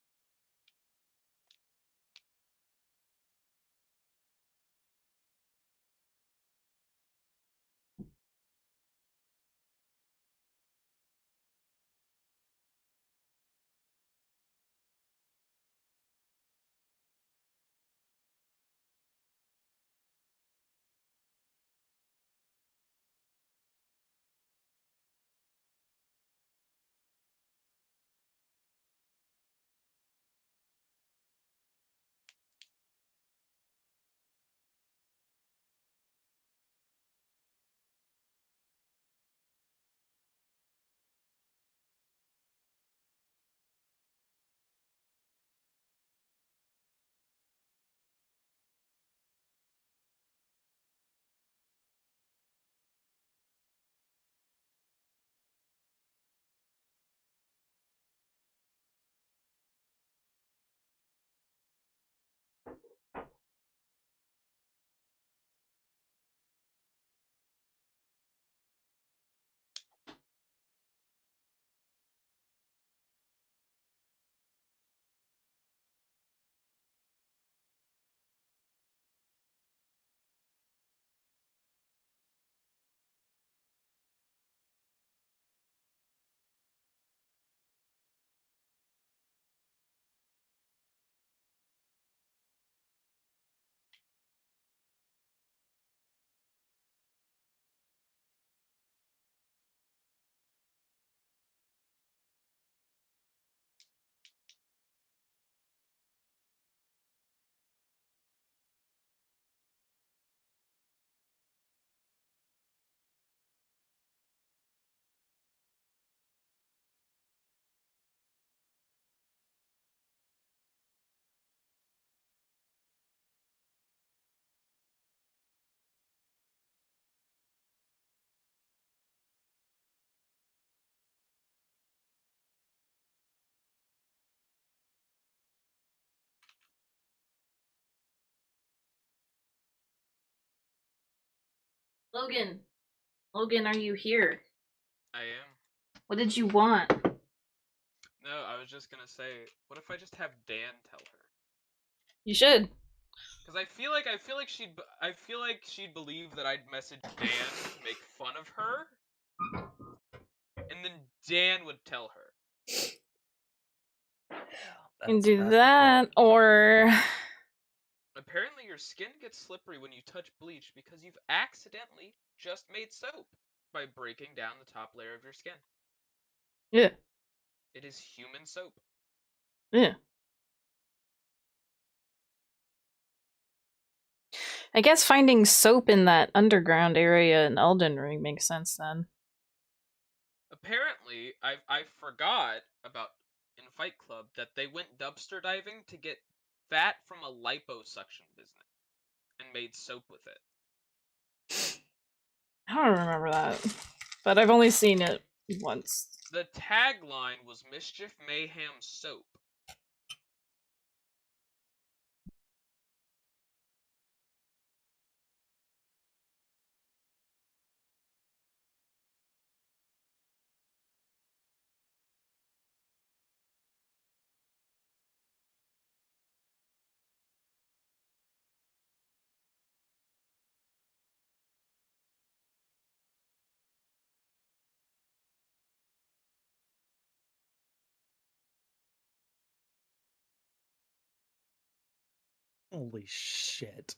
Logan, are you here? I am. What did you want? No, I was just gonna say, what if I just have Dan tell her? You should. Because I feel like she'd believe that I'd message Dan to make fun of her, and then Dan would tell her. You can do that, or apparently your skin gets slippery when you touch bleach because you've accidentally just made soap by breaking down the top layer of your skin. Yeah. It is human soap. Yeah. I guess finding soap in that underground area in Elden Ring makes sense then. Apparently, I forgot about in Fight Club that they went dumpster diving to get fat from a liposuction business and made soap with it. I don't remember that, but I've only seen it once. The tagline was Mischief Mayhem Soap. Holy shit.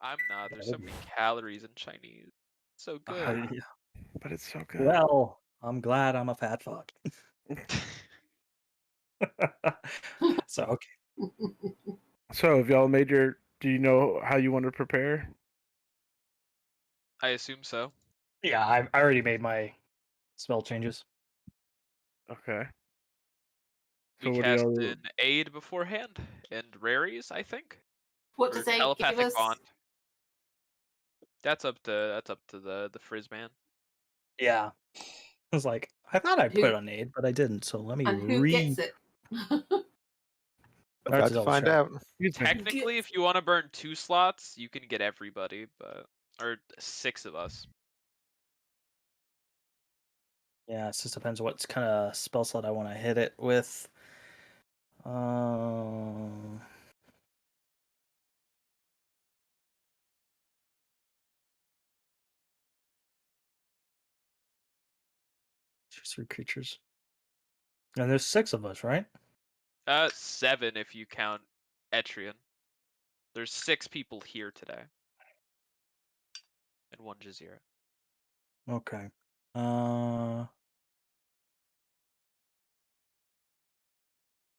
I'm not. There's so many calories in Chinese. So good. Yeah. But it's so good. Well, I'm glad I'm a fat fuck. So okay. So, have y'all made your? Do you know how you want to prepare? I assume so. Yeah, I already made my spell changes. Okay. We So what do cast y'all do? an aid beforehand and raries, I think. What Or does they give telepathic us? bond. That's up to the frizz man. Yeah. I was like, I thought I Who- put on aid, but I didn't. So let me And who gets it? About to find out. Excuse me. Technically, if you want to burn 2 slots, you can get everybody, but or 6 of us. Yeah, it just depends what kind of spell slot I want to hit it with. Just 3 creatures. And there's 6 of us, right? 7 if you count Etrian. There's 6 people here today. And 1 Jazeera. Okay.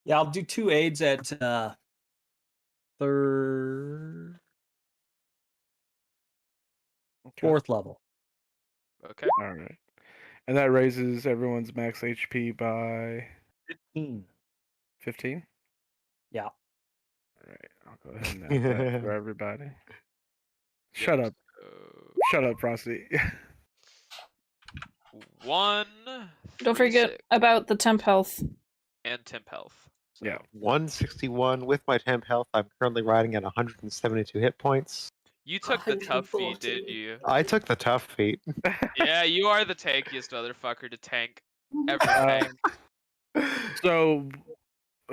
Yeah, I'll do 2 aids at 4th level. Okay. All right. And that raises everyone's max HP by 15. 15? Yeah. All right. I'll go ahead and add that for everybody. Shut up. Shut up, Frosty. 1. Don't 3, forget 6, about the temp health. and temp health. So, Yeah. 161 with my temp health. I'm currently riding at 172 hit points. You took the tough feat, didn't 140. you? I took the tough feat. Yeah, you are the tankiest motherfucker to tank ever tank. So,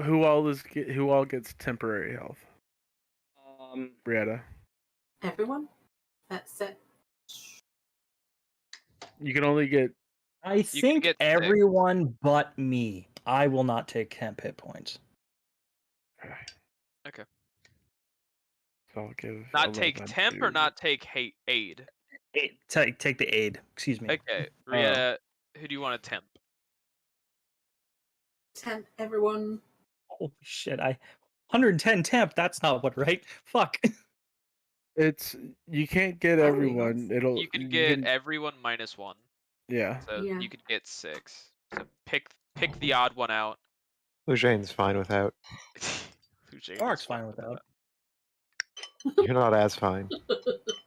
who all gets temporary health? Brietta. Everyone? That's it. You can only get. I think get 6. everyone but me. I will not take temp hit points. Okay. So I'll give. Not take 11 temp or to- not take aid? Take the aid. Excuse me. Okay, Rieta, who do you want to temp? Temp everyone. Holy shit! 110 temp. That's not what, right? Fuck. It's you can't get everyone. It'll You can get everyone minus 1. Yeah. So Yeah. you could get 6. So pick the odd one out. Eugene's fine without. Eugene Dark's is fine without. You're not as fine.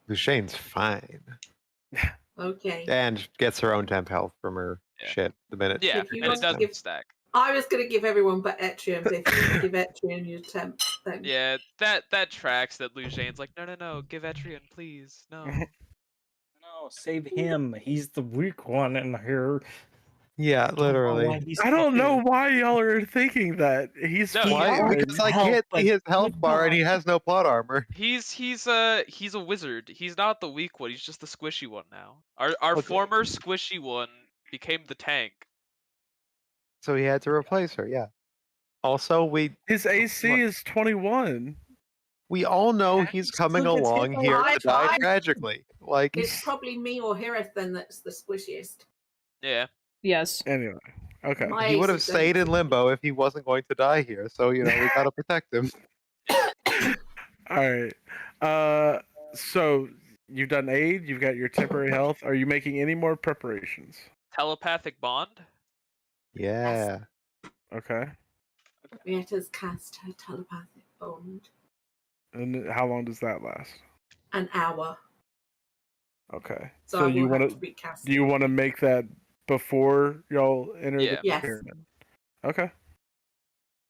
Eugene's fine. Okay. And gets her own temp health from her shit the minute. Yeah, If you and want it to doesn't give- stack. I was going to give everyone but Etrian, but if you give Etrian your temp, then Yeah, that tracks that Lujane's like, no, give Etrian, please. No. No, save him. He's the weak one in here. Yeah, literally. I don't know why y'all are thinking that. He's No, Why? fine. Because I can't see his health bar and he has no plot armor. He's a wizard. He's not the weak one, he's just the squishy one now. Our former squishy one became the tank. So he had to replace her, yeah. Also, His AC is 21. we all know he's coming still gets hit along by here to die lightning. tragically. Like, it's probably me or Hirith then that's the squishiest. Yeah. Yes. Anyway, okay. My he would have ace is stayed in limbo if he wasn't going to die here. So, we gotta protect him. All right. So you've done aid. You've got your temporary health. Are you making any more preparations? Telepathic bond? Yeah. Okay. Rietta's cast her telepathic bond. And how long does that last? An hour. Okay. So I will you have want to recast Do you it. want to make that before y'all enter Yeah. the Yes. pyramid? Okay.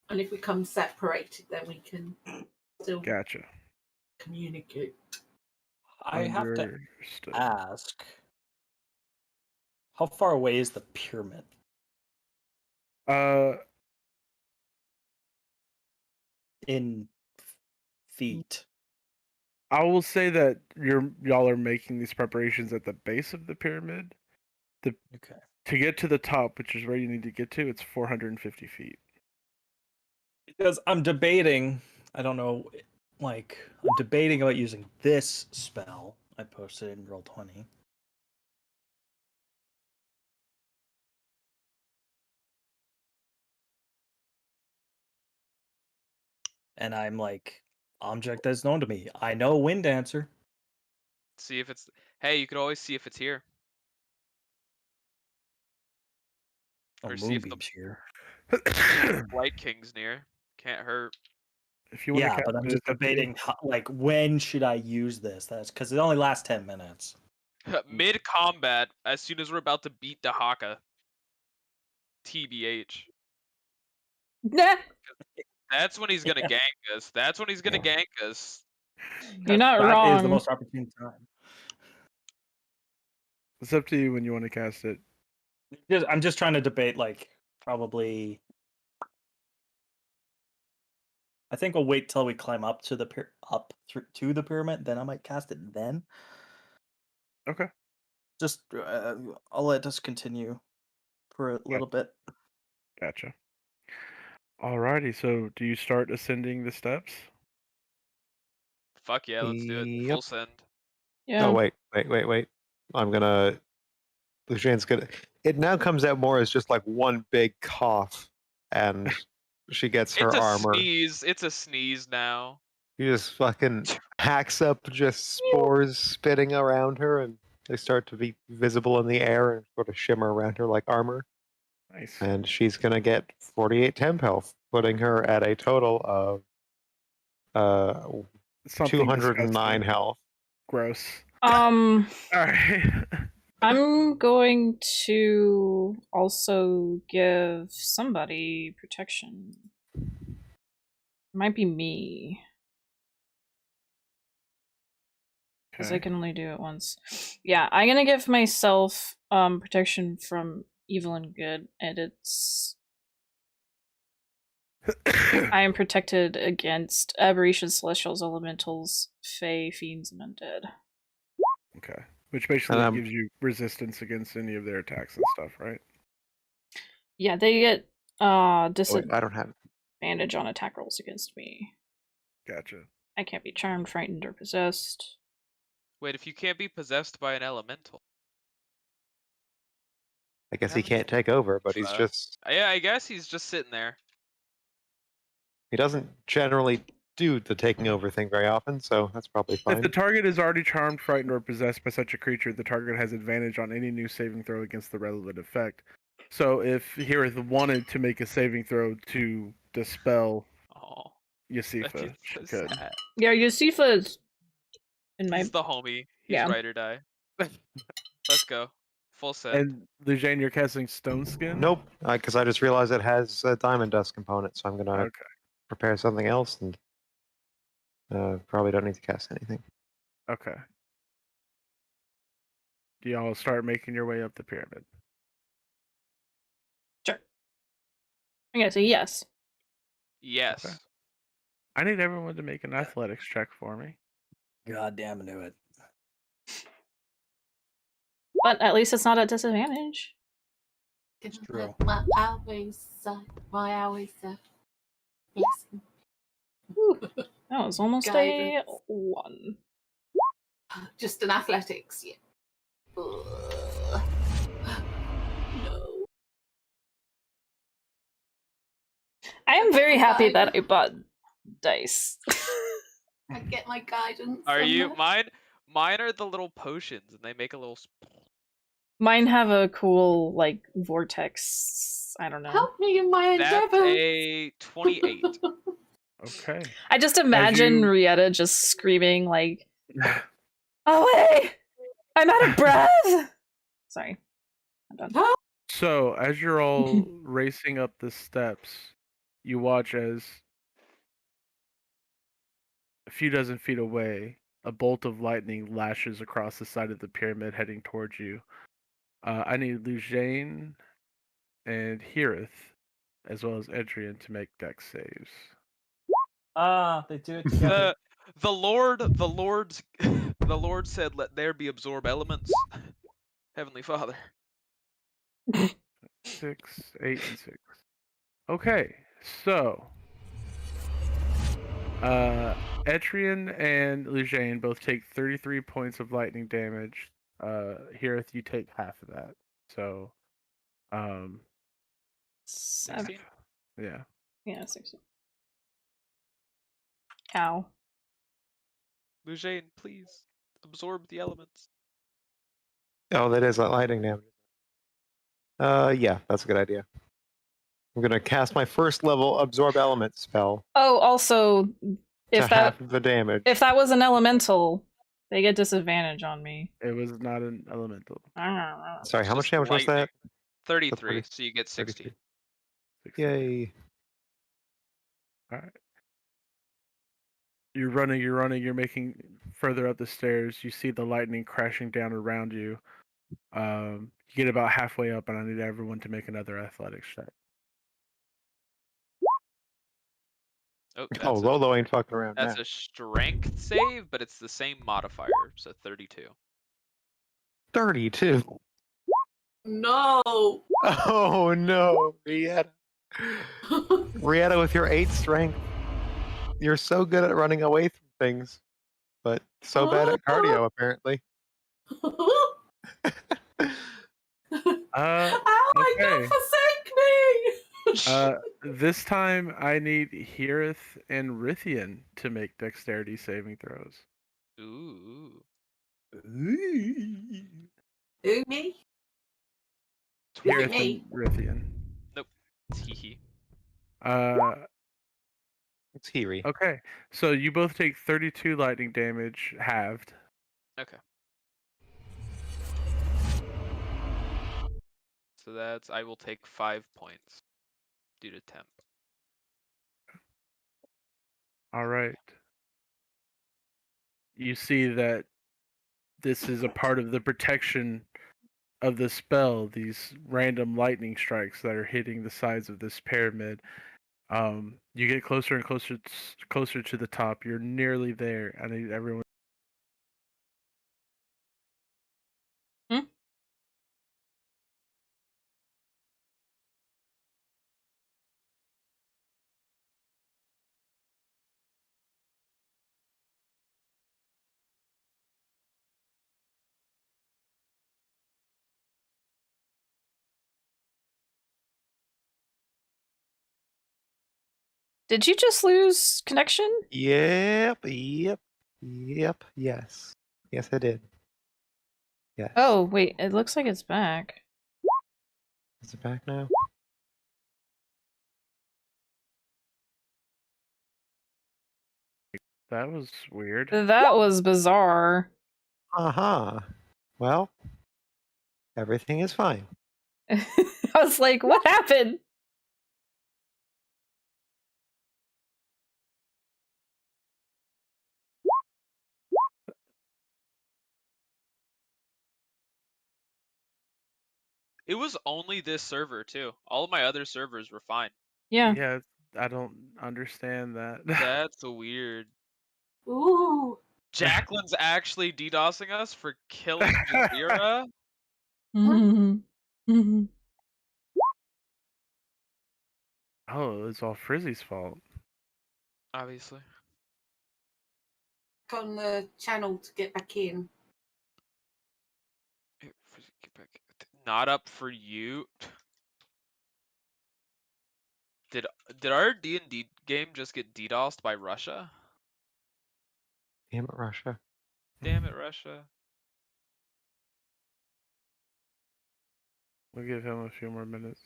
And if we come separated, then we can still Gotcha. communicate. I have to Understood. ask, how far away is the pyramid? In feet. I will say that y'all are making these preparations at the base of the pyramid. Okay. To get to the top, which is where you need to get to, it's 450 feet. Because I'm debating, I don't know, like I'm debating about using this spell. I posted in Roll20. And I'm like, object that's known to me. I know Wind Dancer. See if it's. Hey, you could always see if it's here. Oh, Or see if the Moonbeam's here. Light King's near. Can't hurt. If you want to Yeah, cast but I'm it, just it's up to you. debating like when should I use this? That's because it only lasts 10 minutes. Mid combat, as soon as we're about to beat Dahaka. TBH. Nah, That's when he's gonna gank us. That's when he's gonna gank us. you're not That wrong. is the most opportune time. It's up to you when you want to cast it. I'm just trying to debate, like, probably. I think we'll wait till we climb up to the to the pyramid. Then I might cast it. Then. Okay. Just I'll let us continue for a little bit. Gotcha. Alrighty, so do you start ascending the steps? Fuck yeah, let's do it. Full Yep. send. Yeah. Oh wait. I'm gonna. Lucian's gonna. It now comes out more as just like one big cough, and she gets her It's a armor. sneeze. It's a sneeze now. She just fucking hacks up just spores spitting around her, and they start to be visible in the air and sort of shimmer around her like armor. Nice. And she's gonna get 48 temp health, putting her at a total of Something 209 disgusting. health. Gross. I'm Alright. going to also give somebody protection. It might be me. Because I Okay. can only do it once. Yeah, I'm gonna give myself protection from evil and good, and it's I am protected against aberrations, celestials, elementals, fae, fiends, and undead. Okay. Which basically And gives you resistance against any of their attacks and stuff, right? Yeah, they get oh, wait, disadvantage I don't have it. on attack rolls against me. Gotcha. I can't be charmed, frightened, or possessed. Wait, if you can't be possessed by an elemental. I guess he can't take over, but he's just. Yeah, I guess he's just sitting there. He doesn't generally do the taking over thing very often, so that's probably If fine. the target is already charmed, frightened, or possessed by such a creature, the target has advantage on any new saving throw against the relevant effect. So if Hirith wanted to make a saving throw to dispel Oh, Yasifa, she so could. sad. Yeah, Yusifa is in my He's the homie. He's Yeah. ride or die. Let's go. Full send. And Lujane, you're casting Stone Skin? Nope, because I just realized it has a diamond dust component, so I'm gonna Okay. prepare something else, and probably don't need to cast anything. Okay. Do y'all start making your way up the pyramid? Sure. I'm gonna say yes. Yes. Okay. I need everyone to make an athletics check for me. God damn, I knew it. But at least it's not at disadvantage. It's true. My always, yes. Ooh, that was almost Guidance. a 1. Just an athletics, yeah. Ugh. No. I am very happy that I bought dice. I get my guidance. Are you somewhere. mine are the little potions and they make a little Mine have a cool, like, vortex. I don't know. Help me in my That's endeavor. a 28. Okay. I just imagine you- Rietta just screaming, like, "Away! I'm out of breath!" Sorry. I'm done. So, as you're all racing up the steps, you watch as a few dozen feet away, a bolt of lightning lashes across the side of the pyramid heading towards you. I need Lujane and Hirith, as well as Adrian, to make dex saves. They do it together. The Lord said, "Let there be absorb elements." Heavenly Father. 6, 8, and 6. Okay, so Etrian and Lujane both take 33 points of lightning damage. Hirith, you take half of that. So, 16? yeah. Yeah, 16. Ow. Lujane, please absorb the elements. Oh, that is lightning damage. Yeah, that's a good idea. I'm gonna cast my first level absorb element spell Oh, also, to if half of the damage. that was an elemental, they get disadvantage on me. It was not an elemental. Sorry, how much Just damage was that? lightning. 33, 30 so you get 60. 60. Yay! All right. You're running, you're making further up the stairs. You see the lightning crashing down around you. You get about halfway up, and I need everyone to make another athletics check. Oh, Oh, Lolo ain't fucking around that's now. a strength save, but it's the same modifier, so 32. 32. No. Oh no, Rieta. Rieta with your 8 strength. You're so good at running away from things, but so bad at cardio apparently. Oh my god, Okay. forsake me! This time I need Hirith and Rithian to make dexterity saving throws. Ooh. Who, me? Hirith me? and Rithian. Nope. Teehee. It's Hiri. Okay. So you both take 32 lightning damage, halved. Okay. So that's, I will take 5 points due to temp. All right. You see that this is a part of the protection of the spell, these random lightning strikes that are hitting the sides of this pyramid. You get closer and closer to the top. You're nearly there. I need everyone. Did you just lose connection? Yep. Yes. Yes, I did. Yes. Oh, wait, it looks like it's back. Is it back now? That was weird. That was bizarre. Well, everything is fine. I was like, what happened? It was only this server too. All of my other servers were fine. Yeah. Yeah, I don't understand that. That's weird. Ooh. Jacqueline's actually DDoSing us for killing Jazeera? Oh, it's all Frizzy's fault. Obviously. On the channel to get back in. Hey, Frizzy, get back. Not up for you. Did our D&D game just get DDoSed by Russia? Damn it, Russia. Damn it, Russia. We'll give him a few more minutes.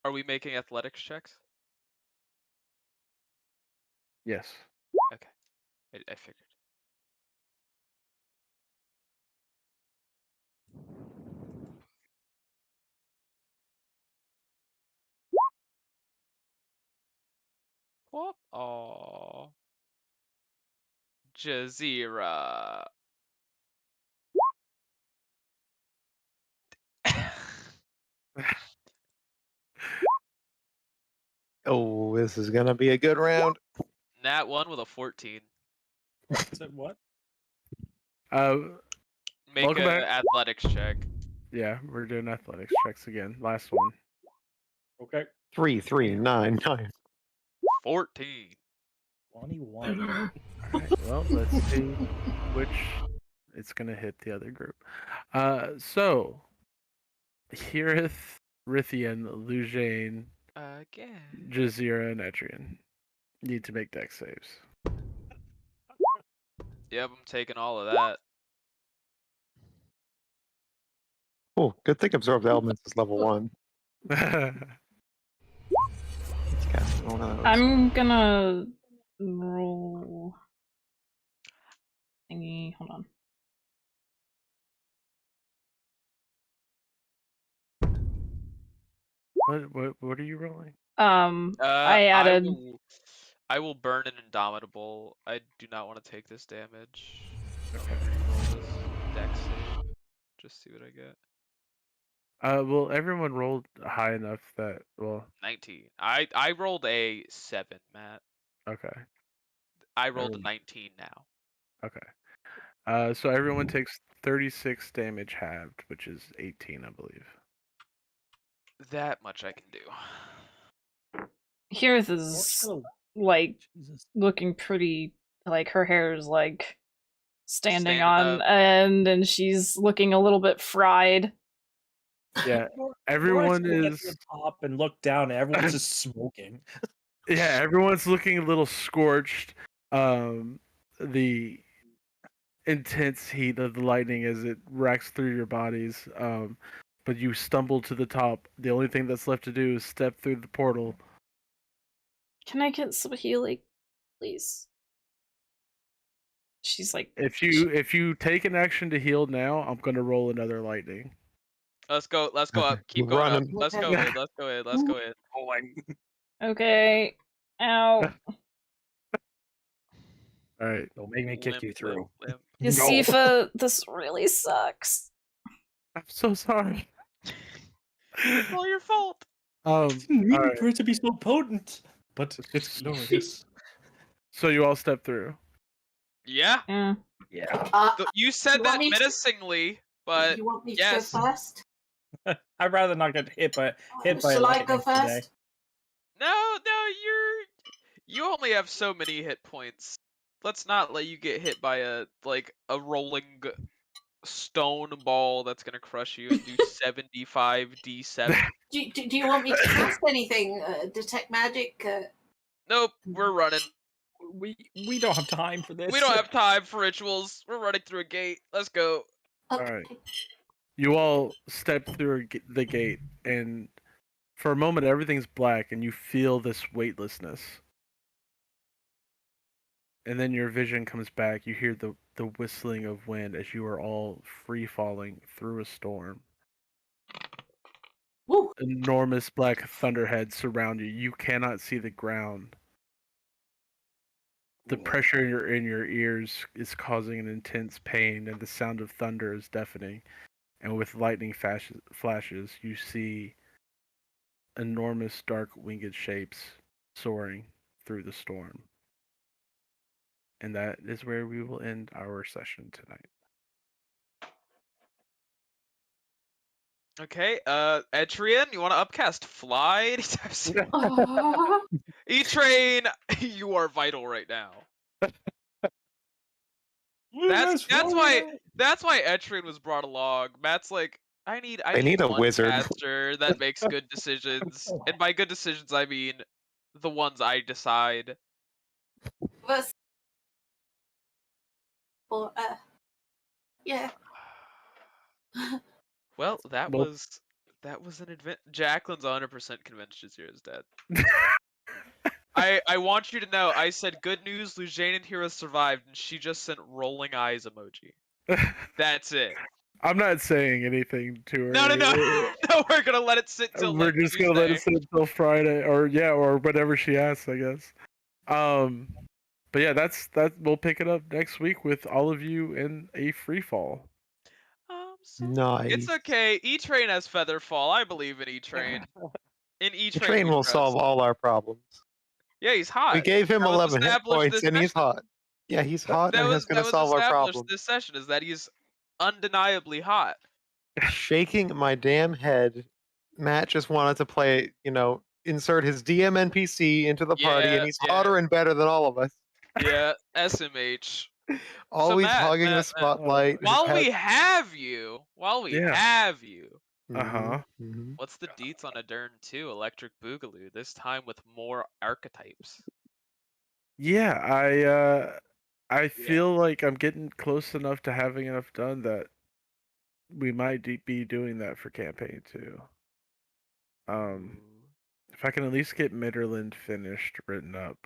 Are we making athletics checks? Yes. Okay. I figured. What? Oh. Jazeera. Oh, this is gonna be a good round. Nat 1 with a 14. Said what? Make Welcome a back. athletics check. Yeah, we're doing athletics checks again. Last one. Okay. 3, 3, 9, 9. 14. 21. All right. Well, let's see which it's gonna hit the other group. So Hirith, Rithian, Lujane, Again. Jazeera, and Adyrn need to make dex saves. Yep, I'm taking all of that. Oh, good thing Absorbed Elements is level 1. Let's cast one of those. I'm gonna roll thingy. Hold on. What are you rolling? I added. I will burn an Indomitable. I do not want to take this damage. Okay. I'm gonna re-roll this dex save. Just see what I get. Well, everyone rolled high enough that 19. I rolled a 7, Matt. okay. I rolled a 19 now. Okay. So everyone takes 36 damage halved, which is 18, I believe. That much I can do. Hirith is like Jesus. looking pretty. Like her hair is like standing Standing on up. end, and she's looking a little bit fried. Yeah, Laura's everyone gonna get is. to the top and look down, and everyone's just smoking. Yeah, everyone's looking a little scorched. The intense heat of the lightning as it racks through your bodies. But you stumble to the top. The only thing that's left to do is step through the portal. Can I get some healing, please? She's like, If you take an action to heal now, I'm gonna roll another lightning. Let's go up. Keep going up. Running. Let's go in. Let's go in. Let's go in. okay, ow. All right. Don't make me kick you through. Limp. Yasifa, this really sucks. I'm so sorry. It's all your fault. Didn't mean alright. for it to be so potent, but it's glorious. So you all step through. Yeah. Yeah. Yeah. You said you that want me to- menacingly, but you want me to yes. go first? I'd rather not get hit by Shall I go lightning today. first? No, you only have so many hit points. Let's not let you get hit by a rolling stone ball that's gonna crush you and do 75 d7. Do you want me to cast anything? Detect magic? Nope, we're running. We don't have time for this. We don't have time for rituals. We're running through a gate. Let's go. Okay. Alright. You all step through the gate, and for a moment, everything's black, and you feel this weightlessness. And then your vision comes back. You hear the whistling of wind as you are all free falling through a storm. Woo. Enormous black thunderheads surround you. You cannot see the ground. The pressure in your ears is causing an intense pain, and the sound of thunder is deafening. And with lightning flashes, you see enormous dark winged shapes soaring through the storm. And that is where we will end our session tonight. Okay, Adyrn, you want to upcast Fly anytime soon? E-Train, you are vital right now. That's why Adyrn was brought along. Matt's like, I need a one wizard. caster that makes good decisions, and by good decisions I mean the ones I decide. That's... yeah. Well, that Well- was an event. Jacqueline's 100% convinced Jazeera's dead. I want you to know, I said good news, Lujane and Hira survived, and she just sent rolling eyes emoji. That's it. I'm not saying anything to her. No, no, we're gonna let it sit till We're like just gonna let it Tuesday. sit until Friday, or whatever she asks, I guess. But yeah, that. We'll pick it up next week with all of you in a free fall. Nice. It's okay. E-Train has Featherfall. I believe in E-Train. In The E-Train, train we will trust. solve all our problems. Yeah, he's hot. We gave him That was 11 hit established points, this and he's session. hot. Yeah, he's hot, and That he's was going to solve our established problems. this session. Is that he's undeniably hot. Shaking my damn head. Matt just wanted to play, insert his DM NPC into the party, Yeah, and he's yeah. hotter and better than all of us. Yeah, SMH. Always Matt, hogging the Matt, spotlight. his While head- we have you, Yeah. Mhm, mhm. what's the deets on Adyrn 2 Electric Boogaloo? This time with more archetypes. Yeah, I feel like I'm getting close enough to having enough done that we might be doing that for campaign 2. If I can at least get Midderland finished, written up,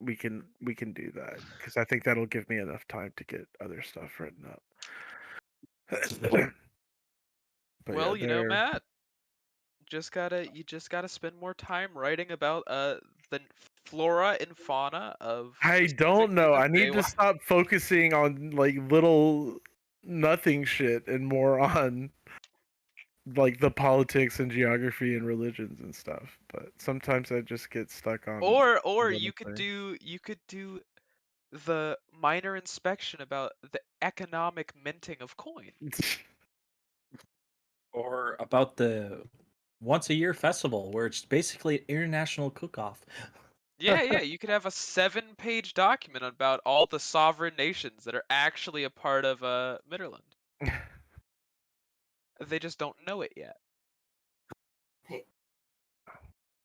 we can do that, because I think that'll give me enough time to get other stuff written up. But Well, yeah, Matt, you just gotta spend more time writing about the flora and fauna of. I don't specifically know. the I need to Feywild. stop focusing on like little nothing shit and more on like the politics and geography and religions and stuff. But sometimes I just get stuck on Or little you could things. do the minor inspection about the economic minting of coins. Or about the once a year festival where it's basically an international cook-off. Yeah, you could have a 7-page document about all the sovereign nations that are actually a part of Midderland. They just don't know it yet.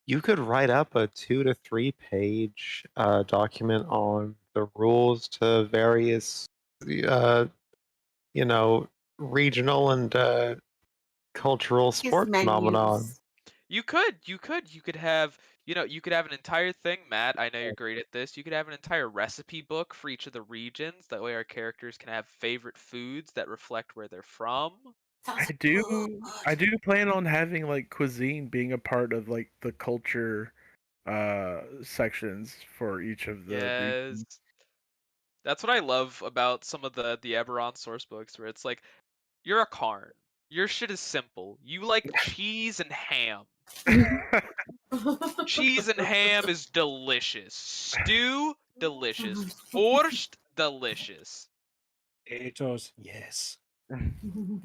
You could write up a 2 to 3 page document on the rules to various, regional and cultural His sport phenomenon. menus. You could have, you could have an entire thing, Matt. I know you're great at this. You could have an entire recipe book for each of the regions. That way our characters can have favorite foods that reflect where they're from. Sounds I do good. plan on having like cuisine being a part of like the culture sections for each of the Yes. regions. That's what I love about some of the Eberron source books, where it's like, you're a Karn. Your shit is simple. You like cheese and ham. Cheese and ham is delicious. Stew, delicious. Borscht, delicious. Potatoes, yes.